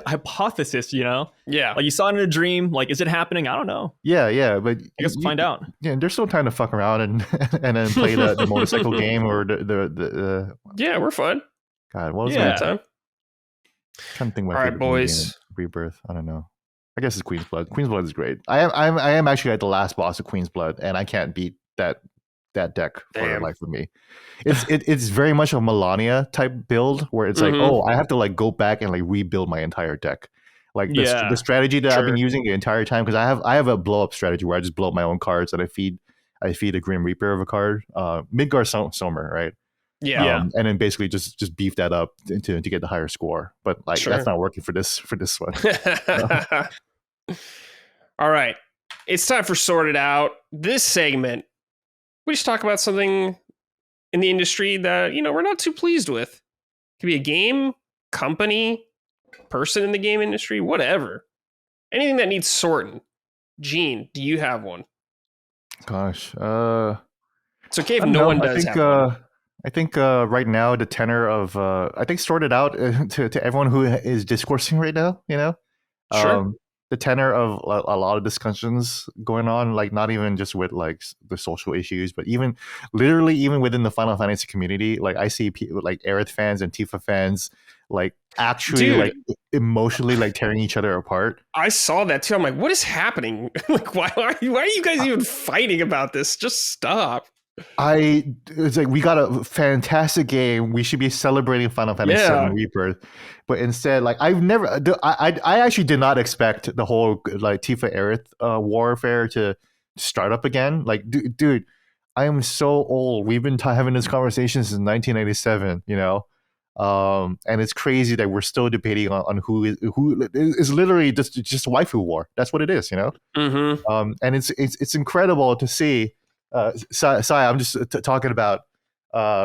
Speaker 3: hypothesis.
Speaker 1: Yeah.
Speaker 3: Like you saw it in a dream. Like is it happening? I don't know.
Speaker 2: Yeah, but
Speaker 3: I guess we'll find out.
Speaker 2: Yeah, there's still time to fuck around and then play the motorcycle game or the.
Speaker 1: Yeah, we're fine.
Speaker 2: God, what was
Speaker 1: that time?
Speaker 2: Trying to think.
Speaker 1: All right, boys.
Speaker 2: Rebirth. I don't know. I guess it's Queen's Blood. Queen's Blood is great. I am actually at the last boss of Queen's Blood, and I can't beat that deck for the life of me. It's very much a Melania type build where it's like, oh, I have to like go back and like rebuild my entire deck. Like the strategy that I've been using the entire time, because I have a blow up strategy where I just blow up my own cards and I feed I feed a Grim Reaper of a card, Midgar Somer, right?
Speaker 1: Yeah.
Speaker 2: And then basically just beef that up to get the higher score. But like that's not working for this one.
Speaker 1: All right. It's time for Sorted Out. This segment, we just talk about something in the industry that, we're not too pleased with. It could be a game, company, person in the game industry, whatever. Anything that needs sorting. Gene, do you have one?
Speaker 2: Gosh.
Speaker 1: It's okay if no one does have one.
Speaker 2: I think right now the tenor of I think Sorted Out to everyone who is discoursing right now,
Speaker 1: Sure.
Speaker 2: The tenor of a lot of discussions going on, like not even just with like the social issues, but even literally even within the Final Fantasy community, like I see people like Aerith fans and Tifa fans like actually like emotionally like tearing each other apart.
Speaker 1: I saw that too. I'm like, what is happening? Like, why are you guys even fighting about this? Just stop.
Speaker 2: It's like, we got a fantastic game. We should be celebrating Final Fantasy VII Rebirth, but instead, like I actually did not expect the whole like Tifa Aerith warfare to start up again. Like, dude, I am so old. We've been having this conversation since 1997. And it's crazy that we're still debating on who is literally just waifu war. That's what it is.
Speaker 1: Mm-hmm.
Speaker 2: And it's incredible to see. Sai, I'm just talking about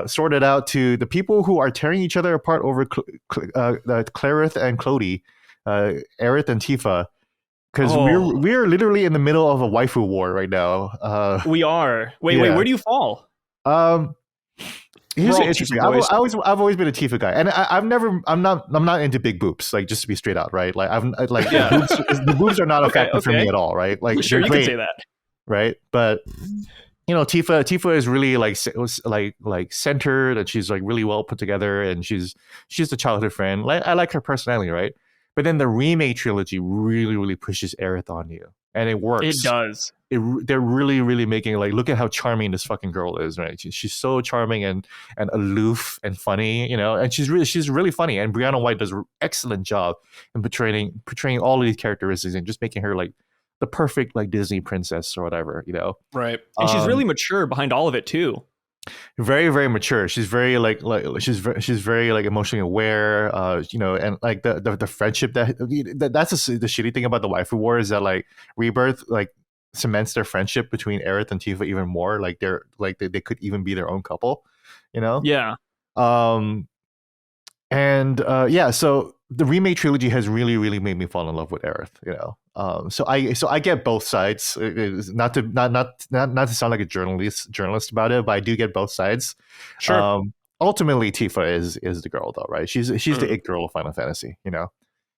Speaker 2: sorted out to the people who are tearing each other apart over Clarith and Clody, Aerith and Tifa, because we're literally in the middle of a waifu war right now.
Speaker 3: We are. Wait, where do you fall?
Speaker 2: Here's interesting. I've always been a Tifa guy, and I'm not into big boobs. Like, just to be straight out, right? Like the boobs are not a factor for me at all, right? Like,
Speaker 3: sure, you
Speaker 2: great,
Speaker 3: can say that,
Speaker 2: right? But Tifa is really like centered, and she's like really well put together, and she's a childhood friend. I like her personality, right? But then the remake trilogy really pushes Aerith on you, and it works.
Speaker 3: It does.
Speaker 2: They're really making like, look at how charming this fucking girl is, right? She's so charming and aloof and funny, and she's really funny. And Brianna White does an excellent job in portraying all of these characteristics and just making her like the perfect like Disney princess or whatever,
Speaker 1: Right.
Speaker 3: And she's really mature behind all of it too.
Speaker 2: Very, very mature. She's very she's very like emotionally aware, and like the friendship that's the shitty thing about the waifu war is that like Rebirth like cements their friendship between Aerith and Tifa even more. Like they're like they could even be their own couple,
Speaker 3: Yeah.
Speaker 2: So the remake trilogy has really made me fall in love with Aerith, so I get both sides. Not to sound like a journalist about it, but I do get both sides.
Speaker 1: Sure.
Speaker 2: Ultimately, Tifa is the girl though, right? She's the it girl of Final Fantasy,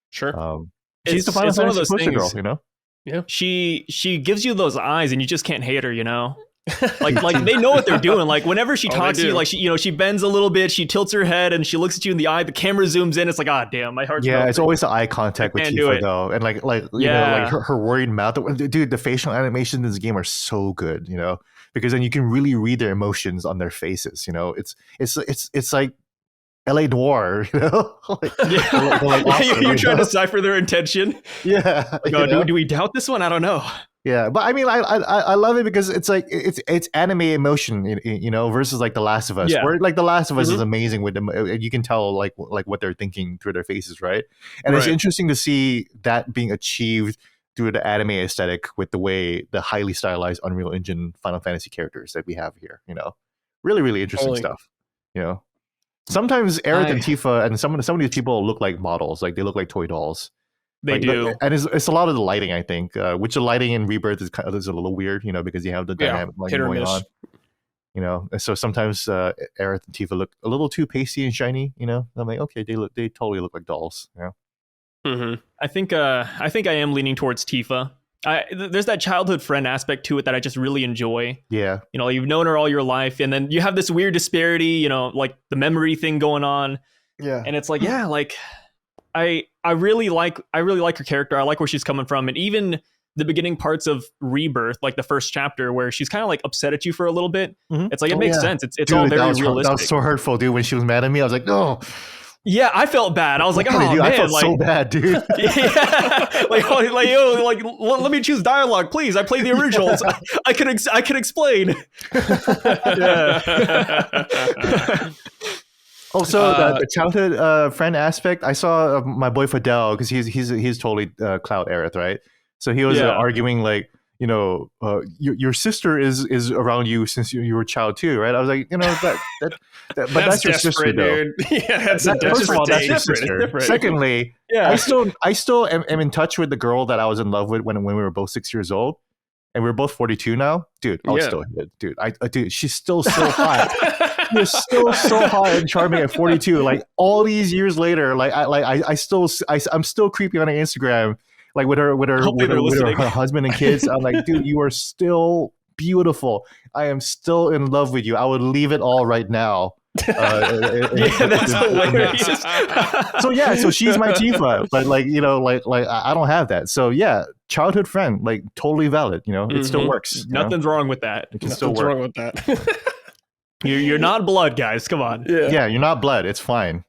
Speaker 1: Sure.
Speaker 2: She's the Final Fantasy poster girl,
Speaker 1: Yeah.
Speaker 3: She gives you those eyes and you just can't hate her, like they know what they're doing. Like whenever she talks to you, like she bends a little bit, she tilts her head and she looks at you in the eye, the camera zooms in, it's like, damn, my heart's melting.
Speaker 2: It's always the eye contact with Tifa though, and like her worried mouth. Dude, the facial animations in this game are so good, because then you can really read their emotions on their faces. It's like LA Noir,
Speaker 3: You're trying to decipher their intention. Do we doubt this one? I don't know.
Speaker 2: Yeah, but I mean, I love it because it's like it's anime emotion, versus like The Last of Us, where like The Last of Us is amazing with them. You can tell like what they're thinking through their faces, right? And it's interesting to see that being achieved through the anime aesthetic with the highly stylized Unreal Engine Final Fantasy characters that we have here. Really interesting stuff. Sometimes Aerith and Tifa and some of these people look like models, like they look like toy dolls.
Speaker 3: They do,
Speaker 2: and it's a lot of the lighting, I think, which the lighting in Rebirth is a little weird, because you have the dynamic lighting going on, and so sometimes Aerith and Tifa look a little too pasty and shiny, I'm like, okay, they totally look like dolls,
Speaker 1: Mm-hmm.
Speaker 3: I think I am leaning towards Tifa. There's that childhood friend aspect to it that I just really enjoy.
Speaker 2: Yeah,
Speaker 3: you've known her all your life, and then you have this weird disparity, like the memory thing going on.
Speaker 2: Yeah,
Speaker 3: and it's like, like. I really like her character. I like where she's coming from, and even the beginning parts of Rebirth, like the first chapter where she's kind of like upset at you for a little bit. It's like it makes sense. It's all very realistic.
Speaker 2: That was so hurtful, dude. When she was mad at me, I was like, no,
Speaker 3: Yeah, I felt bad. I was like, oh man,
Speaker 2: I felt
Speaker 3: like,
Speaker 2: so bad, dude.
Speaker 3: yeah, let me choose dialogue, please. I played the originals. I could explain. Yeah.
Speaker 2: Also, the childhood friend aspect. I saw my boy Fidel because he's totally Cloud Aerith, right? So he was arguing like, your sister is around you since you were a child too, right? I was like, but that's your sister,
Speaker 1: dude.
Speaker 2: though.
Speaker 1: Yeah, that's
Speaker 2: first of all, that's your
Speaker 3: different.
Speaker 2: sister.
Speaker 3: Different.
Speaker 2: Secondly, I still am in touch with the girl that I was in love with when we were both 6 years old, and we're both 42 now, dude. I was still hit, dude. Dude, she's still so hot. You're still so hot and charming at 42. Like all these years later, I'm still creepy on her Instagram. Like with her husband and kids. I'm like, dude, you are still beautiful. I am still in love with you. I would leave it all right now.
Speaker 3: That's hilarious.
Speaker 2: So she's my Tifa, but I don't have that. So yeah, childhood friend, like totally valid. It still works.
Speaker 3: Nothing's wrong with that.
Speaker 2: It can still work.
Speaker 1: Wrong with that.
Speaker 3: You're not blood, guys. Come on.
Speaker 2: Yeah, you're not blood. It's fine.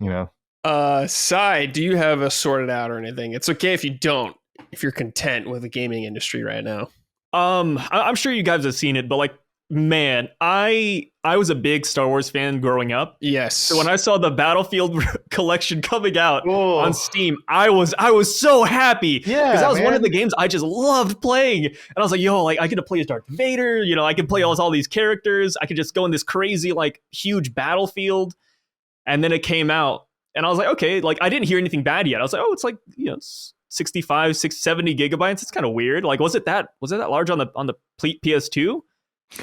Speaker 1: Sai, do you have a sorted out or anything? It's okay if you don't. If you're content with the gaming industry right now.
Speaker 3: I'm sure you guys have seen it, but like, man, I was a big Star Wars fan growing up.
Speaker 1: Yes.
Speaker 3: So when I saw the Battlefield collection coming out on Steam, I was so happy. Yeah, because that was one of the games I just loved playing. And I was like, I get to play as Darth Vader. I can play all these characters. I could just go in this crazy, like, huge battlefield. And then it came out, and I was like, okay, like, I didn't hear anything bad yet. I was like, oh, it's like, 65, 70 gigabytes. It's kind of weird. Like, was it that large on the PS2?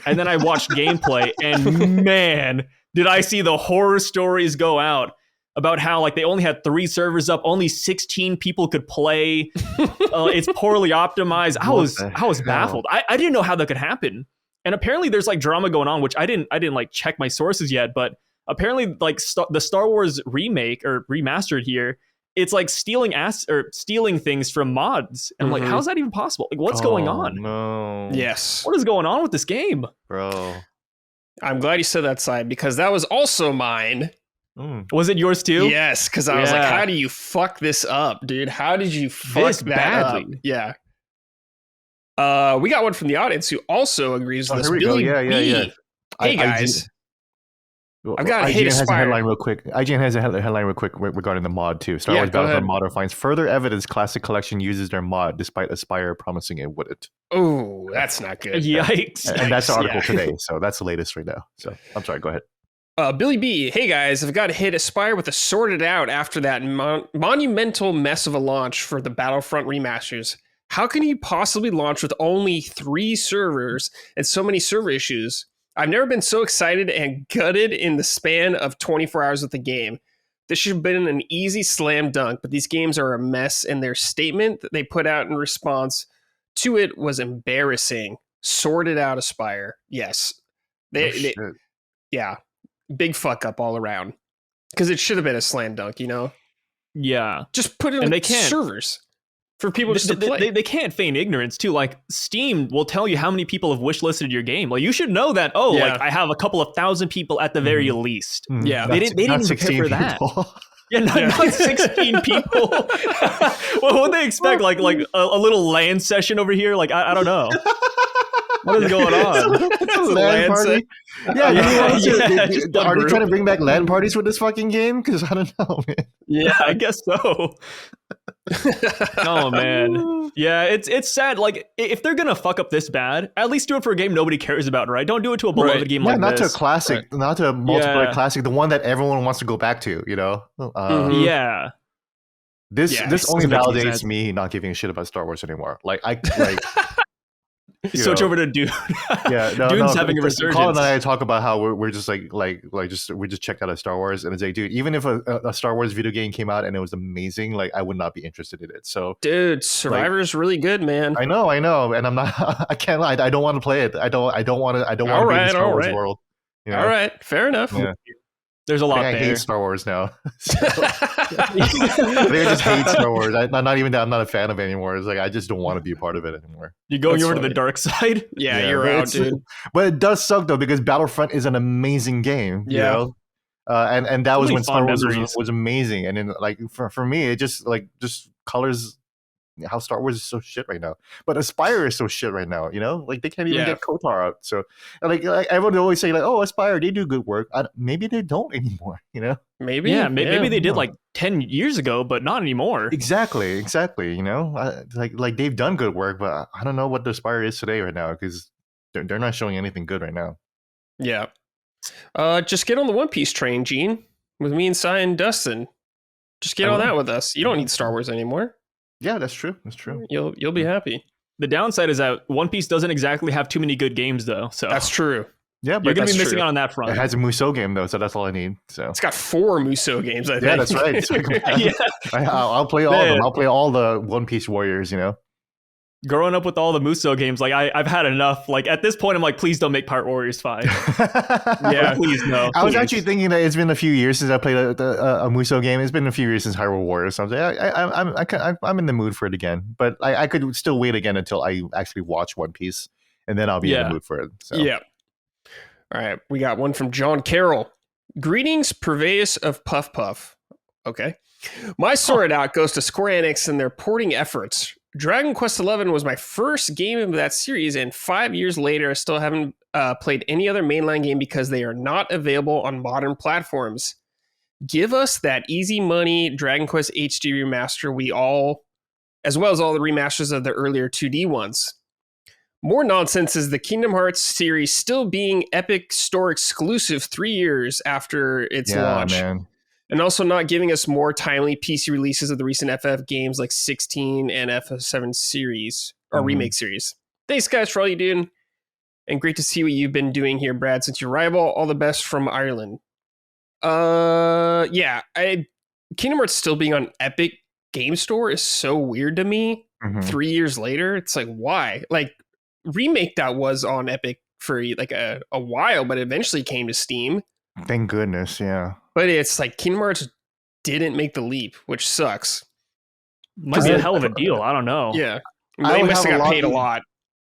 Speaker 3: And then I watched gameplay, and man, did I see the horror stories go out about how like they only had 3 servers up, only 16 people could play. It's poorly optimized. I was baffled. I didn't know how that could happen. And apparently there's like drama going on, which I didn't like check my sources yet, but apparently like the Star Wars remake or remastered here, it's like stealing things from mods. And I'm like, how's that even possible? Like, what's going on?
Speaker 2: No.
Speaker 1: Yes.
Speaker 3: What is going on with this game?
Speaker 2: Bro.
Speaker 1: I'm glad you said that, side, because that was also mine.
Speaker 3: Was it yours too?
Speaker 1: Yes, because I was like, how do you fuck this up, dude? How did you fuck this that badly up? Yeah. We got one from the audience who also agrees with us.
Speaker 2: Here we go. Yeah.
Speaker 1: Hey, guys. I've got to
Speaker 2: hit Aspire. IGN has a headline real quick regarding the mod too. Star Wars Battlefront modder finds further evidence Classic Collection uses their mod despite Aspire promising it wouldn't.
Speaker 1: Oh, that's not good.
Speaker 3: Yikes.
Speaker 2: And that's the article today, so that's the latest right now. So I'm sorry, go ahead.
Speaker 1: Billy B, hey guys, I've got to hit Aspire with a sorted out after that monumental mess of a launch for the Battlefront remasters. How can you possibly launch with only 3 servers and so many server issues? I've never been so excited and gutted in the span of 24 hours with the game. This should have been an easy slam dunk, but these games are a mess, and their statement that they put out in response to it was embarrassing. Sorted out Aspire. Yes. Yeah. Big fuck up all around. Because it should have been a slam dunk,
Speaker 3: Yeah.
Speaker 1: Just put it in servers. For people just to play.
Speaker 3: They can't feign ignorance too. Like Steam will tell you how many people have wishlisted your game. Like you should know that. Like I have a couple of thousand people at the very least.
Speaker 1: Yeah,
Speaker 3: they didn't even prepare for that. Yeah, not 16 people. Well, what they expect? Like a little LAN session over here? Like I don't know. What is going on?
Speaker 2: It's a LAN party. Are they trying to bring back LAN parties with this fucking game? Because I don't know, man.
Speaker 3: Yeah, I guess so. Oh man, yeah, it's sad. Like if they're gonna fuck up this bad, at least do it for a game nobody cares about, right? Don't do it to a beloved game like
Speaker 2: not
Speaker 3: this.
Speaker 2: To a classic, not to a multiplayer classic, the one that everyone wants to go back to.
Speaker 3: Yeah.
Speaker 2: This only validates me not giving a shit about Star Wars anymore.
Speaker 3: Switch over to Dune. Dune's having a resurgence.
Speaker 2: Colin and I talk about how we're just we just checked out a Star Wars, and it's like, dude, even if a Star Wars video game came out and it was amazing, like I would not be interested in it. So,
Speaker 1: dude, Survivor's really good, man.
Speaker 2: I know, and I'm not. I can't lie. I don't want to play it. I don't want to. I don't want to be in the Star Wars world.
Speaker 1: All right, fair enough.
Speaker 2: Yeah.
Speaker 3: There's a lot
Speaker 2: I
Speaker 3: there.
Speaker 2: hate Star Wars now. I just hate Star Wars. Not even that I'm not a fan of it anymore. It's like I just don't want to be a part of it anymore.
Speaker 3: You're going over to the dark side?
Speaker 1: Yeah, you're out, dude.
Speaker 2: But it does suck though because Battlefront is an amazing game.
Speaker 1: Yeah.
Speaker 2: And that was
Speaker 3: Really
Speaker 2: when Star
Speaker 3: fond
Speaker 2: Wars
Speaker 3: memories.
Speaker 2: was amazing. And then like for me, it just colors how Star Wars is so shit right now. But Aspire is so shit right now, you know? Like they can't even get Kotar out. So like everyone would always say like, oh, Aspire, they do good work. Maybe they don't anymore, you know?
Speaker 1: Maybe.
Speaker 3: Yeah, maybe they did like 10 years ago, but not anymore.
Speaker 2: Exactly, you know? Like they've done good work, but I don't know what the Aspire is today right now because they're not showing anything good right now.
Speaker 1: Yeah. Just get on the One Piece train, Gene, with me and Cy and Dustin. Just get on that with us. You don't need Star Wars anymore.
Speaker 2: Yeah, that's true.
Speaker 1: You'll be happy.
Speaker 3: The downside is that One Piece doesn't exactly have too many good games, though. So
Speaker 1: that's true.
Speaker 2: Yeah, but
Speaker 3: you're gonna be missing out on that front.
Speaker 2: It has a Musou game though, so that's all I need. So
Speaker 1: it's got 4 Musou games. I think.
Speaker 2: Yeah, that's right. Yeah. I'll play all of them. I'll play all the One Piece warriors. You know.
Speaker 3: Growing up with all the Musou games, like I've had enough. Like at this point, I'm like, please don't make Pirate Warriors 5. Yeah, please no.
Speaker 2: I was actually thinking that it's been a few years since I played a Musou game. It's been a few years since Hyrule Warriors. So I'm in the mood for it again. But I could still wait again until I actually watch One Piece, and then I'll be in the mood for it. So.
Speaker 1: Yeah. All right, we got one from John Carroll. Greetings, purveyors of Puff Puff. Okay. My sword out goes to Square Enix and their porting efforts. Dragon Quest XI was my first game of that series, and 5 years later, I still haven't played any other mainline game because they are not available on modern platforms. Give us that easy money Dragon Quest HD remaster as well as all the remasters of the earlier 2D ones. More nonsense is the Kingdom Hearts series still being Epic Store exclusive 3 years after its launch. Man. And also not giving us more timely PC releases of the recent FF games like 16 and FF7 series or remake series. Thanks, guys, for all you do. And great to see what you've been doing here, Brad, since your arrival. All the best from Ireland. Kingdom Hearts still being on Epic Game Store is so weird to me. 3 years later, it's like, why? Like, Remake that was on Epic for like a while, but eventually came to Steam.
Speaker 2: Thank goodness, yeah.
Speaker 1: But it's like Kingdom Hearts didn't make the leap, which sucks.
Speaker 3: Might be a hell of a deal. I don't know.
Speaker 1: Yeah. They must have got paid a lot.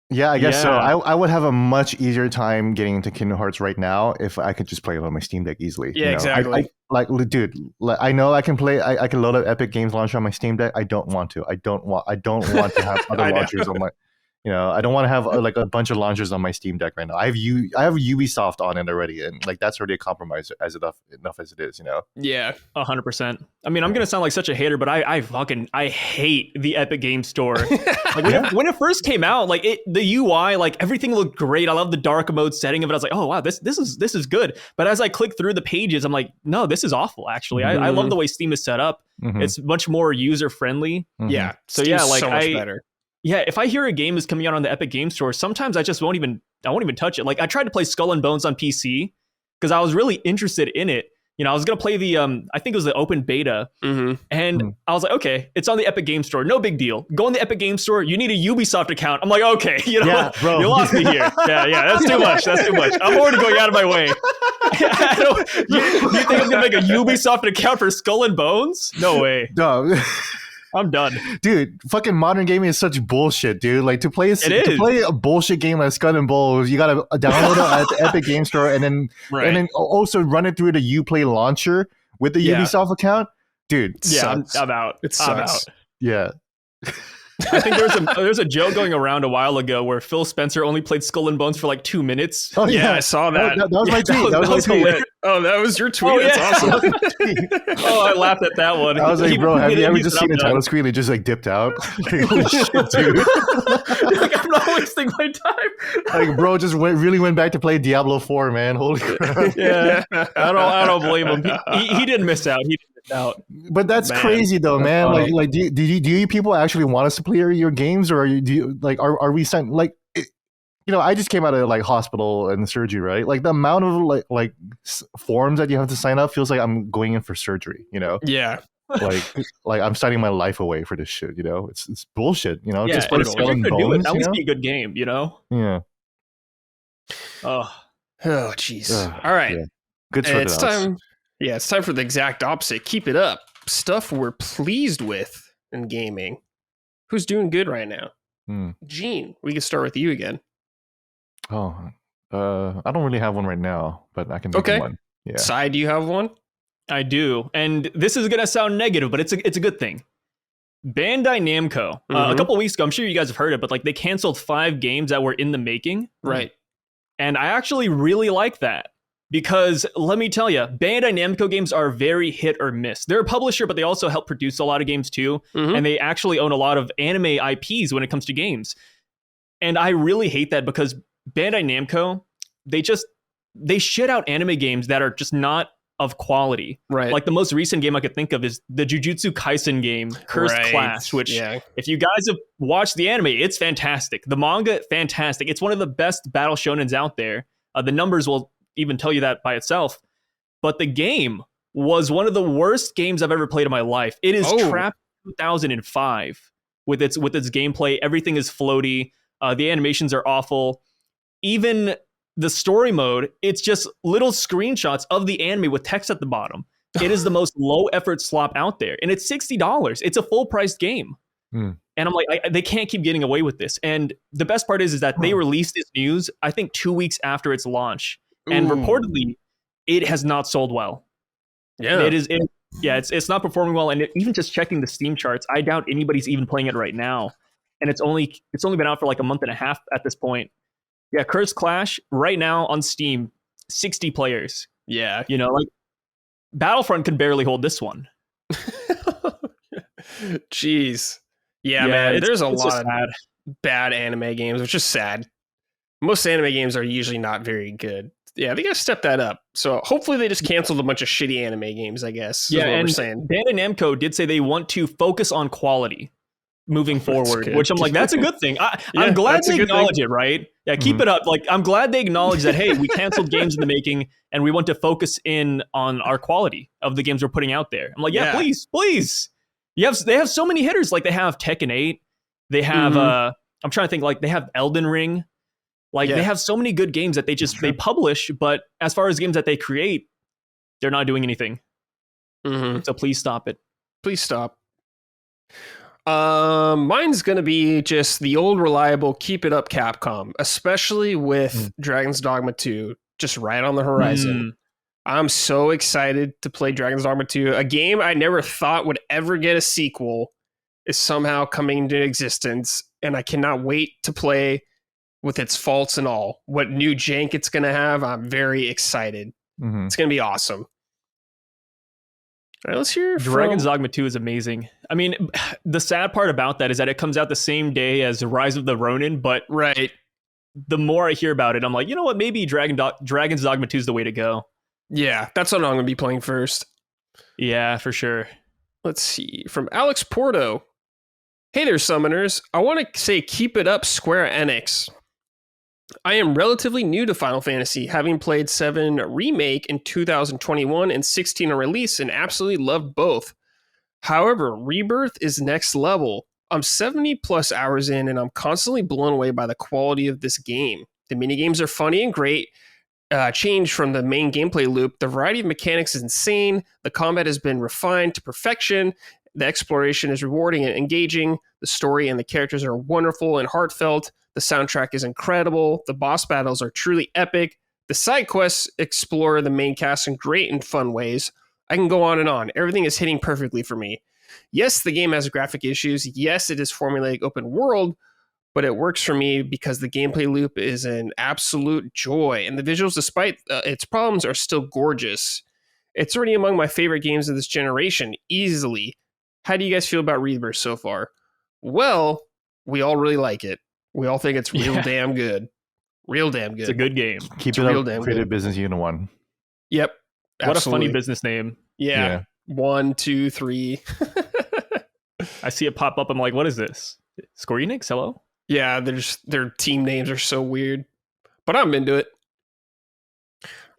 Speaker 2: Yeah, I guess so. I would have a much easier time getting into Kingdom Hearts right now if I could just play it on my Steam Deck easily.
Speaker 1: Yeah, exactly.
Speaker 2: I know I can play. I can load up Epic Games Launcher on my Steam Deck. I don't want to. I don't want to have other launchers on my. You know, I don't want to have like a bunch of launchers on my Steam Deck right now. I have Ubisoft on it already, and like that's already a compromise enough as it is. You know.
Speaker 1: Yeah,
Speaker 3: 100%. I mean, I'm gonna sound like such a hater, but I hate the Epic Game Store. Like when it first came out, like the UI, like everything looked great. I love the dark mode setting of it. I was like, oh wow, this is good. But as I click through the pages, I'm like, no, this is awful. Actually, I love the way Steam is set up. It's much more user friendly.
Speaker 1: Yeah.
Speaker 3: So
Speaker 1: Steam's so much better.
Speaker 3: Yeah, if I hear a game is coming out on the Epic Game Store, sometimes I just won't even touch it. Like I tried to play Skull and Bones on PC because I was really interested in it. You know, I was gonna play the I think it was the open beta, and I was like, okay, it's on the Epic Game Store, no big deal. Go on the Epic Game Store. You need a Ubisoft account. I'm like, okay, you know, bro. You lost me here. Yeah, that's too much. I'm already going out of my way. You think I'm gonna make a Ubisoft account for Skull and Bones? No way.
Speaker 2: No.
Speaker 3: I'm done.
Speaker 2: Dude, fucking modern gaming is such bullshit, dude. Like to play a bullshit game like Skull and Bones, you gotta download it at the Epic Game Store and then also run it through the Uplay launcher with the Ubisoft account. Dude,
Speaker 3: yeah, I'm out. I'm out.
Speaker 2: Yeah.
Speaker 3: I think there's a joke going around a while ago where Phil Spencer only played Skull and Bones for like 2 minutes.
Speaker 1: Oh yeah, I saw that.
Speaker 2: That was my tweet. That was my tweet.
Speaker 1: Oh, that was your tweet. That's awesome.
Speaker 3: I laughed at that one.
Speaker 2: I was like, bro, have you ever just seen the title screen and just like dipped out? Holy shit, dude.
Speaker 3: Like, I'm not wasting my time.
Speaker 2: Like, bro, just really went back to play Diablo 4, man. Holy crap.
Speaker 3: Yeah, I don't blame him. He didn't miss out. He didn't miss out.
Speaker 2: But that's crazy though, man. Like, do you people actually want us to play your games, or are we sent like? You know, I just came out of like hospital and surgery, right? Like the amount of like forms that you have to sign up feels like I'm going in for surgery. You know?
Speaker 1: Yeah.
Speaker 2: like I'm signing my life away for this shit. You know, it's bullshit. You know,
Speaker 3: yeah,
Speaker 2: just play Skull and Bones.
Speaker 3: At least be a good game. You know?
Speaker 2: Yeah.
Speaker 1: Oh, jeez. All right.
Speaker 2: Yeah. Good.
Speaker 1: It's time. Yeah, it's time for the exact opposite. Keep it up. Stuff we're pleased with in gaming. Who's doing good right now? Gene, we can start with you again.
Speaker 2: Oh, I don't really have one right now, but I can think of one. Yeah.
Speaker 1: Sai, do you have one?
Speaker 3: I do, and this is gonna sound negative, but it's a good thing. Bandai Namco, a couple weeks ago, I'm sure you guys have heard it, but like they canceled 5 games that were in the making.
Speaker 1: Right.
Speaker 3: And I actually really like that because let me tell you, Bandai Namco games are very hit or miss. They're a publisher, but they also help produce a lot of games too. And they actually own a lot of anime IPs when it comes to games. And I really hate that because Bandai Namco, they shit out anime games that are just not of quality.
Speaker 1: Right.
Speaker 3: Like the most recent game I could think of is the Jujutsu Kaisen game, Cursed Clash, which if you guys have watched the anime, it's fantastic. The manga, fantastic. It's one of the best battle shonens out there. The numbers will even tell you that by itself. But the game was one of the worst games I've ever played in my life. It is trapped in 2005 with its gameplay. Everything is floaty. The animations are awful. Even the story mode, it's just little screenshots of the anime with text at the bottom. It is the most low effort slop out there. And it's $60. It's a full priced game. And I'm like, they can't keep getting away with this. And the best part is that they released this news, I think 2 weeks after its launch. And reportedly, it has not sold well. Yeah. It's not performing well. And even just checking the Steam charts, I doubt anybody's even playing it right now. And it's only been out for like a month and a half at this point. Yeah, Cursed Clash right now on Steam, 60 players.
Speaker 1: Yeah.
Speaker 3: You know, like Battlefront could barely hold this one.
Speaker 1: Jeez. Yeah, man, there's a lot of bad anime games, which is sad. Most anime games are usually not very good. Yeah, they gotta step that up. So hopefully they just canceled a bunch of shitty anime games, I guess.
Speaker 3: Yeah, and Bandai Namco did say they want to focus on quality moving forward, which I'm like, that's a good thing. I'm glad they acknowledge it, right? Yeah, keep it up. Like, I'm glad they acknowledge that, hey, we canceled games in the making and we want to focus in on our quality of the games we're putting out there. I'm like, please. They have so many hitters. Like, they have Tekken 8. They have, I'm trying to think, like, they have Elden Ring. Like, they have so many good games that they publish, but as far as games that they create, they're not doing anything. So please stop it.
Speaker 1: Please stop. Mine's gonna be just the old reliable keep it up Capcom, especially with Dragon's Dogma 2 just right on the horizon. I'm so excited to play Dragon's Dogma 2. A game I never thought would ever get a sequel is somehow coming into existence, and I cannot wait to play with its faults and all. What new jank it's gonna have, I'm very excited. It's gonna be awesome. All right, let's hear
Speaker 3: Dragon's Dogma 2 is amazing. I mean, the sad part about that is that it comes out the same day as Rise of the Ronin, but the more I hear about it, I'm like, you know what? Maybe Dragon's Dogma 2 is the way to go.
Speaker 1: Yeah, that's what I'm going to be playing first.
Speaker 3: Yeah, for sure.
Speaker 1: Let's see. From Alex Porto. Hey there, Summoners. I want to say keep it up, Square Enix. I am relatively new to Final Fantasy, having played 7 Remake in 2021 and 16 on release, and absolutely loved both. However, Rebirth is next level. I'm 70 plus hours in, and I'm constantly blown away by the quality of this game. The minigames are funny and great, changed from the main gameplay loop. The variety of mechanics is insane. The combat has been refined to perfection. The exploration is rewarding and engaging. The story and the characters are wonderful and heartfelt. The soundtrack is incredible. The boss battles are truly epic. The side quests explore the main cast in great and fun ways. I can go on and on. Everything is hitting perfectly for me. Yes, the game has graphic issues. Yes, it is formulaic open world, but it works for me because the gameplay loop is an absolute joy, and the visuals, despite its problems, are still gorgeous. It's already among my favorite games of this generation, easily. How do you guys feel about Rebirth so far? Well, we all really like it. We all think it's real damn good. Real damn good.
Speaker 3: It's a good game.
Speaker 2: Keep it up, Creative Business Unit 1.
Speaker 1: Yep.
Speaker 3: What a funny business name.
Speaker 1: Yeah. 1, 2, 3.
Speaker 3: I see it pop up. I'm like, what is this? Square Enix? Hello?
Speaker 1: Yeah, their team names are so weird. But I'm into it.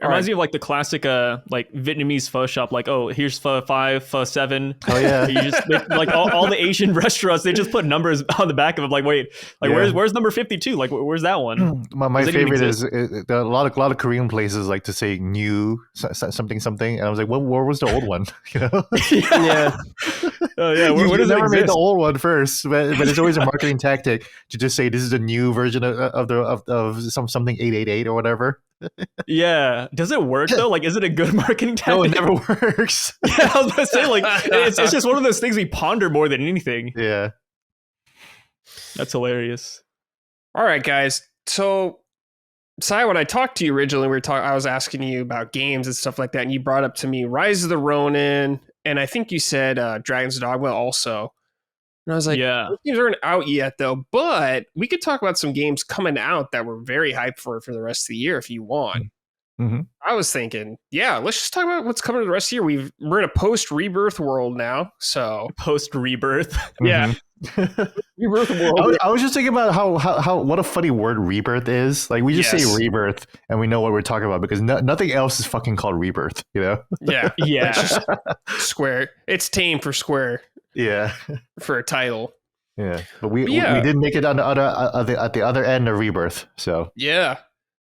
Speaker 3: It reminds me of like the classic like Vietnamese pho shop, like, oh, here's pho 5, pho 7.
Speaker 2: Oh yeah.
Speaker 3: You just like all the Asian restaurants, they just put numbers on the back of them, like, wait, like where's number 52? Like, where's that one?
Speaker 2: My favorite is a lot of Korean places like to say new something, and I was like, where was the old one? You know?
Speaker 3: Yeah. Oh yeah.
Speaker 2: Where does never made the old one first, but it's always a marketing tactic to just say this is the new version of something 888 or whatever.
Speaker 3: Yeah. Does it work though? Like, is it a good marketing tactic?
Speaker 2: No, it never works.
Speaker 3: Yeah, I was gonna say, like, it's just one of those things we ponder more than anything.
Speaker 2: Yeah.
Speaker 3: That's hilarious.
Speaker 1: All right, guys. So, Sai, when I talked to you originally, I was asking you about games and stuff like that, and you brought up to me Rise of the Ronin, and I think you said Dragon's Dogma also. And I was like,
Speaker 3: yeah,
Speaker 1: those games aren't out yet, though, but we could talk about some games coming out that we're very hyped for the rest of the year if you want.
Speaker 2: Mm-hmm.
Speaker 1: I was thinking, yeah, let's just talk about what's coming to the rest of the year. We're in a post-Rebirth world now, so...
Speaker 3: Post-Rebirth?
Speaker 1: Yeah. Rebirth world.
Speaker 2: I was just thinking about how what a funny word Rebirth is. Like, we just say Rebirth and we know what we're talking about because nothing else is fucking called Rebirth, you know?
Speaker 1: Yeah.
Speaker 3: Yeah.
Speaker 1: It's just Square. It's tame for Square.
Speaker 2: Yeah.
Speaker 1: For a title.
Speaker 2: Yeah. But we did make it on at the other end of Rebirth, so...
Speaker 1: Yeah.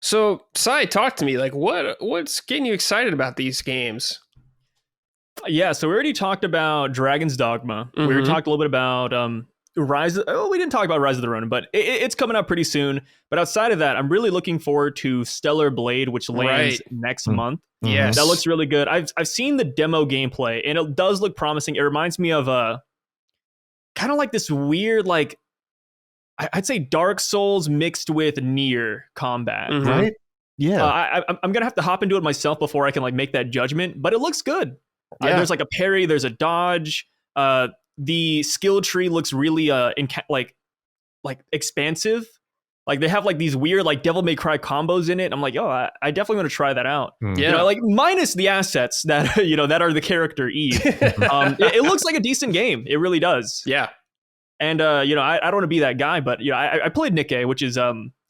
Speaker 1: So, Sai, talk to me. Like, what's getting you excited about these games?
Speaker 3: Yeah, so we already talked about Dragon's Dogma.
Speaker 1: Mm-hmm.
Speaker 3: We already talked a little bit about Rise. We didn't talk about Rise of the Ronin, but it's coming up pretty soon. But outside of that, I'm really looking forward to Stellar Blade, which lands next month.
Speaker 1: Yes,
Speaker 3: that looks really good. I've seen the demo gameplay, and it does look promising. It reminds me of kind of like this weird, like, I'd say Dark Souls mixed with Nier combat.
Speaker 1: Mm-hmm.
Speaker 2: Right? Yeah.
Speaker 3: I'm gonna have to hop into it myself before I can like make that judgment, but it looks good.
Speaker 1: Yeah.
Speaker 3: There's like a parry, there's a dodge. The skill tree looks really like expansive. Like they have like these weird like Devil May Cry combos in it. I'm like, I definitely want to try that out.
Speaker 1: Yeah,
Speaker 3: you know, like minus the assets that that are the character Eve. It looks like a decent game. It really does.
Speaker 1: Yeah.
Speaker 3: And I don't want to be that guy, but I played Nikke, which is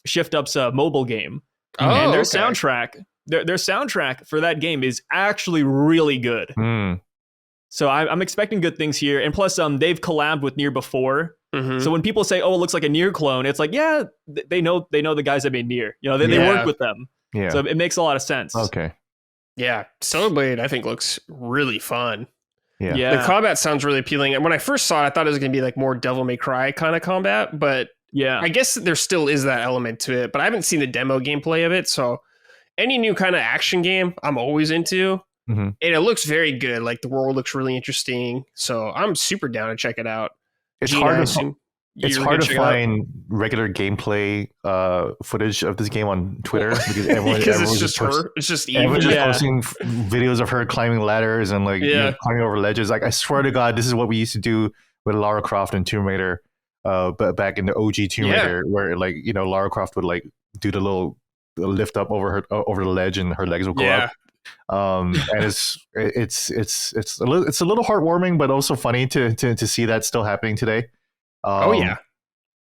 Speaker 3: Shift Up's mobile game, and their soundtrack, their soundtrack for that game is actually really good. So I'm expecting good things here, and plus they've collabed with Nier before, so when people say, "Oh, it looks like a Nier clone," it's like, yeah, they know the guys that made Nier. They work with them, so it makes a lot of sense.
Speaker 2: Okay.
Speaker 1: Yeah, Stellar Blade I think looks really fun.
Speaker 3: Yeah.
Speaker 1: The combat sounds really appealing. And when I first saw it, I thought it was going to be like more Devil May Cry kind of combat. But
Speaker 3: yeah,
Speaker 1: I guess there still is that element to it. But I haven't seen the demo gameplay of it. So any new kind of action game, I'm always into. And it looks very good. Like the world looks really interesting. So I'm super down to check it out.
Speaker 2: It's hard to find regular gameplay footage of this game on Twitter because
Speaker 1: it's just her. It's just Eve.
Speaker 2: Everyone's just posting videos of her climbing ladders and like climbing over ledges. Like I swear to God, this is what we used to do with Lara Croft and Tomb Raider, but back in the OG Tomb Raider, where like Lara Croft would like do the little lift up over the ledge and her legs will go up. And it's a little heartwarming, but also funny to see that still happening today.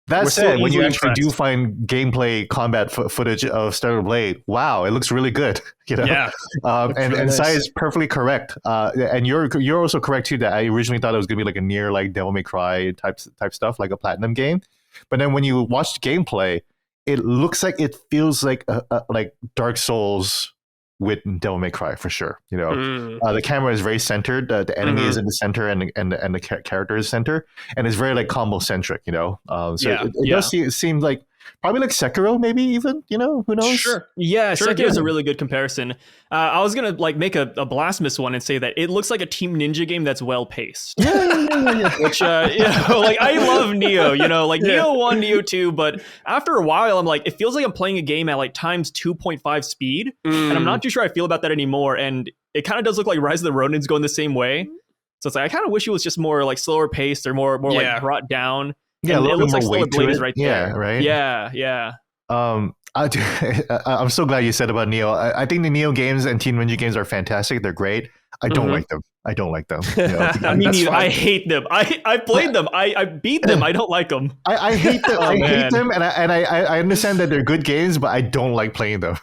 Speaker 2: That said, when you actually do find gameplay combat footage of Stellar Blade, wow, it looks really good. And Sai is perfectly correct. And you're also correct too that I originally thought it was gonna be like a Nier like Devil May Cry type stuff, like a platinum game. But then when you watch the gameplay, it looks like it feels like like Dark Souls with Devil May Cry for sure. The camera is very centered. The enemy is in the center, and the character is center, and it's very like combo centric. It does seem like probably like Sekiro, maybe even. Who knows?
Speaker 3: Sure. Yeah, Sekiro is a really good comparison. I was gonna like make a blasphemous one and say that it looks like a Team Ninja game that's well paced. Yeah. Which like I love Nioh. Nioh 1, Nioh 2, but after a while, I'm like, it feels like I'm playing a game at like times 2.5 speed, and I'm not too sure I feel about that anymore. And it kind of does look like Rise of the Ronin's going the same way. So it's like I kind of wish it was just more like slower paced or more like brought down.
Speaker 2: Yeah,
Speaker 3: and it looks like Stellar Blade is right there.
Speaker 2: Yeah, right.
Speaker 3: Yeah.
Speaker 2: I'm so glad you said about Nioh. I think the Nioh games and Team Ninja games are fantastic. They're great. I don't like them.
Speaker 3: I mean, I hate them. I played them. I beat them. I don't like them.
Speaker 2: I hate them. Hate them, and I understand that they're good games, but I don't like playing them.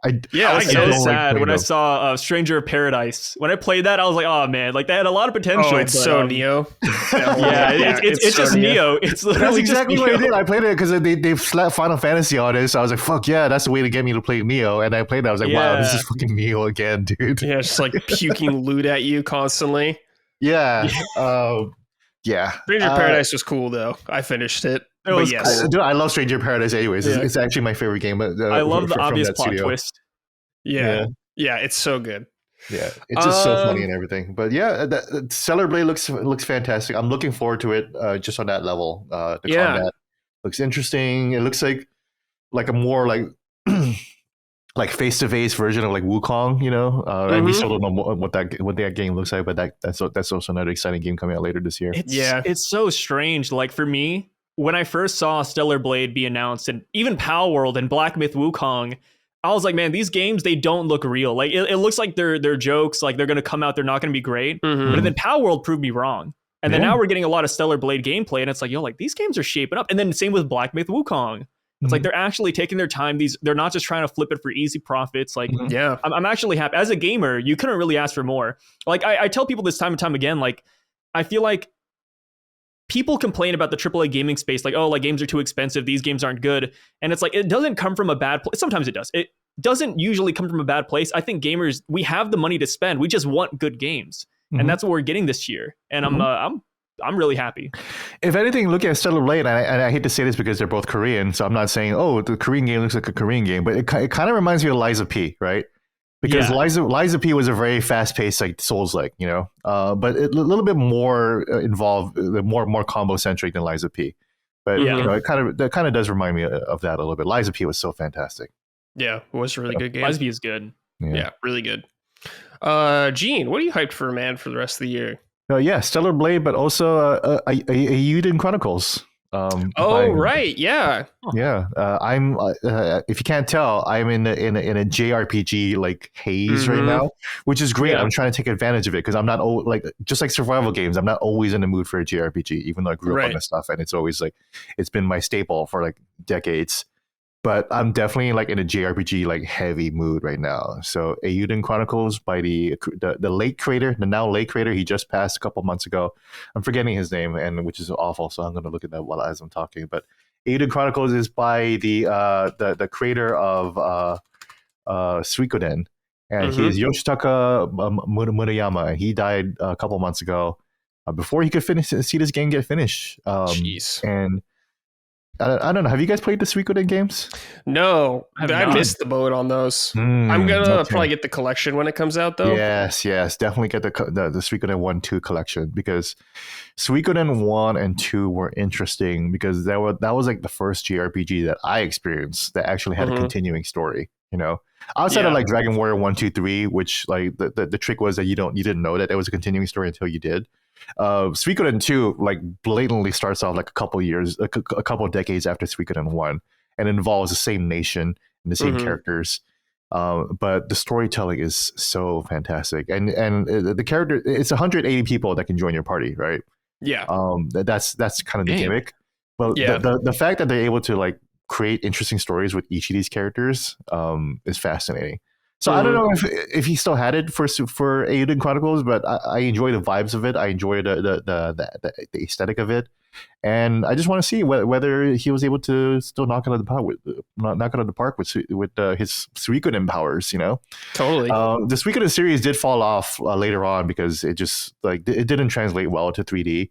Speaker 3: I was so sad when I saw Stranger of Paradise. When I played that, I was like, oh man, like they had a lot of potential.
Speaker 1: Oh, it's so Nioh.
Speaker 3: It's just Nioh. It's literally
Speaker 2: that's exactly what I did. I played it because they slapped Final Fantasy on it, so I was like, fuck yeah, that's the way to get me to play Nioh. And I played it. I was like, wow, this is fucking Nioh again, dude.
Speaker 1: Yeah, just like puking loot at you constantly.
Speaker 2: Yeah.
Speaker 1: Stranger of Paradise was cool though. I finished it.
Speaker 3: It was
Speaker 1: yes.
Speaker 3: cool.
Speaker 2: Dude, I love Stranger Paradise anyways.
Speaker 3: Yeah.
Speaker 2: It's actually my favorite game.
Speaker 3: I love the obvious plot twist.
Speaker 1: Yeah, it's so good.
Speaker 2: Yeah, it's just so funny and everything. But yeah, Stellar Blade looks fantastic. I'm looking forward to it. Just on that level, the combat looks interesting. It looks like a more like like face-to-face version of like Wukong, you know. And we still don't know what that game looks like, but that's also another exciting game coming out later this year.
Speaker 3: It's so strange. Like for me, when I first saw Stellar Blade be announced, and even Pal World and Black Myth Wukong, I was like, man, these games, they don't look real. Like it looks like they're jokes, like they're gonna come out, they're not gonna be great. But then Pal World proved me wrong. And then now we're getting a lot of Stellar Blade gameplay, and it's like, yo, like these games are shaping up. And then same with Black Myth Wukong. It's like they're actually taking their time. They're not just trying to flip it for easy profits. Like, I'm actually happy. As a gamer, you couldn't really ask for more. Like I tell people this time and time again, like I feel like people complain about the AAA gaming space, like, oh, like games are too expensive, these games aren't good. And it's like, it doesn't come from a bad place. Sometimes it does. It doesn't usually come from a bad place. I think gamers, we have the money to spend. We just want good games. And that's what we're getting this year. And I'm really happy.
Speaker 2: If anything, look at Stellar Blade, and I hate to say this because they're both Korean, so I'm not saying, oh, the Korean game looks like a Korean game, but it kind of reminds me of Liza P, right? Because Liza P was a very fast-paced, like Souls-like, you know, but a little bit more involved, more combo-centric than Liza P. But you know, that kind of does remind me of that a little bit. Liza P was so fantastic.
Speaker 1: Yeah, it was a really good game.
Speaker 3: Liza P is good.
Speaker 1: Yeah, really good. Gene, what are you hyped for, man, for the rest of the year?
Speaker 2: Stellar Blade, but also Eiyuden Chronicles.
Speaker 1: Right, yeah.
Speaker 2: I'm. If you can't tell, I'm in a JRPG like haze right now, which is great. I'm trying to take advantage of it because I'm not just like survival games. I'm not always in the mood for a JRPG, even though I grew up on this stuff, and it's always like it's been my staple for like decades. But I'm definitely like in a JRPG like heavy mood right now. So Eiyuden Chronicles by the late creator, the now late creator, he just passed a couple months ago. I'm forgetting his name, and which is awful. So I'm going to look at that as I'm talking. But Eiyuden Chronicles is by the creator of Suikoden, and he is Yoshitaka Murayama. He died a couple months ago before he could see this game get finished.
Speaker 1: Jeez.
Speaker 2: And I don't know. Have you guys played the Suikoden games?
Speaker 1: No, I missed the boat on those. I'm gonna probably get the collection when it comes out, though.
Speaker 2: Yes, definitely get the Suikoden 1-2 collection, because Suikoden 1 and 2 were interesting because that was like the first JRPG that I experienced that actually had a continuing story. You know, outside of like Dragon Warrior 1, 2, 3, which like the trick was that you didn't know that there was a continuing story until you did. Suikoden 2 like blatantly starts off like a couple decades after Suikoden 1, and involves the same nation and the same characters, but the storytelling is so fantastic, and the character, it's 180 people that can join your party, right? That's kind of the gimmick, but the fact that they're able to like create interesting stories with each of these characters is fascinating. So I don't know if he still had it for Eiyuden Chronicles, but I enjoy the vibes of it. I enjoy the aesthetic of it, and I just want to see whether he was able to still knock it out of the park with his Suikoden powers. You know, totally. The Suikoden series did fall off later on because it just it didn't translate well to 3D.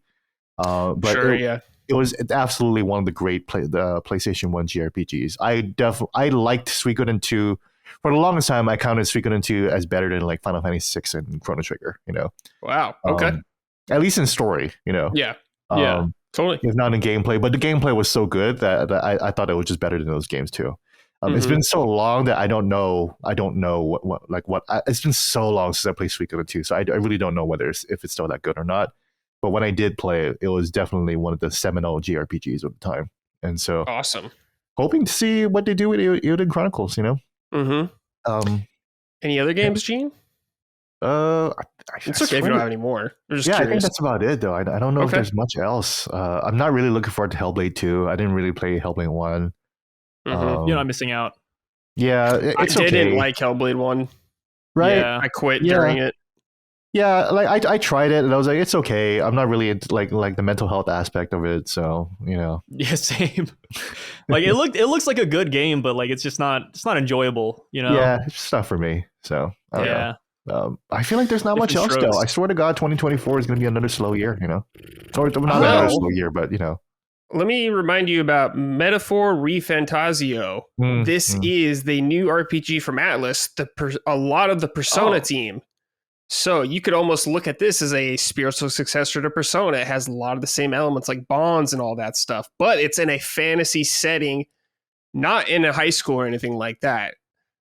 Speaker 2: But it was absolutely one of the great the PlayStation 1 JRPGs. I liked Suikoden 2. For the longest time, I counted Suikoden 2 as better than like Final Fantasy VI and Chrono Trigger. You know.
Speaker 1: Wow. Okay.
Speaker 2: At least in story, you know.
Speaker 1: Totally.
Speaker 2: If not in gameplay, but the gameplay was so good that I thought it was just better than those games too. It's been so long that I don't know what. It's been so long since I played Suikoden 2, so I really don't know whether if it's still that good or not. But when I did play it, it was definitely one of the seminal JRPGs of the time, and so
Speaker 1: awesome.
Speaker 2: Hoping to see what they do with Eiyuden Chronicles, you know.
Speaker 1: Any other games, Gene? It's okay if you don't have any more.
Speaker 2: I think that's about it, though. I don't know if there's much else. I'm not really looking forward to Hellblade 2. I didn't really play Hellblade 1.
Speaker 3: You're not missing out.
Speaker 2: Yeah,
Speaker 1: I didn't like Hellblade 1.
Speaker 2: Right?
Speaker 1: Yeah, I quit during it.
Speaker 2: Yeah, like I tried it and I was like, it's okay. I'm not really into like the mental health aspect of it, so you know.
Speaker 3: Yeah, same. Like it looks like a good game, but like it's not enjoyable, you know.
Speaker 2: Yeah, it's just not for me. So I don't know. I feel like there's not much else though. I swear to God, 2024 is going to be another slow year. You know, or not another slow year, but you know.
Speaker 1: let me remind you about Metaphor Refantasio. This is the new RPG from Atlas, a lot of the Persona team. So you could almost look at this as a spiritual successor to Persona. It has a lot of the same elements like bonds and all that stuff, but it's in a fantasy setting, not in a high school or anything like that.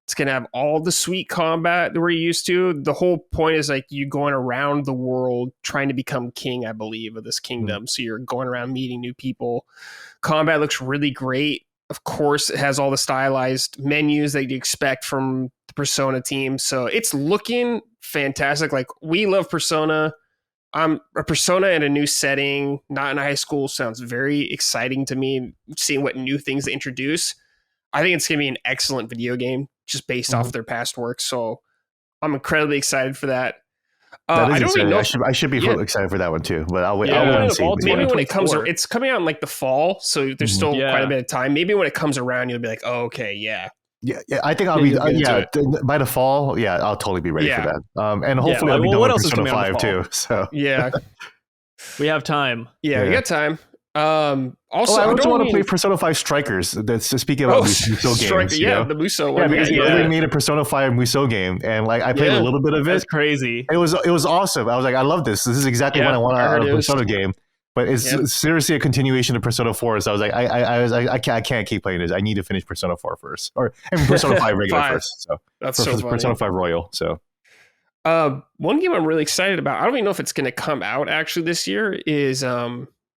Speaker 1: It's going to have all the sweet combat that we're used to. The whole point is like you going around the world trying to become king, I believe, of this kingdom. So you're going around meeting new people. Combat looks really great. Of course, it has all the stylized menus that you expect from the Persona team. So it's looking fantastic. Like, we love Persona. A Persona in a new setting, not in a high school, sounds very exciting to me. Seeing what new things they introduce. I think it's going to be an excellent video game just based off their past work. So I'm incredibly excited for that.
Speaker 2: I don't really know. I should be excited for that one too, but I'll wait and see.
Speaker 1: Maybe when it comes, it's coming out in like the fall, so there's still quite a bit of time. Maybe when it comes around, you'll be like, "Oh, okay, yeah."
Speaker 2: I think I'll be by the fall. Yeah, I'll totally be ready for that. And hopefully I'll be done with Persona 5 too. So
Speaker 1: yeah,
Speaker 3: we have time.
Speaker 1: Yeah, we got time.
Speaker 2: Also, I also want to play Persona 5 Strikers. That's speaking about Musou games.
Speaker 1: The Musou one.
Speaker 2: They made a Persona 5 Musou game, and like I played a little bit of it.
Speaker 3: That's crazy.
Speaker 2: It was awesome. I was like, I love this. This is exactly what I want out of a Persona game. But it's seriously a continuation of Persona 4. So I was like, I can't keep playing this. I need to finish Persona 4 first, or Persona 5 regular first. So
Speaker 1: that's so funny.
Speaker 2: Persona 5 Royal. So.
Speaker 1: One game I'm really excited about. I don't even know if it's going to come out actually this year. Is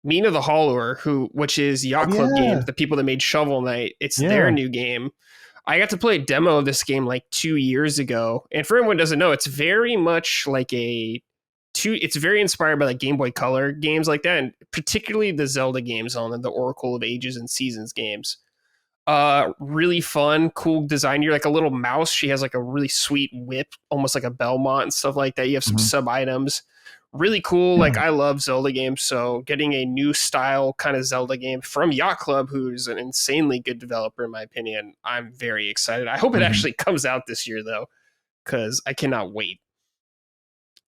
Speaker 1: Mina the Hollower, which is Yacht Club Games, the people that made Shovel Knight. It's their new game. I got to play a demo of this game like 2 years ago, and for anyone who doesn't know, it's very much like it's very inspired by like Game Boy Color games like that, and particularly the Zelda games on the Oracle of Ages and Seasons games. Really fun, cool design. You're like a little mouse. She has like a really sweet whip, almost like a Belmont and stuff like that. You have some sub items. Really cool. Like, I love Zelda games, so getting a new style kind of Zelda game from Yacht Club, who's an insanely good developer in my opinion, I'm very excited. I hope it actually comes out this year though, because I cannot wait.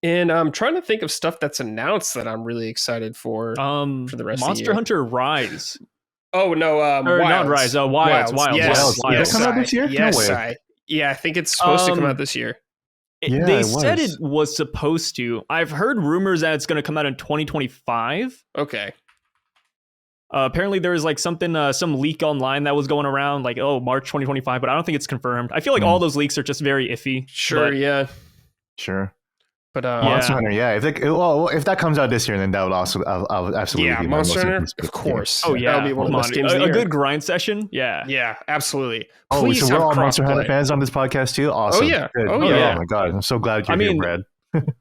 Speaker 1: And I'm trying to think of stuff that's announced that I'm really excited for the rest of the year.
Speaker 3: Monster Hunter Rise.
Speaker 1: Oh no,
Speaker 3: not Rise. Wilds.
Speaker 1: Yes.
Speaker 2: Yes, come out this year?
Speaker 1: Yes,
Speaker 2: no way.
Speaker 1: I think it's supposed to come out this year.
Speaker 3: They said it was supposed to. I've heard rumors that it's going to come out in 2025.
Speaker 1: Okay.
Speaker 3: Apparently there was like something, some leak online that was going around, like, March 2025, but I don't think it's confirmed. I feel like all those leaks are just very iffy.
Speaker 1: Sure,
Speaker 2: Sure.
Speaker 1: But
Speaker 2: Monster Hunter, if that comes out this year, then that would also I'll absolutely be
Speaker 1: Monster Hunter, of course.
Speaker 3: Oh yeah,
Speaker 1: that'll be one of the best games.
Speaker 3: A good grind session, yeah,
Speaker 1: absolutely.
Speaker 2: Please so we're all Monster Hunter fans on this podcast too. Awesome.
Speaker 1: Oh yeah,
Speaker 2: oh my god, I'm so glad you're here, Brad.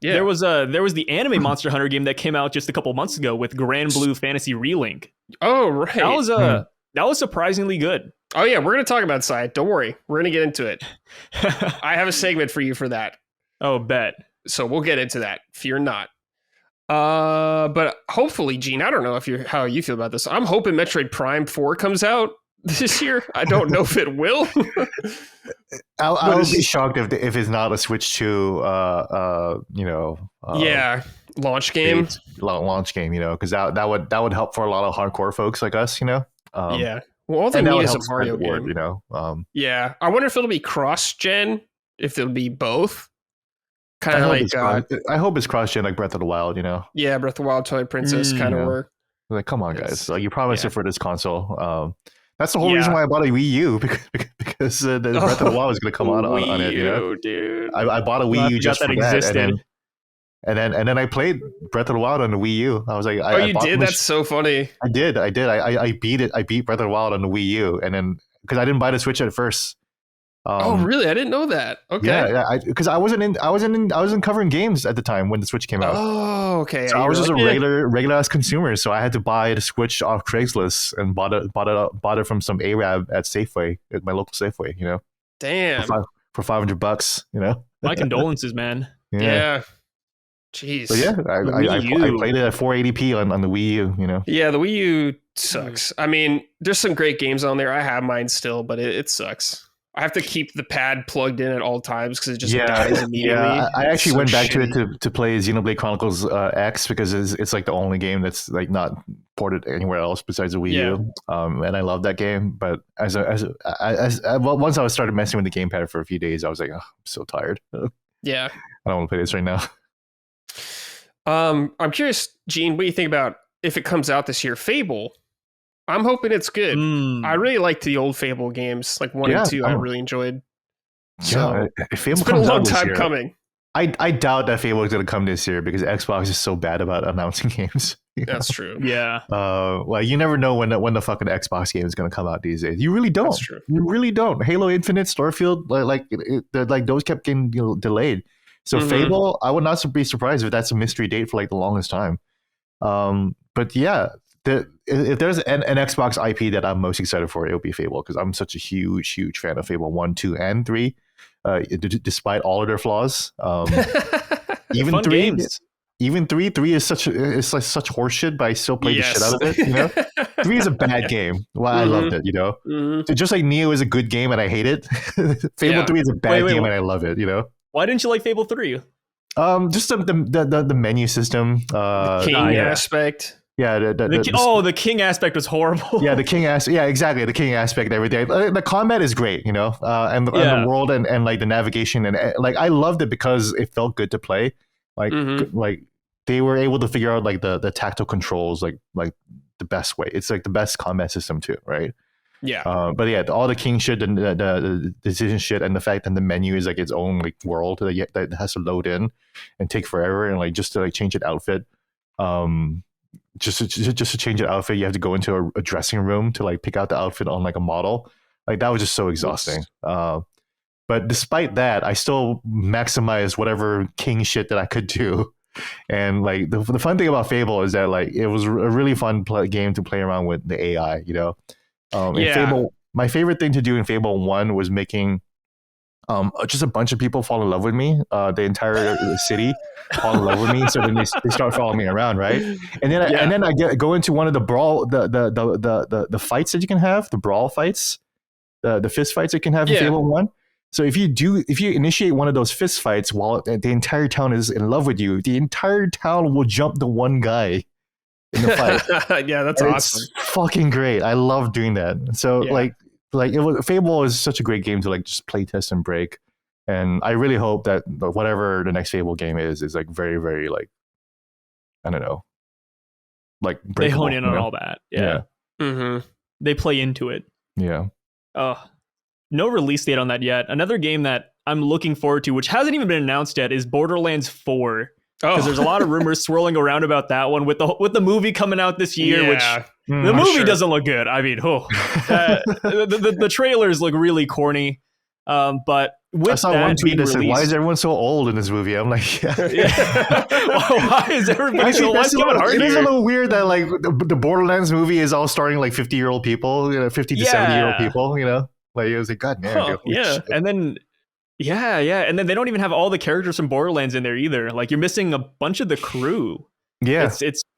Speaker 3: There was the anime Monster Hunter game that came out just a couple months ago with Granblue Fantasy Relink.
Speaker 1: Oh right,
Speaker 3: that was surprisingly good.
Speaker 1: Oh yeah, we're gonna talk about Side. Don't worry, we're gonna get into it. I have a segment for you for that.
Speaker 3: Oh, bet.
Speaker 1: So we'll get into that. Fear not. But hopefully, Gene, I don't know how you feel about this. I'm hoping Metroid Prime 4 comes out this year. I don't know if it will.
Speaker 2: I would be shocked if it's not a Switch 2,
Speaker 1: launch game.
Speaker 2: Launch game, because that would help for a lot of hardcore folks like us,
Speaker 1: Well, all they need is a Mario game.
Speaker 2: Yeah,
Speaker 1: I wonder if it'll be cross-gen, if it'll be both. Kind of like
Speaker 2: I hope it's cross-gen like Breath of the Wild,
Speaker 1: Yeah, Breath of the Wild, Twilight Princess kind of work.
Speaker 2: Like, come on, guys! Like, you promised it for this console. That's the whole reason why I bought a Wii U because the Breath of the Wild was going to come out on it.
Speaker 1: Dude.
Speaker 2: I bought a Wii U just for that, and then I played Breath of the Wild on the Wii U. I was like,
Speaker 1: you did? That's so funny.
Speaker 2: I did. I beat it. I beat Breath of the Wild on the Wii U, and then because I didn't buy the Switch at first.
Speaker 1: Really? I didn't know that. Okay.
Speaker 2: Yeah, because I wasn't covering games at the time when the Switch came out.
Speaker 1: Oh, okay.
Speaker 2: So I was just a regular ass consumer, so I had to buy the Switch off Craigslist and bought it from some Arab at Safeway, at my local Safeway.
Speaker 1: Damn.
Speaker 2: For $500.
Speaker 3: My condolences, man.
Speaker 1: Yeah. Jeez.
Speaker 2: But I played it at 480p on the Wii U.
Speaker 1: Yeah, the Wii U sucks. I mean, there's some great games on there. I have mine still, but it sucks. I have to keep the pad plugged in at all times because it just dies immediately.
Speaker 2: Yeah, I actually went back to it to play Xenoblade Chronicles X because it's like the only game that's like not ported anywhere else besides the Wii U. And I love that game. But once I started messing with the gamepad for a few days, I was like, oh, I'm so tired.
Speaker 1: Yeah, I
Speaker 2: don't want to play this right now.
Speaker 1: I'm curious, Gene, what do you think about if it comes out this year? Fable. I'm hoping it's good. I really liked the old Fable games, like 1 and 2. I really enjoyed. So
Speaker 2: Fable
Speaker 1: it's been a long time coming.
Speaker 2: I doubt that Fable is going to come this year because Xbox is so bad about announcing games.
Speaker 1: That's true.
Speaker 3: Yeah.
Speaker 2: Well, you never know when the fucking Xbox game is going to come out these days. You really don't.
Speaker 1: That's true.
Speaker 2: You really don't. Halo Infinite, Starfield, like those kept getting delayed. So Fable, I would not be surprised if that's a mystery date for like the longest time. But yeah. If there's an Xbox IP that I'm most excited for, it would be Fable because I'm such a huge fan of Fable 1, 2, and 3. Despite all of their flaws, even 3, games. Even 3 is such horseshit, but I still play the shit out of it. You know, 3 is a bad game. Well, I loved it. You know, so just like Neo is a good game and I hate it, Fable 3 is a bad game and I love it. You know,
Speaker 3: why didn't you like Fable 3?
Speaker 2: Just the menu system,
Speaker 1: the king aspect.
Speaker 2: Yeah,
Speaker 3: the king aspect was horrible.
Speaker 2: Yeah, the king aspect. Yeah, exactly. The king aspect and everything. The combat is great, you know, and the world and like the navigation and like I loved it because it felt good to play. Like like they were able to figure out like the tactile controls like the best way. It's like the best combat system too, right?
Speaker 1: Yeah.
Speaker 2: But yeah, all the king shit and the decision shit and the fact that the menu is like its own like world that has to load in and take forever and like just to like change an outfit. Just to change an outfit, you have to go into a dressing room to like pick out the outfit on like a model. Like that was just so exhausting. But despite that, I still maximized whatever king shit that I could do. And like the fun thing about Fable is that like it was a really fun game to play around with the AI. You know, in Fable, my favorite thing to do in Fable 1 was making just a bunch of people fall in love with me. The entire city fall in love with me. So then they start following me around, right? And then I go into one of the brawl, the fights that you can have, the brawl fights, the fist fights you can have in Fable 1. So if you initiate one of those fist fights while the entire town is in love with you, the entire town will jump the one guy in the fight.
Speaker 1: Yeah, that's awesome.
Speaker 2: It's fucking great. I love doing that. So Fable is such a great game to like just play test and break, and I really hope that whatever the next Fable game is like very very like I don't know, like
Speaker 3: they hone in on all that. Yeah. They play into it.
Speaker 2: Yeah.
Speaker 3: No release date on that yet. Another game that I'm looking forward to, which hasn't even been announced yet, is Borderlands 4. Because there's a lot of rumors swirling around about that one with the movie coming out this year, which the movie doesn't look good. I mean, the trailers look really corny. But with
Speaker 2: I saw one tweet that said, "Why is everyone so old in this movie?" I'm like,
Speaker 3: why is everybody so old?
Speaker 2: It is a little weird that like the Borderlands movie is all starring like 50-year-old people, 50 to 70-year-old people. You know, like it was like, God damn,
Speaker 3: and then. Yeah, and then they don't even have all the characters from Borderlands in there either. Like you're missing a bunch of the crew.
Speaker 2: Yeah,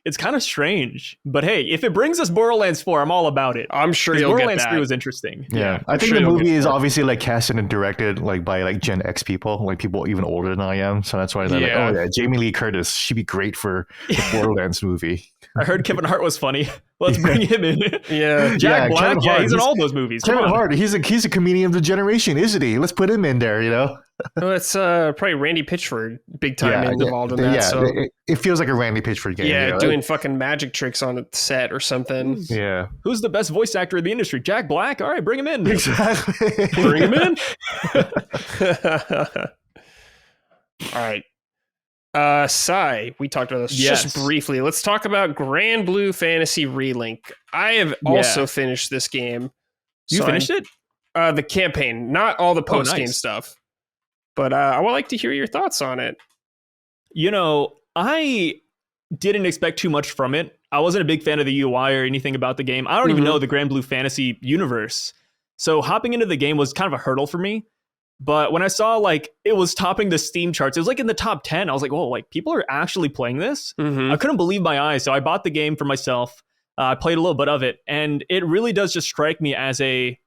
Speaker 3: it's kind of strange. But hey, if it brings us Borderlands 4, I'm all about it.
Speaker 1: I'm sure you'll
Speaker 3: Borderlands
Speaker 1: get that.
Speaker 3: 3 was interesting.
Speaker 2: Yeah, I think the movie is obviously like casted and directed like by like Gen X people, like people even older than I am. So that's why they're like, oh yeah, Jamie Lee Curtis, she'd be great for the Borderlands movie.
Speaker 3: I heard Kevin Hart was funny. Let's bring him in.
Speaker 1: Yeah,
Speaker 3: Jack Black. He's in all those movies.
Speaker 2: Kevin Hart, he's a comedian of the generation, isn't he? Let's put him in there. You know.
Speaker 1: Well, it's probably Randy Pitchford, big time involved in that.
Speaker 2: Yeah,
Speaker 1: so
Speaker 2: it feels like a Randy Pitchford game.
Speaker 1: Yeah, doing fucking magic tricks on a set or something.
Speaker 2: Yeah.
Speaker 3: Who's the best voice actor in the industry? Jack Black. All right, bring him in.
Speaker 2: Exactly.
Speaker 3: Bring him in.
Speaker 1: All right. Sai, we talked about this just briefly. Let's talk about Granblue Fantasy Relink. I have also finished this game.
Speaker 3: You finished it?
Speaker 1: The campaign, not all the post-game stuff. But I would like to hear your thoughts on it.
Speaker 3: You know, I didn't expect too much from it. I wasn't a big fan of the UI or anything about the game. I don't even know the Granblue Fantasy universe. So hopping into the game was kind of a hurdle for me. But when I saw like it was topping the Steam charts, it was like in the top 10. I was like, whoa, like people are actually playing this? I couldn't believe my eyes. So I bought the game for myself. I played a little bit of it. And it really does just strike me as a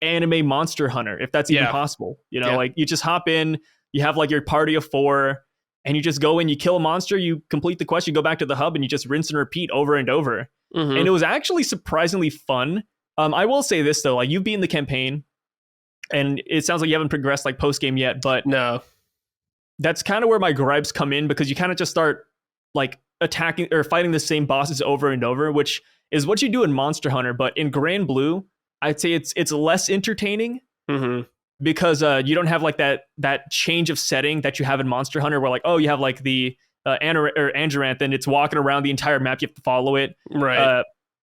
Speaker 3: anime Monster Hunter, if that's even possible. You know, like you just hop in, you have like your party of 4, and you just go in, you kill a monster, you complete the quest, you go back to the hub, and you just rinse and repeat over and over. And it was actually surprisingly fun. I will say this though, like you've beaten the campaign, and it sounds like you haven't progressed like post game yet, but
Speaker 1: no,
Speaker 3: that's kind of where my gripes come in, because you kind of just start like attacking or fighting the same bosses over and over, which is what you do in Monster Hunter. But in Granblue, I'd say it's less entertaining because you don't have like that change of setting that you have in Monster Hunter, where like, oh, you have like the Andoranth, and it's walking around the entire map. You have to follow it.
Speaker 1: Right.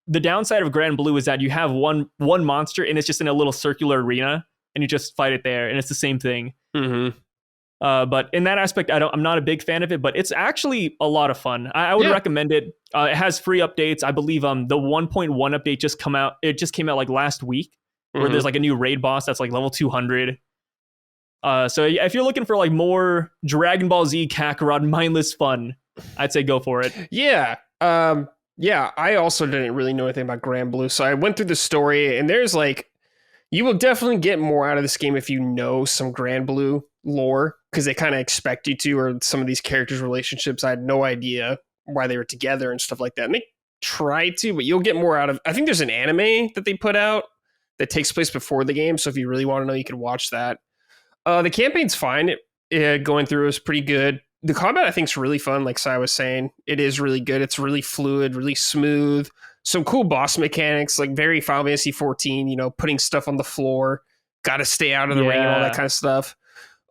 Speaker 3: The downside of Granblue is that you have one monster, and it's just in a little circular arena, and you just fight it there, and it's the same thing. But in that aspect, I'm not a big fan of it, but it's actually a lot of fun. I would recommend it. It has free updates. I believe the 1.1 update just come out. It just came out like last week, where there's like a new raid boss that's like level 200. So if you're looking for like more Dragon Ball Z Kakarot mindless fun, I'd say go for it.
Speaker 1: Yeah. Yeah, I also didn't really know anything about Granblue, so I went through the story, and there's like, you will definitely get more out of this game if you know some Granblue lore, because they kind of expect you to, or some of these characters' relationships. I had no idea why they were together and stuff like that. And they try to, but you'll get more out of. I think there's an anime that they put out that takes place before the game, so if you really want to know, you can watch that. The campaign's fine. Going through is pretty good. The combat, I think, is really fun. Like Sai was saying, it is really good. It's really fluid, really smooth. Some cool boss mechanics, like very Final Fantasy 14, putting stuff on the floor, got to stay out of the ring and all that kind of stuff.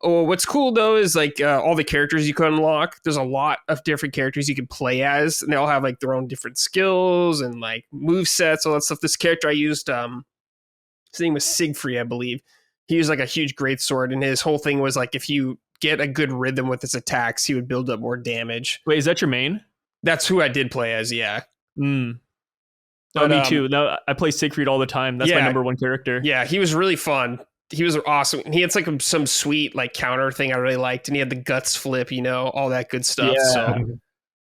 Speaker 1: Oh, what's cool, though, is like all the characters you can unlock. There's a lot of different characters you can play as, and they all have like their own different skills and like move sets, all that stuff. This character I used, his name was Siegfried, I believe. He used like a huge greatsword, and his whole thing was like, if you get a good rhythm with his attacks, he would build up more damage.
Speaker 3: Wait, is that your main?
Speaker 1: That's who I did play as, yeah.
Speaker 3: But, me too. No, I play Siegfried all the time. That's my number one character.
Speaker 1: Yeah, he was really fun. He was awesome. He had like some sweet like counter thing I really liked, and he had the guts flip, all that good stuff. Yeah. So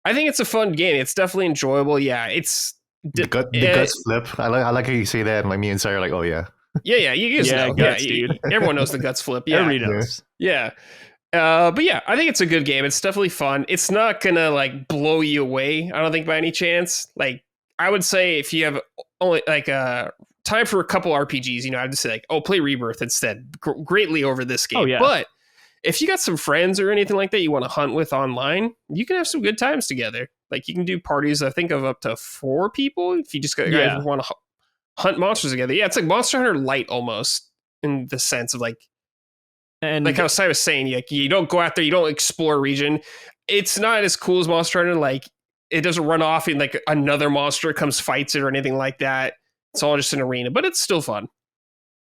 Speaker 1: I think it's a fun game. It's definitely enjoyable. Yeah, it's
Speaker 2: the guts flip. I like how you say that, and like me and Sai are like, oh yeah.
Speaker 1: Yeah, you guys know.
Speaker 3: Guts, dude.
Speaker 1: Everyone knows the guts flip. Yeah,
Speaker 3: everybody knows.
Speaker 1: Yeah. But yeah, I think it's a good game. It's definitely fun. It's not gonna like blow you away, I don't think, by any chance. Like, I would say if you have only like time for a couple RPGs, I'd just say like, oh, play Rebirth instead. Greatly over this game.
Speaker 3: Oh, yeah.
Speaker 1: But if you got some friends or anything like that you want to hunt with online, you can have some good times together. Like, you can do parties, I think, of up to 4 people if you just guys want to hunt monsters together. Yeah, it's like Monster Hunter Light almost, in the sense of like, and like how Sai was saying, you don't go out there, you don't explore a region. It's not as cool as Monster Hunter. Like, it doesn't run off and like another monster comes fights it or anything like that. It's all just an arena, but it's still fun.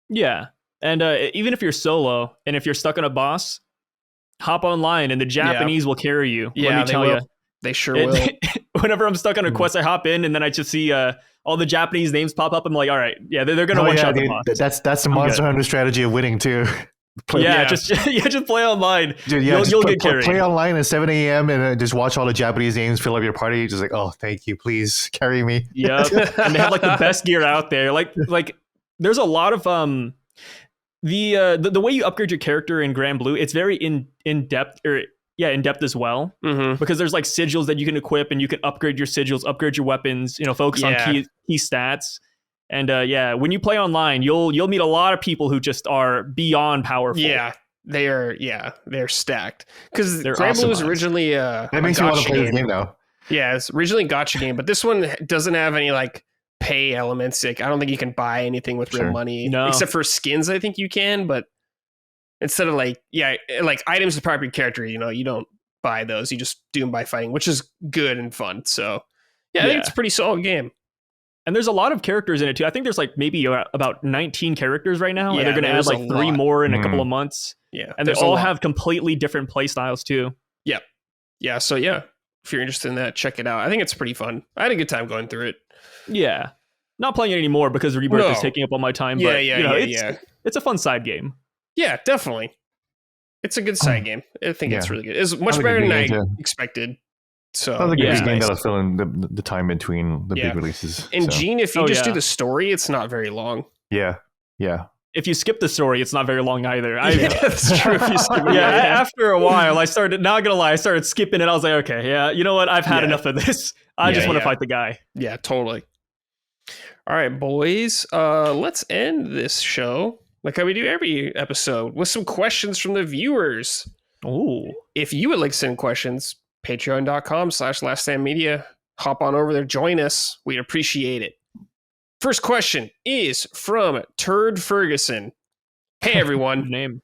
Speaker 1: Yeah.
Speaker 3: And even if you're solo and if you're stuck on a boss, hop online and the Japanese will carry you.
Speaker 1: Yeah,
Speaker 3: let me tell you.
Speaker 1: They sure will.
Speaker 3: Whenever I'm stuck on a quest, I hop in and then I just see all the Japanese names pop up. I'm like, all right, they're going to one-shot the boss.
Speaker 2: That's the Monster Hunter strategy of winning too.
Speaker 3: Just play online.
Speaker 2: Dude, you'll get carried. Play online at 7 a.m. and just watch all the Japanese names fill up your party. Just like, oh, thank you, please carry me.
Speaker 3: Yep. And they have like the best gear out there. Like there's a lot of the way you upgrade your character in Granblue, it's very in depth in depth as well. Because there's like sigils that you can equip, and you can upgrade your sigils, upgrade your weapons. Focus on key stats. And when you play online, you'll meet a lot of people who just are beyond powerful.
Speaker 1: Yeah, they're stacked. Because Granblue was originally
Speaker 2: that makes you want to play the game now.
Speaker 1: Yeah, it's originally a gacha game, but this one doesn't have any like pay elements. Like, I don't think you can buy anything with real money, except for skins. I think you can, but instead of like items to power up your character, you don't buy those. You just do them by fighting, which is good and fun. So I think it's a pretty solid game.
Speaker 3: And there's a lot of characters in it too. I think there's like maybe about 19 characers right now, and they're going to add like 3 more in a couple of months.
Speaker 1: Yeah,
Speaker 3: and they all have completely different play styles too.
Speaker 1: Yeah, yeah. So if you're interested in that, check it out. I think it's pretty fun. I had a good time going through it.
Speaker 3: Yeah, not playing it anymore because Rebirth is taking up all my time. But it's a fun side game.
Speaker 1: Yeah, definitely. It's a good side game. I think it's really good. It's much better than I expected. So
Speaker 2: I think it's a game that'll fill in the time between the big releases.
Speaker 1: And Gene, if you just do the story, it's not very long.
Speaker 2: Yeah.
Speaker 3: if you skip the story, it's not very long either.
Speaker 1: That's true. If you skip it,
Speaker 3: after a while, I started skipping it. I was like, okay, yeah, you know what? I've had enough of this. I just want to fight the guy.
Speaker 1: Yeah, totally. All right, boys. Let's end this show like how we do every episode with some questions from the viewers.
Speaker 3: Ooh.
Speaker 1: If you would like to send questions, patreon.com/laststandmedia. Hop on over there, join us. We'd appreciate it. First question is from Turd Ferguson. Hey, everyone.
Speaker 3: Name.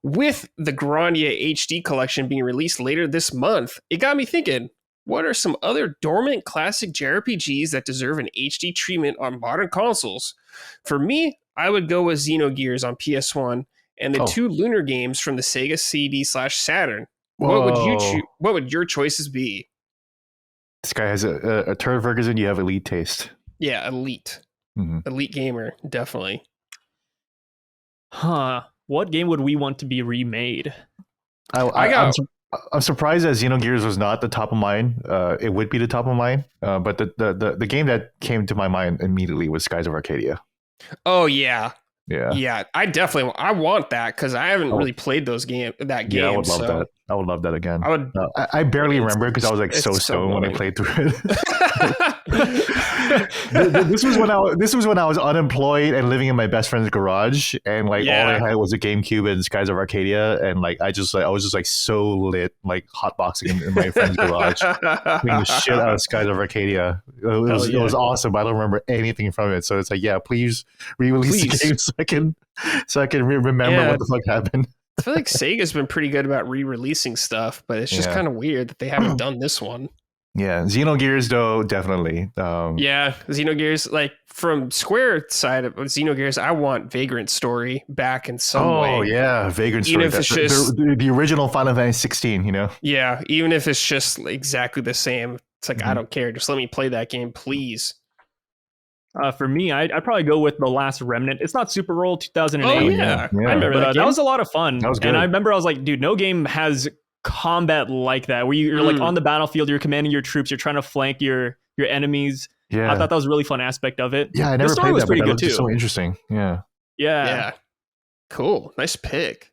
Speaker 1: With the Grania HD collection being released later this month, it got me thinking, what are some other dormant classic JRPGs that deserve an HD treatment on modern consoles? For me, I would go with Xenogears on PS1 and the two Lunar games from the Sega CD/Saturn. What would your choices be?
Speaker 2: This guy has a Turd Ferguson. You have elite taste.
Speaker 1: Yeah, elite. Mm-hmm. Elite gamer, definitely.
Speaker 3: Huh. What game would we want to be remade?
Speaker 2: I'm surprised that Xenogears was not the top of mind. It would be the top of mind. But the game that came to my mind immediately was Skies of Arcadia.
Speaker 1: Oh, yeah.
Speaker 2: Yeah.
Speaker 1: I want that because I haven't really played that game.
Speaker 2: Yeah, I would love that. I would love that again. I barely remember because I was like so stoned when I played through it. This was when I was unemployed and living in my best friend's garage, and like all I had was a GameCube and Skies of Arcadia, and like I was just like so lit, like hotboxing in my friend's garage, playing the shit out of Skies of Arcadia. It was awesome. I don't remember anything from it, so it's like, yeah, please re-release the game so I can remember what the fuck happened.
Speaker 1: I feel like Sega's been pretty good about re-releasing stuff, but it's just kind of weird that they haven't done this one.
Speaker 2: Yeah, Xenogears though, definitely.
Speaker 1: Xenogears, like from Square side of Xenogears, I want Vagrant Story back in some way.
Speaker 2: Oh yeah, Vagrant Story. Even if it's just the original Final Fantasy 16, you know?
Speaker 1: Yeah, even if it's just exactly the same. It's like, I don't care. Just let me play that game, please.
Speaker 3: For me, I'd probably go with The Last Remnant. It's not Super Roll 2008.
Speaker 1: Oh, yeah.
Speaker 3: I remember that. That was a lot of fun.
Speaker 2: That was good.
Speaker 3: And I remember I was like, dude, no game has combat like that, where you're like on the battlefield, you're commanding your troops, you're trying to flank your enemies. Yeah. I thought that was a really fun aspect of it.
Speaker 2: Yeah, I never played that, but that looked so interesting.
Speaker 3: Yeah.
Speaker 1: Cool. Nice pick.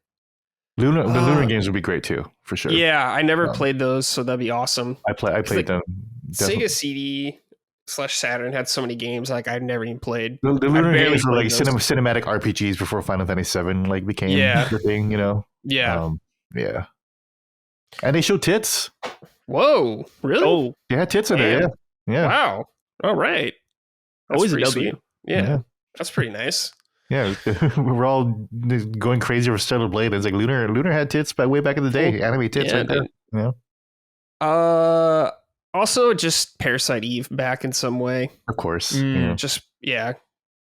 Speaker 2: The Lunar games would be great too, for sure.
Speaker 1: Yeah, I never played those, so that'd be awesome.
Speaker 2: I played them.
Speaker 1: Definitely. Sega CD/Saturn had so many games like I'd never even played.
Speaker 2: The Lunar games were like cinematic RPGs before Final Fantasy VII like became the thing, you know?
Speaker 1: Yeah.
Speaker 2: Yeah. And they show tits.
Speaker 1: Whoa, really?
Speaker 2: Oh, they had tits in there. Yeah.
Speaker 1: Wow. All right.
Speaker 3: That's always a W.
Speaker 1: Yeah. That's pretty nice.
Speaker 2: Yeah, we're all going crazy over Stellar Blade. It's like Lunar had tits way back in the day. Anime tits, right there.
Speaker 1: Yeah. Also, just Parasite Eve back in some way.
Speaker 2: Of course.
Speaker 1: It's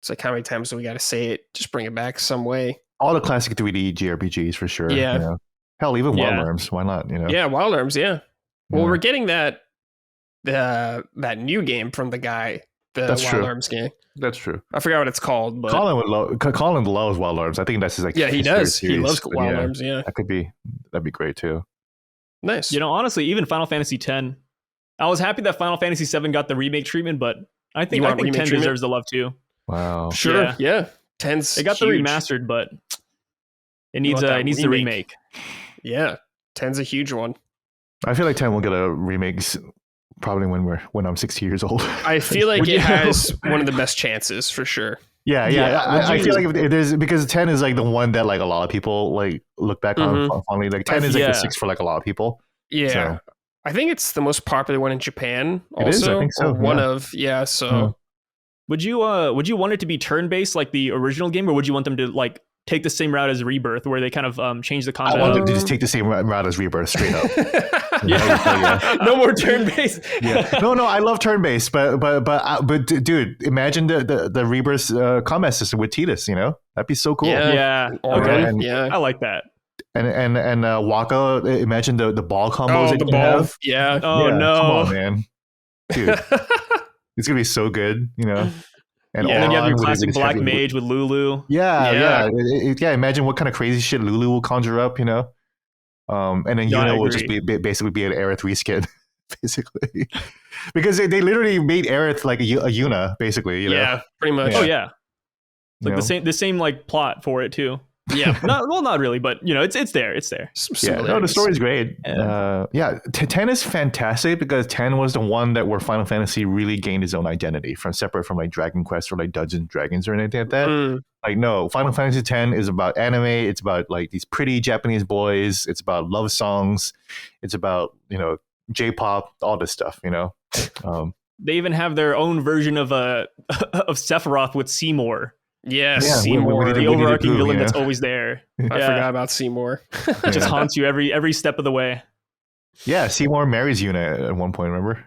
Speaker 1: like how many times do we got to say it? Just bring it back some way.
Speaker 2: All the classic 3D JRPGs for sure.
Speaker 1: Yeah.
Speaker 2: You know? Hell, even Wild Arms. Why not? You know.
Speaker 1: Yeah, Wild Arms. Yeah. Well, we're getting that new game from the guy.
Speaker 2: That's
Speaker 1: Wild
Speaker 2: true.
Speaker 1: Arms game.
Speaker 2: That's true.
Speaker 1: I forgot what it's called, but
Speaker 2: Colin loves Wild Arms. I think that's his
Speaker 1: he does. He loves Wild Arms. Yeah,
Speaker 2: that'd be great too.
Speaker 1: Nice.
Speaker 3: You know, honestly, even Final Fantasy X. I was happy that Final Fantasy VII got the remake treatment, but I think 10 deserves the love too.
Speaker 2: Wow.
Speaker 1: Sure. Yeah. 10's
Speaker 3: it got the remastered, but it needs the remake.
Speaker 1: Yeah. 10's a huge one.
Speaker 2: I feel like 10 will get a remake probably when I'm 60 years old.
Speaker 1: I feel like it has one of the best chances for sure.
Speaker 2: Yeah. I feel like if there's because 10 is like the one that like a lot of people like look back on fondly. Like 10 is like the 6 for like a lot of people.
Speaker 1: Yeah. So. I think it's the most popular one in Japan. Also,
Speaker 2: it is, I think so.
Speaker 1: One of So,
Speaker 3: would you want it to be turn-based like the original game, or would you want them to like take the same route as Rebirth, where they kind of change the combat?
Speaker 2: I want them to just take the same route as Rebirth, straight up.
Speaker 3: No more turn-based.
Speaker 2: No, I love turn-based, but dude, imagine the Rebirth combat system with Tidus. You know, that'd be so cool.
Speaker 3: Yeah. Okay. I like that.
Speaker 2: And Waka, imagine the ball combos that you have.
Speaker 1: Yeah.
Speaker 3: Oh no,
Speaker 2: come on, man, dude, it's gonna be so good, you know.
Speaker 3: And then you have your classic black mage with Lulu.
Speaker 2: Yeah. Imagine what kind of crazy shit Lulu will conjure up, you know. And then Yuna will just basically be an Aerith reskin, basically, because they literally made Aerith like a Yuna, basically. You know?
Speaker 1: Yeah, pretty much.
Speaker 3: Oh yeah. It's like the same like plot for it too.
Speaker 1: Yeah.
Speaker 3: Not really, but it's there. It's there.
Speaker 2: Yeah, no, the story's great. 10 is fantastic because 10 was the one where Final Fantasy really gained its own identity separate from like Dragon Quest or like Dungeons and Dragons or anything like that. Like, no, Final Fantasy X is about anime. It's about like these pretty Japanese boys. It's about love songs. It's about, J-pop, all this stuff,
Speaker 3: They even have their own version of Sephiroth with Seymour.
Speaker 1: Yes,
Speaker 2: Yeah,
Speaker 1: Seymour,
Speaker 3: the overarching villain that's always there.
Speaker 1: I forgot about Seymour.
Speaker 3: It just haunts you every step of the way.
Speaker 2: Yeah, Seymour marries Yuna at one point, remember?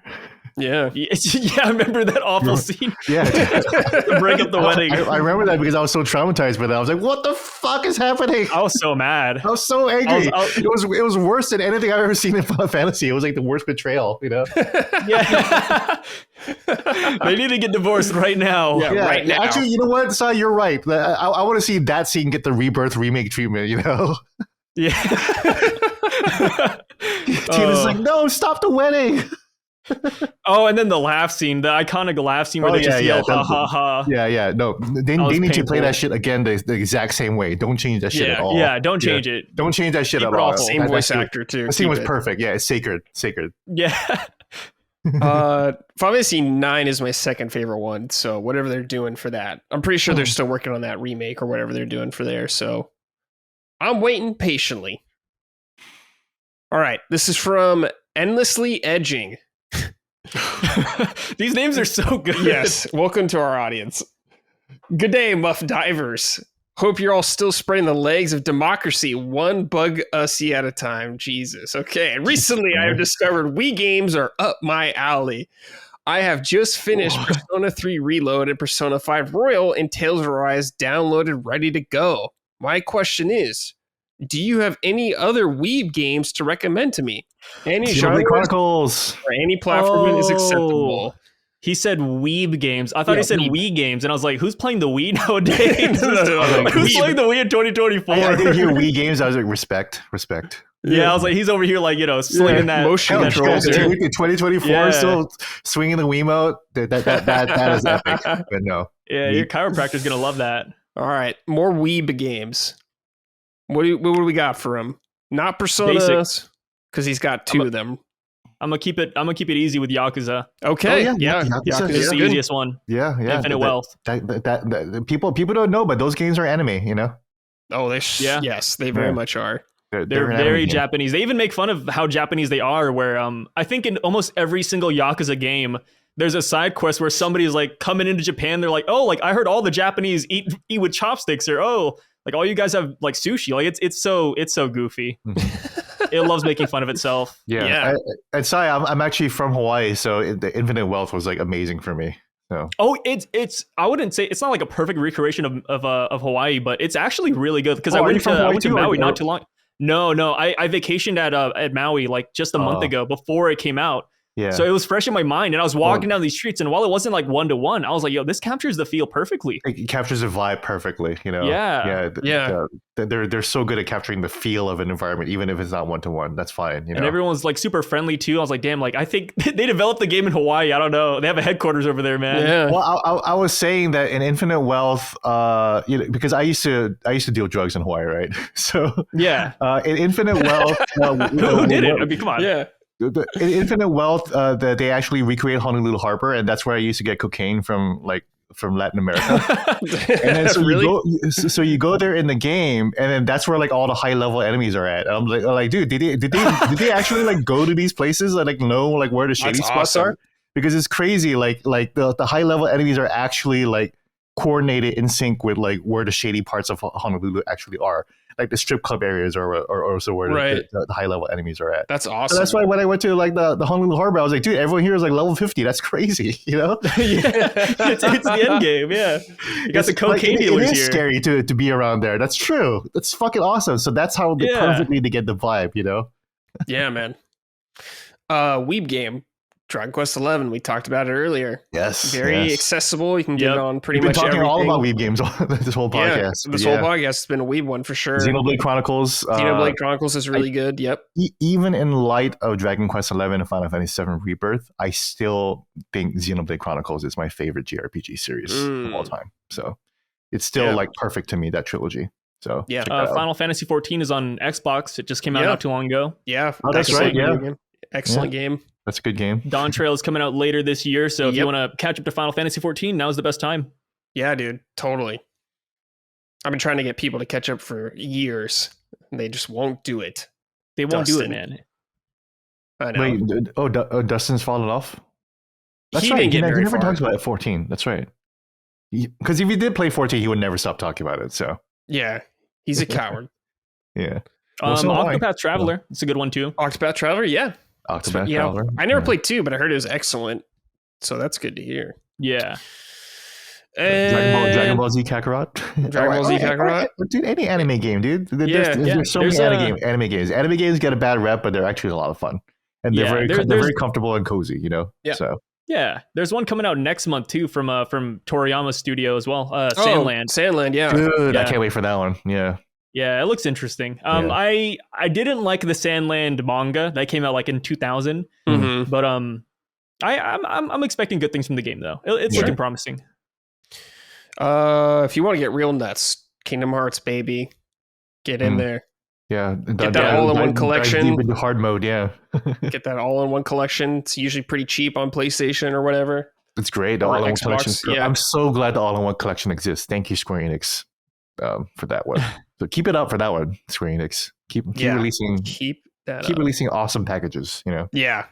Speaker 1: Yeah.
Speaker 3: I remember that awful scene.
Speaker 2: Yeah.
Speaker 3: To break up the wedding.
Speaker 2: I remember that because I was so traumatized by that. I was like, what the fuck is happening?
Speaker 3: I was so mad.
Speaker 2: I was so angry. It was worse than anything I've ever seen in Final Fantasy. It was like the worst betrayal,
Speaker 3: Yeah. They need to get divorced right now.
Speaker 1: Yeah, right now.
Speaker 2: Actually, you know what, Sai, you're right. I want to see that scene get the Rebirth remake treatment,
Speaker 3: Yeah.
Speaker 2: Tina's like, no, stop the wedding.
Speaker 3: And then the laugh scene, the iconic laugh scene where they just yell, ha, ha, ha.
Speaker 2: Yeah. No, they need to play that shit again the exact same way. Don't change that shit at all.
Speaker 3: Yeah, don't change it.
Speaker 2: Don't change that shit
Speaker 3: Keep
Speaker 2: at
Speaker 3: it
Speaker 2: all.
Speaker 3: awful.
Speaker 1: Same voice actor, too.
Speaker 2: The scene was perfect. Yeah, it's sacred.
Speaker 3: Yeah.
Speaker 1: Final Fantasy 9 is my second favorite one, so whatever they're doing for that. I'm pretty sure they're still working on that remake or whatever they're doing for there, so I'm waiting patiently. All right, this is from Endlessly Edging.
Speaker 3: These names are so good.
Speaker 1: Yes, welcome to our audience. Good day, Muff Divers. Hope you're all still spreading the legs of democracy, one bug ussy at a time. Jesus. Okay. Recently, I have discovered Wii games are up my alley. I have just finished Persona 3 Reload and Persona 5 Royal, and Tales of Arise downloaded, ready to go. My question is, do you have any other Weeb games to recommend to me? Any genre
Speaker 2: Chronicles
Speaker 1: or any platform is acceptable.
Speaker 3: He said Weeb games. I thought he said Wii games, and I was like, who's playing the Wii nowadays? Who's playing the Wii in 2024?
Speaker 2: I didn't hear Wii games. I was like, respect.
Speaker 3: Yeah, I was like, he's over here like, slinging that
Speaker 1: motion controls.
Speaker 2: 2024, still swinging the Wiimote. That is epic. But no.
Speaker 3: Yeah, your chiropractor's going to love that.
Speaker 1: All right, more Weeb games. What do we got for him? Not Personas, because he's got two of them.
Speaker 3: I'm gonna keep it easy with Yakuza.
Speaker 1: Okay,
Speaker 3: Yakuza is the easiest one.
Speaker 2: Yeah.
Speaker 3: Infinite Wealth.
Speaker 2: That people don't know, but those games are anime.
Speaker 1: Oh, yes, they very much are.
Speaker 3: They're very Japanese. They even make fun of how Japanese they are. Where I think in almost every single Yakuza game, there's a side quest where somebody's like coming into Japan. They're like, oh, like I heard all the Japanese eat with chopsticks, or oh, like all you guys have like sushi. Like it's so goofy. It loves making fun of itself.
Speaker 2: Yeah. And Sai, I'm actually from Hawaii, so the Infinite Wealth was like amazing for me. So.
Speaker 3: Oh, it's I wouldn't say it's not like a perfect recreation of Hawaii, but it's actually really good because I went to Maui not too long. No, I vacationed at Maui like just a month ago before it came out.
Speaker 2: Yeah.
Speaker 3: So it was fresh in my mind, and I was walking down these streets, and while it wasn't like 1-to-1, I was like, "Yo, this captures the feel perfectly."
Speaker 2: It captures the vibe perfectly,
Speaker 3: Yeah.
Speaker 2: They're so good at capturing the feel of an environment, even if it's not 1-to-1. That's fine,
Speaker 3: And everyone's like super friendly too. I was like, "Damn!" Like I think they developed the game in Hawaii. I don't know. They have a headquarters over there, man.
Speaker 1: Yeah.
Speaker 2: Well, I was saying that in Infinite Wealth, because I used to deal drugs in Hawaii, right? So
Speaker 3: yeah,
Speaker 2: in Infinite Wealth,
Speaker 3: who did it? I mean, come on.
Speaker 1: Yeah.
Speaker 2: In Infinite Wealth, that they actually recreate Honolulu Harbor, and that's where I used to get cocaine from Latin America. And then so you go there in the game, and then that's where like all the high level enemies are at. And I'm like, dude, did they actually like go to these places and like know like where the shady spots are? Because it's crazy. Like the high level enemies are actually like coordinated in sync with like where the shady parts of Honolulu actually are. Like the strip club areas are also where the high level enemies are at.
Speaker 1: That's awesome.
Speaker 2: So that's why when I went to like the Honolulu Harbor, I was like, dude, everyone here is like level 50. That's crazy,
Speaker 3: Yeah, it's the end game. Yeah, you got the cocaine dealers
Speaker 2: here. It is
Speaker 3: here.
Speaker 2: scary to be around there. That's true. That's fucking awesome. So that's how perfectly to get the vibe,
Speaker 1: Yeah, man. Weeb game. Dragon Quest 11. We talked about it earlier.
Speaker 2: Yes.
Speaker 1: Very accessible. You can get it on pretty
Speaker 2: We've
Speaker 1: much
Speaker 2: been talking
Speaker 1: everything.
Speaker 2: all about Weeb games this whole podcast.
Speaker 1: Yeah, this whole podcast has been a Weeb one for sure.
Speaker 2: Xenoblade Chronicles.
Speaker 1: Xenoblade Chronicles is really good. Yep.
Speaker 2: Even in light of Dragon Quest 11 and Final Fantasy VII Rebirth, I still think Xenoblade Chronicles is my favorite JRPG series of all time. So it's still like perfect to me, that trilogy. So
Speaker 1: yeah,
Speaker 3: Final Fantasy 14 is on Xbox. It just came out not too long ago.
Speaker 1: Yeah,
Speaker 2: that's right. Yeah,
Speaker 1: excellent game.
Speaker 2: That's a good game.
Speaker 3: Dawn Trail is coming out later this year, so if you want to catch up to Final Fantasy 14, now's the best time.
Speaker 1: Yeah, dude, totally. I've been trying to get people to catch up for years, and they just won't do it.
Speaker 3: They won't do it, man.
Speaker 2: I know. Wait, Dustin's fallen off? That's
Speaker 1: he
Speaker 2: right.
Speaker 1: Didn't get very
Speaker 2: he never
Speaker 1: far.
Speaker 2: talks about it 14. That's right. Because if he did play 14, he would never stop talking about it. So
Speaker 1: yeah, he's a coward.
Speaker 2: Yeah.
Speaker 3: Octopath Traveler. It's a good one too.
Speaker 1: Octopath Traveler, yeah.
Speaker 2: Octopath Traveler.
Speaker 1: I never played 2, but I heard it was excellent. So that's good to hear.
Speaker 3: Yeah.
Speaker 2: Dragon Ball Z Kakarot.
Speaker 1: Dragon Ball Z Kakarot.
Speaker 2: Dude, any anime game, dude. There's so many anime games. Anime games get a bad rep, but they're actually a lot of fun. And they're very comfortable and cozy, you know?
Speaker 1: Yeah.
Speaker 2: So.
Speaker 3: Yeah, there's one coming out next month too from Toriyama's studio as well. Sandland.
Speaker 1: Sandland, yeah.
Speaker 2: Dude, I can't wait for that one. Yeah.
Speaker 3: Yeah, it looks interesting. I didn't like the Sandland manga that came out like in 2000, but I'm expecting good things from the game though. It's looking promising.
Speaker 1: If you want to get real nuts, Kingdom Hearts, baby, get in there.
Speaker 2: Yeah,
Speaker 1: get that all-in-one collection.
Speaker 2: Deep into hard mode, yeah.
Speaker 1: Get that all-in-one collection. It's usually pretty cheap on PlayStation or whatever.
Speaker 2: It's great. The all-in-one collection.
Speaker 1: Yeah.
Speaker 2: I'm so glad the all-in-one collection exists. Thank you, Square Enix, for that one. So keep it up for that one, Square Enix. Keep releasing. Keep releasing awesome packages. You know.
Speaker 1: Yeah,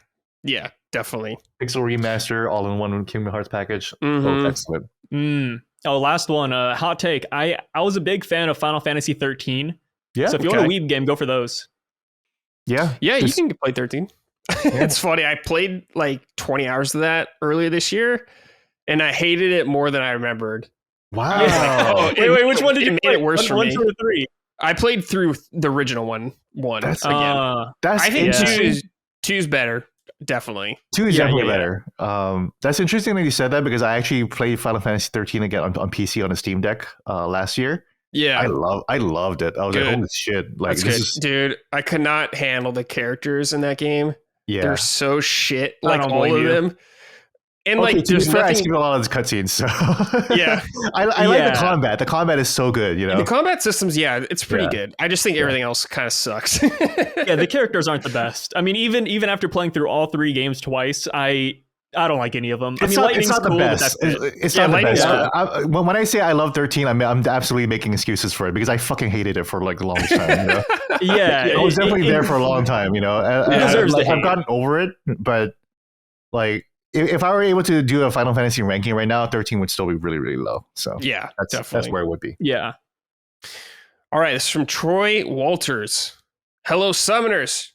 Speaker 1: definitely.
Speaker 2: Pixel remaster, all-in-one Kingdom Hearts package. Oh, excellent.
Speaker 3: Oh, last one. Hot take. I was a big fan of Final Fantasy 13.
Speaker 2: Yeah.
Speaker 3: So if you want a Weeb game, go for those.
Speaker 2: Yeah.
Speaker 1: Yeah, you can play 13. It's funny. I played like 20 hours of that earlier this year, and I hated it more than I remembered.
Speaker 2: Wow.
Speaker 3: Wait, which one did you play?
Speaker 1: Made it worse for me.
Speaker 3: 1, 2, or 3?
Speaker 1: I played through the original one.
Speaker 2: That's
Speaker 1: I think 2's better. Definitely.
Speaker 2: 2 is definitely better. That's interesting that you said that because I actually played Final Fantasy 13 again on PC on a Steam Deck last year.
Speaker 1: Yeah,
Speaker 2: I loved it. I was like, holy shit! Like,
Speaker 1: dude, I could not handle the characters in that game.
Speaker 2: Yeah,
Speaker 1: they're so shit. Like all of them. And
Speaker 2: like, there's nothing. I skip a lot of these cutscenes. So
Speaker 1: yeah,
Speaker 2: I like the combat. The combat is so good. You know,
Speaker 1: the combat systems. Yeah, it's pretty good. I just think everything else kind of sucks.
Speaker 3: Yeah, the characters aren't the best. I mean, even after playing through all 3 games twice, I don't like any of them.
Speaker 2: Lightning's cool, the best. It's not the best. When I say I love 13, I'm absolutely making excuses for it because I fucking hated it for like the longest time. You know?
Speaker 3: Yeah,
Speaker 2: I was definitely there for a long time. You know, I've gotten over it, but like if I were able to do a Final Fantasy ranking right now, 13 would still be really, really low. So
Speaker 1: yeah,
Speaker 2: that's where it would be.
Speaker 3: Yeah.
Speaker 1: All right, this is from Troy Walters. Hello, Summoners.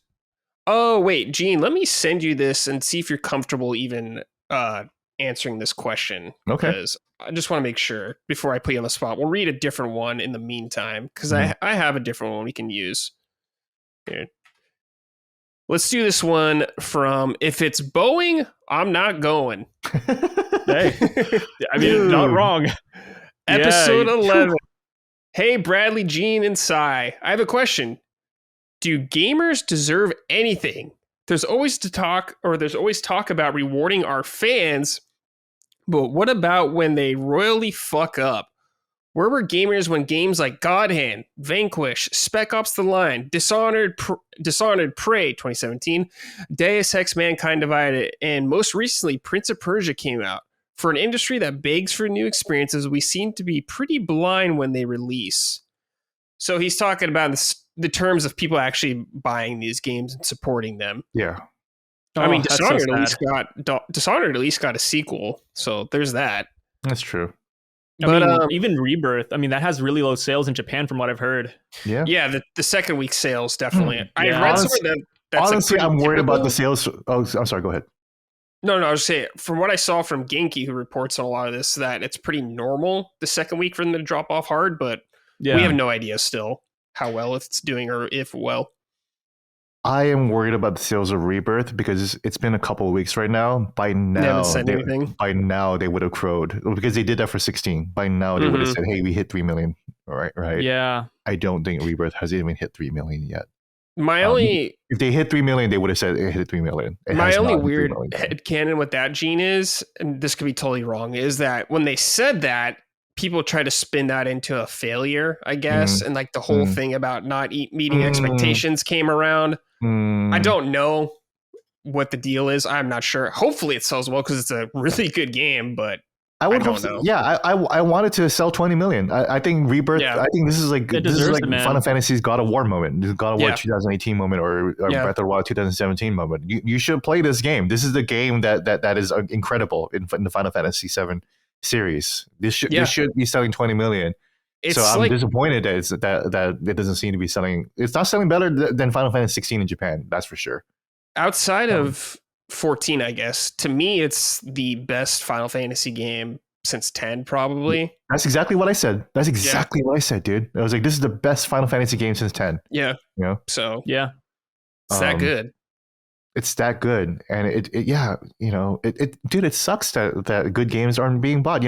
Speaker 1: Oh, wait, Gene, let me send you this and see if you're comfortable even answering this question.
Speaker 2: Okay.
Speaker 1: Because I just want to make sure before I put you on the spot. We'll read a different one in the meantime because I have a different one we can use. Here. Let's do this one from If It's Boeing, I'm Not Going.
Speaker 3: Hey, I mean, not wrong.
Speaker 1: Episode 11. Hey, Bradley, Gene, and Sai. I have a question. Do gamers deserve anything? There's always talk about rewarding our fans, but what about when they royally fuck up? Where were gamers when games like God Hand, Vanquish, Spec Ops: The Line, Dishonored, Prey 2017, Deus Ex: Mankind Divided, and most recently Prince of Persia came out? For an industry that begs for new experiences, we seem to be pretty blind when they release. So he's talking about the terms of people actually buying these games and supporting them.
Speaker 2: Yeah.
Speaker 1: I mean, Dishonored at least got a sequel, so there's that.
Speaker 2: That's true.
Speaker 3: I mean, even Rebirth, I mean, that has really low sales in Japan from what I've heard.
Speaker 2: Yeah.
Speaker 1: Yeah, the second week sales, definitely. I read somewhere that's
Speaker 2: honestly, I'm worried about the sales. Oh, I'm sorry, go ahead.
Speaker 1: No, I was saying, from what I saw from Genki, who reports on a lot of this, that it's pretty normal the second week for them to drop off hard, but we have no idea still how well it's doing or if well.
Speaker 2: I am worried about the sales of Rebirth because it's been a couple of weeks right now. By now, they would have crowed because they did that for 16. By now, they would have said, "Hey, we hit 3 million." Right?
Speaker 3: Yeah.
Speaker 2: I don't think Rebirth has even hit 3 million yet.
Speaker 1: If
Speaker 2: they hit 3 million, they would have said it hit 3 million.
Speaker 1: My only weird headcanon with that, Gene, is, and this could be totally wrong, is that when they said that, people try to spin that into a failure, I guess. And like the whole thing about not meeting expectations came around. I don't know what the deal is. I'm not sure. Hopefully it sells well because it's a really good game, but I don't know.
Speaker 2: Yeah, I wanted to sell 20 million. I think Rebirth. Yeah. I think this is like Final Fantasy's God of War moment, this God of War 2018 moment, or Breath of the Wild 2017 moment. You should play this game. This is the game that is incredible in the Final Fantasy VII series. This should be selling 20 million. So I'm disappointed that it doesn't seem to be selling. It's not selling better than Final Fantasy 16 in Japan. That's for sure.
Speaker 1: Outside of 14, I guess, to me, it's the best Final Fantasy game since 10, probably.
Speaker 2: That's exactly what I said. That's exactly what I said, dude. I was like, this is the best Final Fantasy game since 10.
Speaker 1: Yeah.
Speaker 2: You know?
Speaker 1: So,
Speaker 3: yeah.
Speaker 1: It's that good.
Speaker 2: It's that good. And it sucks that good games aren't being bought,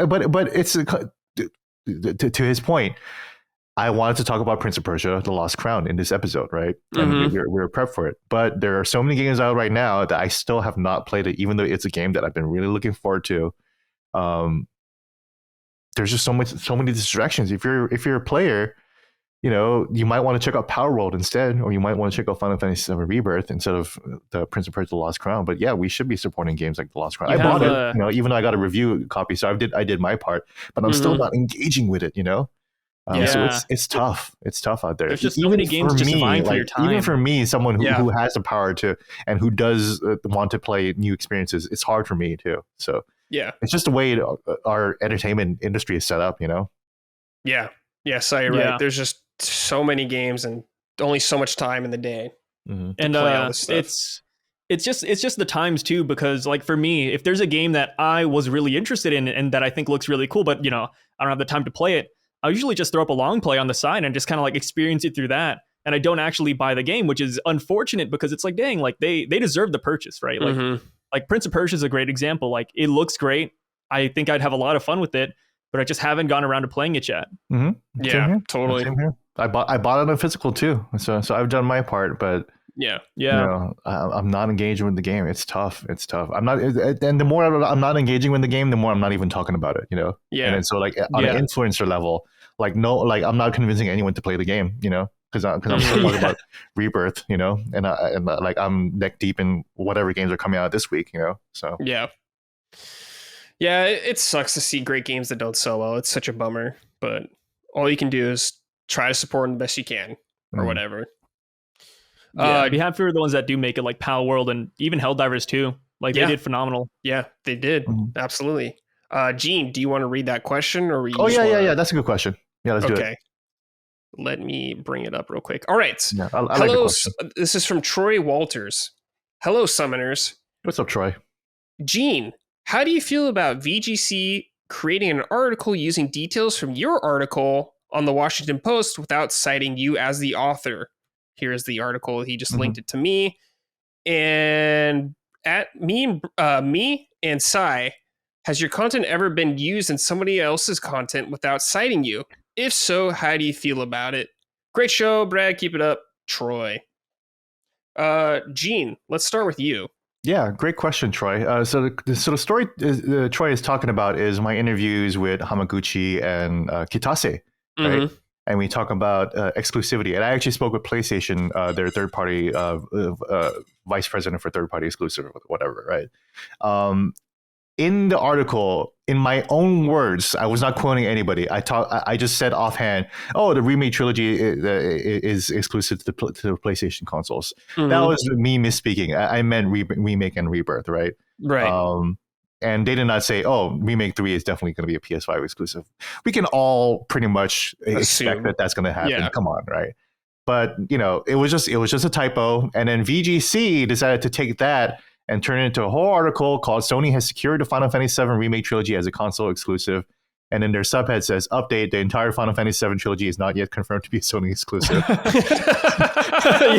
Speaker 2: but it's to his point. I wanted to talk about Prince of Persia: The Lost Crown in this episode, right? And we're prepped for it. But there are so many games out right now that I still have not played it, even though it's a game that I've been really looking forward to. There's just so many distractions. If you're a player, you might want to check out Power World instead, or you might want to check out Final Fantasy VII Rebirth instead of the Prince of Persia: The Lost Crown. But yeah, we should be supporting games like The Lost Crown. I bought it, even though I got a review copy, so I did my part, but I'm still not engaging with it, So it's tough. It's tough out there.
Speaker 3: There's just so many games just vying for your time.
Speaker 2: Even for me, someone who has the power to and who does want to play new experiences, it's hard for me too. So it's just the way our entertainment industry is set up,
Speaker 1: Yeah. Yes, you're right. There's just so many games and only so much time in the day.
Speaker 3: And it's just the times too, because like for me, if there's a game that I was really interested in and that I think looks really cool, but I don't have the time to play it, I usually just throw up a long play on the side and just kind of like experience it through that. And I don't actually buy the game, which is unfortunate because it's like, dang, like they deserve the purchase, right? Like Prince of Persia is a great example. Like it looks great. I think I'd have a lot of fun with it, but I just haven't gone around to playing it yet.
Speaker 1: Yeah, totally.
Speaker 2: I bought it on physical too. So I've done my part, but I'm not engaging with the game. It's tough. I'm not, and the more I'm not engaging with the game, the more I'm not even talking about it, And then so like on an influencer level, I'm not convincing anyone to play the game, because I'm still talking about Rebirth, and I'm neck deep in whatever games are coming out this week, So
Speaker 1: it sucks to see great games that don't sell well. It's such a bummer, but all you can do is try to support them the best you can or whatever.
Speaker 3: I'd be happy for the ones that do make it, like Pal World and even Helldivers too. Like they did phenomenal.
Speaker 1: Yeah, they did. Absolutely. Gene, do you want to read that question or?
Speaker 2: Yeah. That's a good question. Yeah, let's do it.
Speaker 1: Let me bring it up real quick. All right.
Speaker 2: Yeah, I
Speaker 1: Hello.
Speaker 2: Like
Speaker 1: this is from Troy Walters. Hello, Summoners.
Speaker 2: What's up, Troy?
Speaker 1: Gene, how do you feel about VGC creating an article using details from your article on the Washington Post without citing you as the author? Here's the article. He just linked it to me. And at me and Sai, has your content ever been used in somebody else's content without citing you? If so, how do you feel about it? Great show, Brad. Keep it up. Troy. Gene, let's start with you.
Speaker 2: Yeah, great question, Troy. So the story Troy is talking about is my interviews with Hamaguchi and Kitase, right? And we talk about exclusivity. And I actually spoke with PlayStation, their third-party vice president for third-party exclusive, whatever, right? In the article, in my own words, I was not quoting anybody. I just said offhand, "Oh, the remake trilogy is exclusive to the PlayStation consoles." That was me misspeaking. I meant remake and rebirth, right?
Speaker 1: Right.
Speaker 2: And they did not say, "Oh, remake 3 is definitely going to be a PS5 exclusive." We can all pretty much expect that that's going to happen. Yeah. Come on, right? But it was just a typo, and then VGC decided to take that and turn it into a whole article called "Sony has secured the Final Fantasy VII Remake trilogy as a console exclusive." And then their subhead says, "Update, the entire Final Fantasy VII trilogy is not yet confirmed to be a Sony exclusive."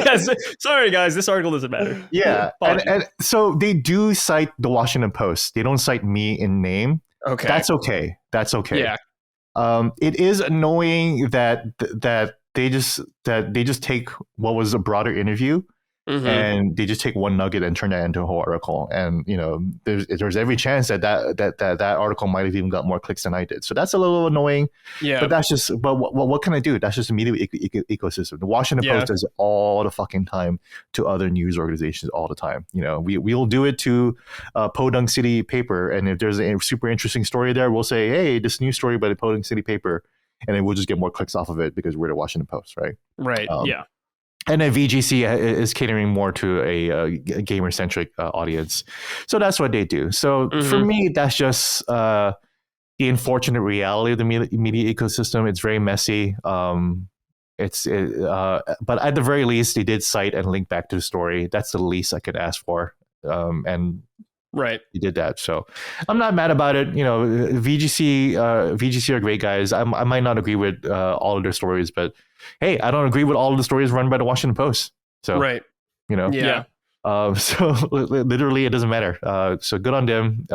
Speaker 3: Yes. Sorry, guys. This article doesn't matter.
Speaker 2: Yeah. And so they do cite the Washington Post. They don't cite me in name.
Speaker 1: Okay.
Speaker 2: That's okay.
Speaker 1: Yeah.
Speaker 2: It is annoying that they just take what was a broader interview and they just take one nugget and turn that into a whole article. And there's every chance that article might have even got more clicks than I did. So that's a little annoying. Yeah. But that's just. But what can I do? That's just a media ecosystem. The Washington Post does it all the fucking time to other news organizations all the time. We'll do it to Podunk City Paper, and if there's a super interesting story there, we'll say, hey, this news story by the Podunk City Paper, and then we'll just get more clicks off of it because we're the Washington Post, right?
Speaker 1: Right. Yeah.
Speaker 2: And then VGC is catering more to a gamer-centric audience. So that's what they do. So for me, that's just the unfortunate reality of the media ecosystem. It's very messy. But at the very least, they did cite and link back to the story. That's the least I could ask for. And
Speaker 1: right,
Speaker 2: he did that. So I'm not mad about it. VGC are great guys. I might not agree with all of their stories, but hey, I don't agree with all of the stories run by the Washington Post. So
Speaker 1: right,
Speaker 2: yeah. So literally, it doesn't matter. So good on them.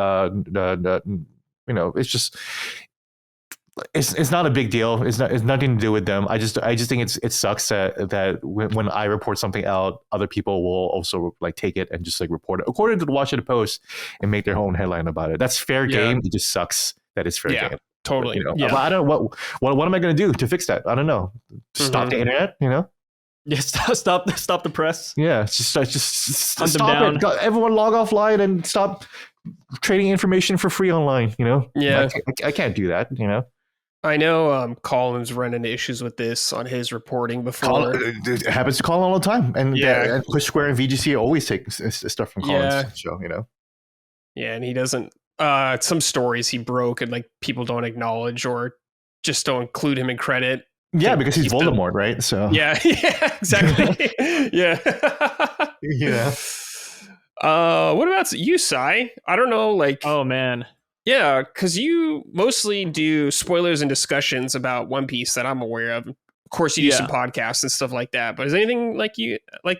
Speaker 2: It's just it's not a big deal. It's nothing to do with them. I just think it sucks that when I report something out, other people will also take it and just report it according to the Washington Post and make their own headline about it. That's fair game. It just sucks that it's fair game.
Speaker 1: Totally.
Speaker 2: But I don't know what am I going to do to fix that? I don't know. Stop the internet.
Speaker 3: Yeah, stop the press.
Speaker 2: Yeah, just stop it. Everyone log offline and stop trading information for free online.
Speaker 1: Yeah,
Speaker 2: I can't do that.
Speaker 1: I know Colin's run into issues with this on his reporting before.
Speaker 2: It happens to Colin all the time, and Push Square and VGC always take stuff from Colin's show.
Speaker 1: Yeah, and he doesn't. Some stories he broke and people don't acknowledge or just don't include him in credit.
Speaker 2: Yeah, because he's Voldemort, right? So
Speaker 1: yeah, exactly. Yeah. What about you, Sai? I don't know,
Speaker 3: oh man.
Speaker 1: Yeah, because you mostly do spoilers and discussions about One Piece that I'm aware of. Of course, you do some podcasts and stuff like that. But has anything like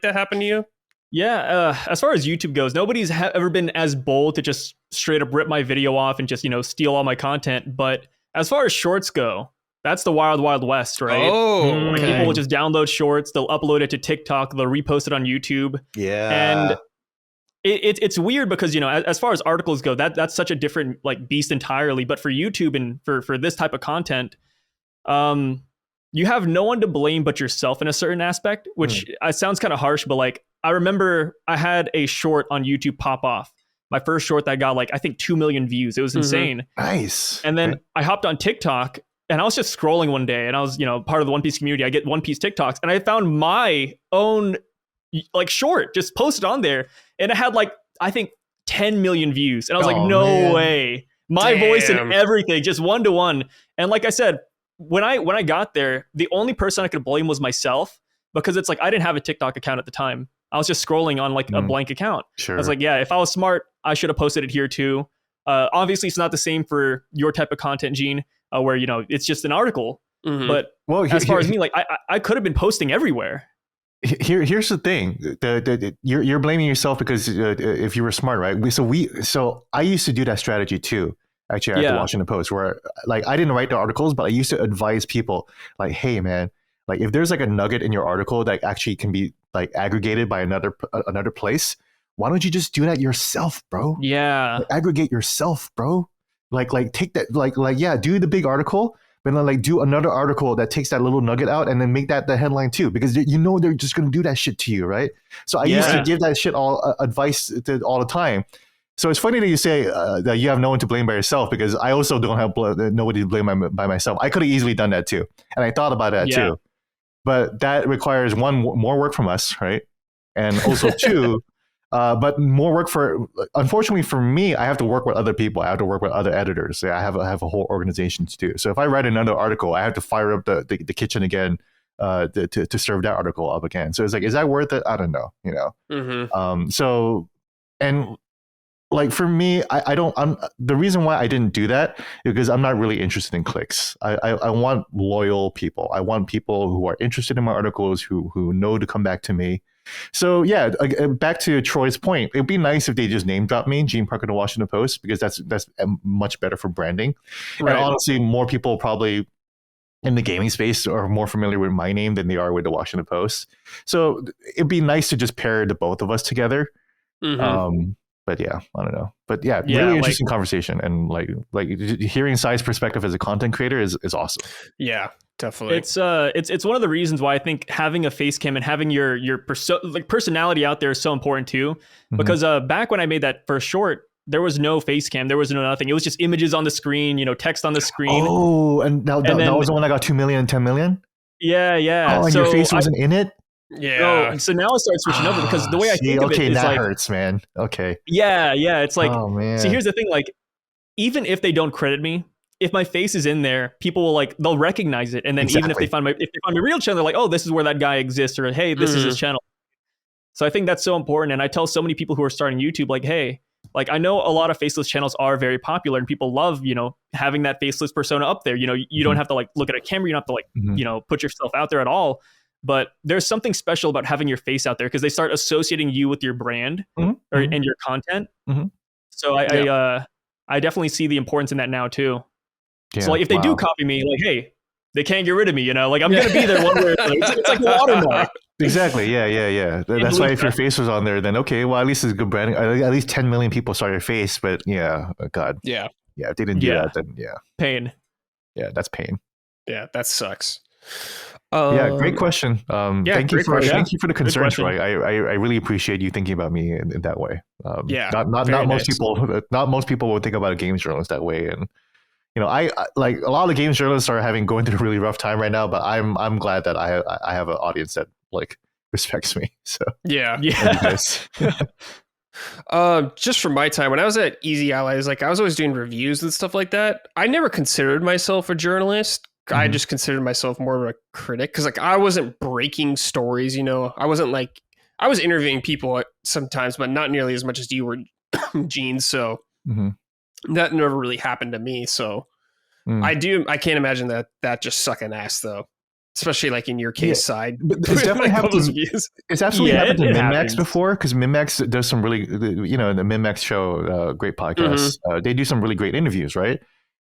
Speaker 1: that happened to you?
Speaker 3: Yeah, as far as YouTube goes, nobody's ever been as bold to just straight up rip my video off and just steal all my content. But as far as shorts go, that's the wild, wild west, right?
Speaker 1: Oh, okay.
Speaker 3: People will just download shorts, they'll upload it to TikTok, they'll repost it on YouTube.
Speaker 2: Yeah,
Speaker 3: and it's weird because as far as articles go, that's such a different beast entirely. But for YouTube and for this type of content, you have no one to blame but yourself in a certain aspect, which sounds kind of harsh, but I remember I had a short on YouTube pop off. My first short that got I think 2 million views. It was insane.
Speaker 2: Nice.
Speaker 3: And then I hopped on TikTok and I was just scrolling one day and I was part of the One Piece community. I get One Piece TikToks and I found my own short just posted on there. And it had I think 10 million views. And I was no way. My voice and everything, just 1-to-1. And like I said, when I got there, the only person I could blame was myself because it's I didn't have a TikTok account at the time. I was just scrolling on a blank account.
Speaker 2: Sure.
Speaker 3: I was if I was smart, I should have posted it here too. Obviously, it's not the same for your type of content, Gene, where it's just an article. But as far as me, I could have been posting everywhere.
Speaker 2: Here's the thing: you're blaming yourself because if you were smart, right? So I used to do that strategy too. Actually, at the Washington Post, where I didn't write the articles, but I used to advise people hey, man, if there's a nugget in your article that actually can be aggregated by another place, why don't you just do that yourself, bro?
Speaker 3: Yeah,
Speaker 2: aggregate yourself, bro. Take that, do the big article. But then do another article that takes that little nugget out and then make that the headline too, because they're just going to do that shit to you, right? So I used to give that shit all advice all the time. So it's funny that you say that you have no one to blame by yourself, because I also don't have nobody to blame by myself. I could have easily done that too, and I thought about that too. But that requires one, more work from us, right? And also two. But more work unfortunately for me, I have to work with other people. I have to work with other editors. I have a whole organization to do. So if I write another article, I have to fire up the kitchen again to serve that article up again. So it's is that worth it? I don't know, So, and for me, the reason why I didn't do that is because I'm not really interested in clicks. I want loyal people. I want people who are interested in my articles, who know to come back to me. So yeah, back to Troy's point, it'd be nice if they just name drop me, Gene Parker, the Washington Post, because that's much better for branding. Right. And honestly, more people probably in the gaming space are more familiar with my name than they are with the Washington Post. So it'd be nice to just pair the both of us together.
Speaker 1: Mm-hmm.
Speaker 2: But yeah, I don't know. But yeah, really interesting conversation, and like hearing Sai's perspective as a content creator is awesome.
Speaker 1: Yeah, definitely.
Speaker 3: It's one of the reasons why I think having a face cam and having your personality out there is so important too. Because back when I made that first short, there was no face cam, there was no nothing. It was just images on the screen, text on the screen.
Speaker 2: Oh, and that was the one that got 2 million and 10 million?
Speaker 3: Yeah.
Speaker 2: Oh, and your face wasn't in it?
Speaker 1: Yeah.
Speaker 3: So now I start switching over because the way I think of it is
Speaker 2: that hurts, man. Okay.
Speaker 3: Yeah. It's like,
Speaker 2: oh, man.
Speaker 3: See, here's the thing. Like, even if they don't credit me, if my face is in there, people will they'll recognize it. And then even if they find my real channel, they're like, oh, this is where that guy exists, or hey, this is his channel. So I think that's so important. And I tell so many people who are starting YouTube, like, hey, like, I know a lot of faceless channels are very popular and people love, having that faceless persona up there. You don't have to look at a camera. You don't have to put yourself out there at all. But there's something special about having your face out there because they start associating you with your brand and your content. So I definitely see the importance in that now too. Yeah, so if they do copy me, hey, they can't get rid of me, I'm going to be there one way. It's like a watermark.
Speaker 2: Exactly. Yeah. That's why if your face was on there, then okay, well, at least it's good branding. At least 10 million people saw your face, but yeah, God.
Speaker 1: Yeah.
Speaker 2: Yeah, if they didn't do that, then yeah.
Speaker 3: Pain.
Speaker 2: Yeah, that's pain.
Speaker 1: Yeah, that sucks.
Speaker 2: Great question. Thank you for the concern, Troy. I really appreciate you thinking about me in that way. Not most people would think about a games journalist that way, and I like a lot of games journalists are going through a really rough time right now. But I'm glad that I have an audience that respects me. So
Speaker 1: yeah. Just from my time when I was at Easy Allies, I was always doing reviews and stuff like that. I never considered myself a journalist. I just considered myself more of a critic because I wasn't breaking stories, I wasn't I was interviewing people sometimes, but not nearly as much as you were, Gene. So that never really happened to me. So I can't imagine that just sucking ass though, especially in your case side.
Speaker 2: But it's definitely happened. It's absolutely happened to MinMax before because MinMax does some really, the MinMax show, great podcast. They do some really great interviews, right?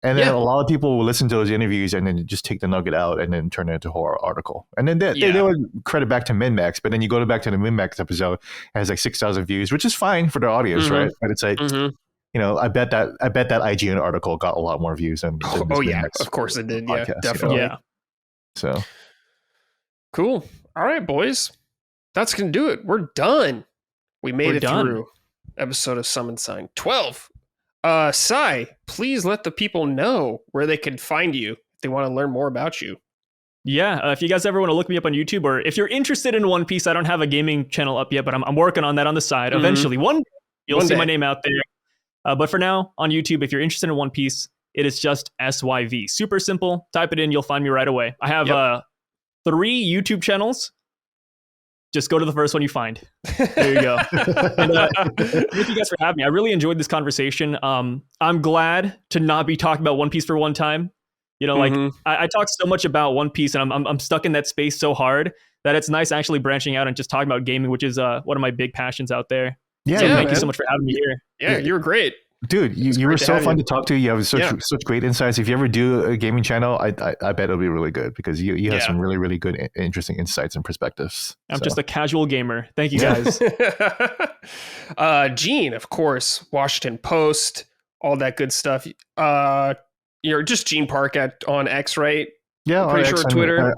Speaker 2: And then a lot of people will listen to those interviews and then just take the nugget out and then turn it into a horror article. And then they would credit back to MinMax, but then you go back to the MinMax episode, it has 6,000 views, which is fine for the audience, right? But it's I bet that IGN article got a lot more views than
Speaker 1: MinMax of course it did. Podcast, yeah, definitely. Yeah.
Speaker 2: So
Speaker 1: cool. All right, boys. That's going to do it. We're done. We made it through episode of Summon Sign 12. Sai, please let the people know where they can find you if they want to learn more about you.
Speaker 3: Yeah, if you guys ever want to look me up on YouTube, or if you're interested in One Piece, I don't have a gaming channel up yet, but I'm working on that on the side. Eventually, one day, you'll see my name out there. But for now, on YouTube, if you're interested in One Piece, it is just SYV. Super simple. Type it in, you'll find me right away. I have 3 YouTube channels. Just go to the first one you find. There you go. And thank you guys for having me. I really enjoyed this conversation. I'm glad to not be talking about One Piece for one time. I talk so much about One Piece, and I'm stuck in that space so hard that it's nice actually branching out and just talking about gaming, which is one of my big passions out there. So thank you so much for having me here.
Speaker 1: Yeah, you were great.
Speaker 2: Dude, you were so fun to talk to. You have such great insights. If you ever do a gaming channel, I bet it'll be really good because you have some really, really good, interesting insights and perspectives.
Speaker 3: I'm just a casual gamer. Thank you guys.
Speaker 1: Gene, of course, Washington Post, all that good stuff. You're just Gene Park on X, right?
Speaker 2: Yeah,
Speaker 1: I'm pretty sure Twitter.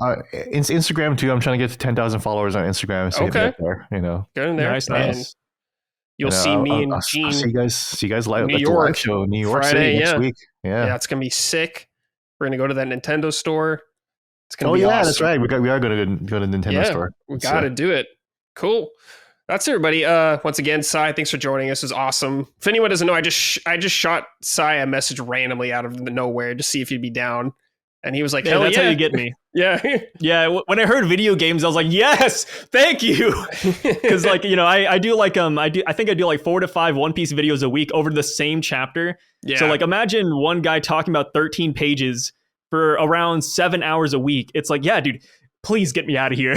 Speaker 2: Instagram too. I'm trying to get to 10,000 followers on Instagram. So
Speaker 1: okay,
Speaker 2: there,
Speaker 1: get in there.
Speaker 3: Nice.
Speaker 1: You'll see me and Gene.
Speaker 2: I'll see you guys live
Speaker 1: New
Speaker 2: at
Speaker 1: York,
Speaker 2: the live show, New York
Speaker 1: Friday,
Speaker 2: City next week. Yeah,
Speaker 1: it's gonna be sick. We're gonna go to that Nintendo store. It's gonna be awesome.
Speaker 2: That's right. We are gonna go to the Nintendo store.
Speaker 1: We gotta do it. Cool. That's everybody. Once again, Sai, thanks for joining us. It was awesome. If anyone doesn't know, I just shot Sai a message randomly out of nowhere to see if he'd be down. And he was like, hell
Speaker 3: that's how you get me.
Speaker 1: Yeah.
Speaker 3: Yeah. When I heard video games, I was like, yes, thank you. Because I do I think I do 4 to 5 One Piece videos a week over the same chapter.
Speaker 1: Yeah.
Speaker 3: So imagine one guy talking about 13 pages for around 7 hours a week. It's yeah, dude, please get me out of here.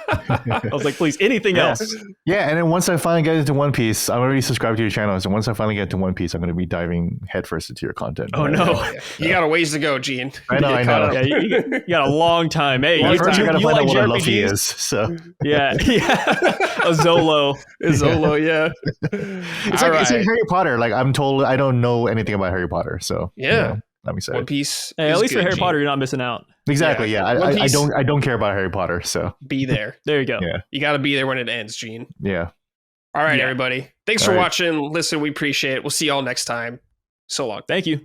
Speaker 3: I was like, please, anything else.
Speaker 2: Yeah, and then once I finally get into One Piece, I'm already subscribed to your channel. So once I finally get into One Piece, I'm going to be diving headfirst into your content.
Speaker 3: Oh, no.
Speaker 1: You got a ways to go, Gene.
Speaker 2: I know.
Speaker 3: Yeah, you got a long time. Hey,
Speaker 2: First, you got to find out what a Luffy
Speaker 3: JRPGs?
Speaker 2: is. So
Speaker 3: Yeah. A Zolo.
Speaker 1: Zolo, yeah.
Speaker 2: It's like Harry Potter. Like, I'm told I don't know anything about Harry Potter. So I'm excited.
Speaker 1: One Piece.
Speaker 3: Hey, at least for Harry
Speaker 1: Gene.
Speaker 3: Potter, you're not missing out.
Speaker 2: Exactly. Yeah. I don't care about Harry Potter. So
Speaker 1: be there.
Speaker 3: There you go.
Speaker 2: Yeah.
Speaker 1: You got to be there when it ends, Gene.
Speaker 2: Yeah.
Speaker 1: All right, everybody. Thanks for watching. Listen, we appreciate it. We'll see y'all next time. So long.
Speaker 3: Thank you.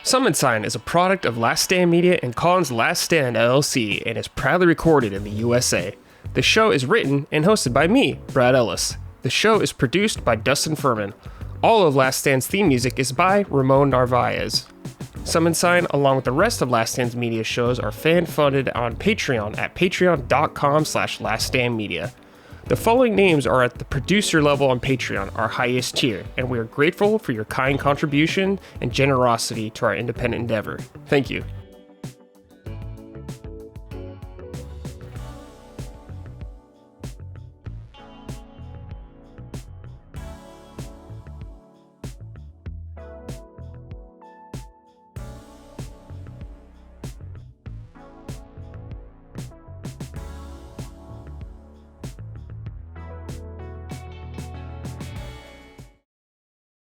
Speaker 1: Summon Sign is a product of Last Stand Media and Collins Last Stand LLC and is proudly recorded in the USA. The show is written and hosted by me, Brad Ellis. The show is produced by Dustin Furman. All of Last Stand's theme music is by Ramon Narvaez. Summon Sign, along with the rest of Last Stand's media shows, are fan-funded on Patreon at patreon.com/laststandmedia. The following names are at the producer level on Patreon, our highest tier, and we are grateful for your kind contribution and generosity to our independent endeavor. Thank you.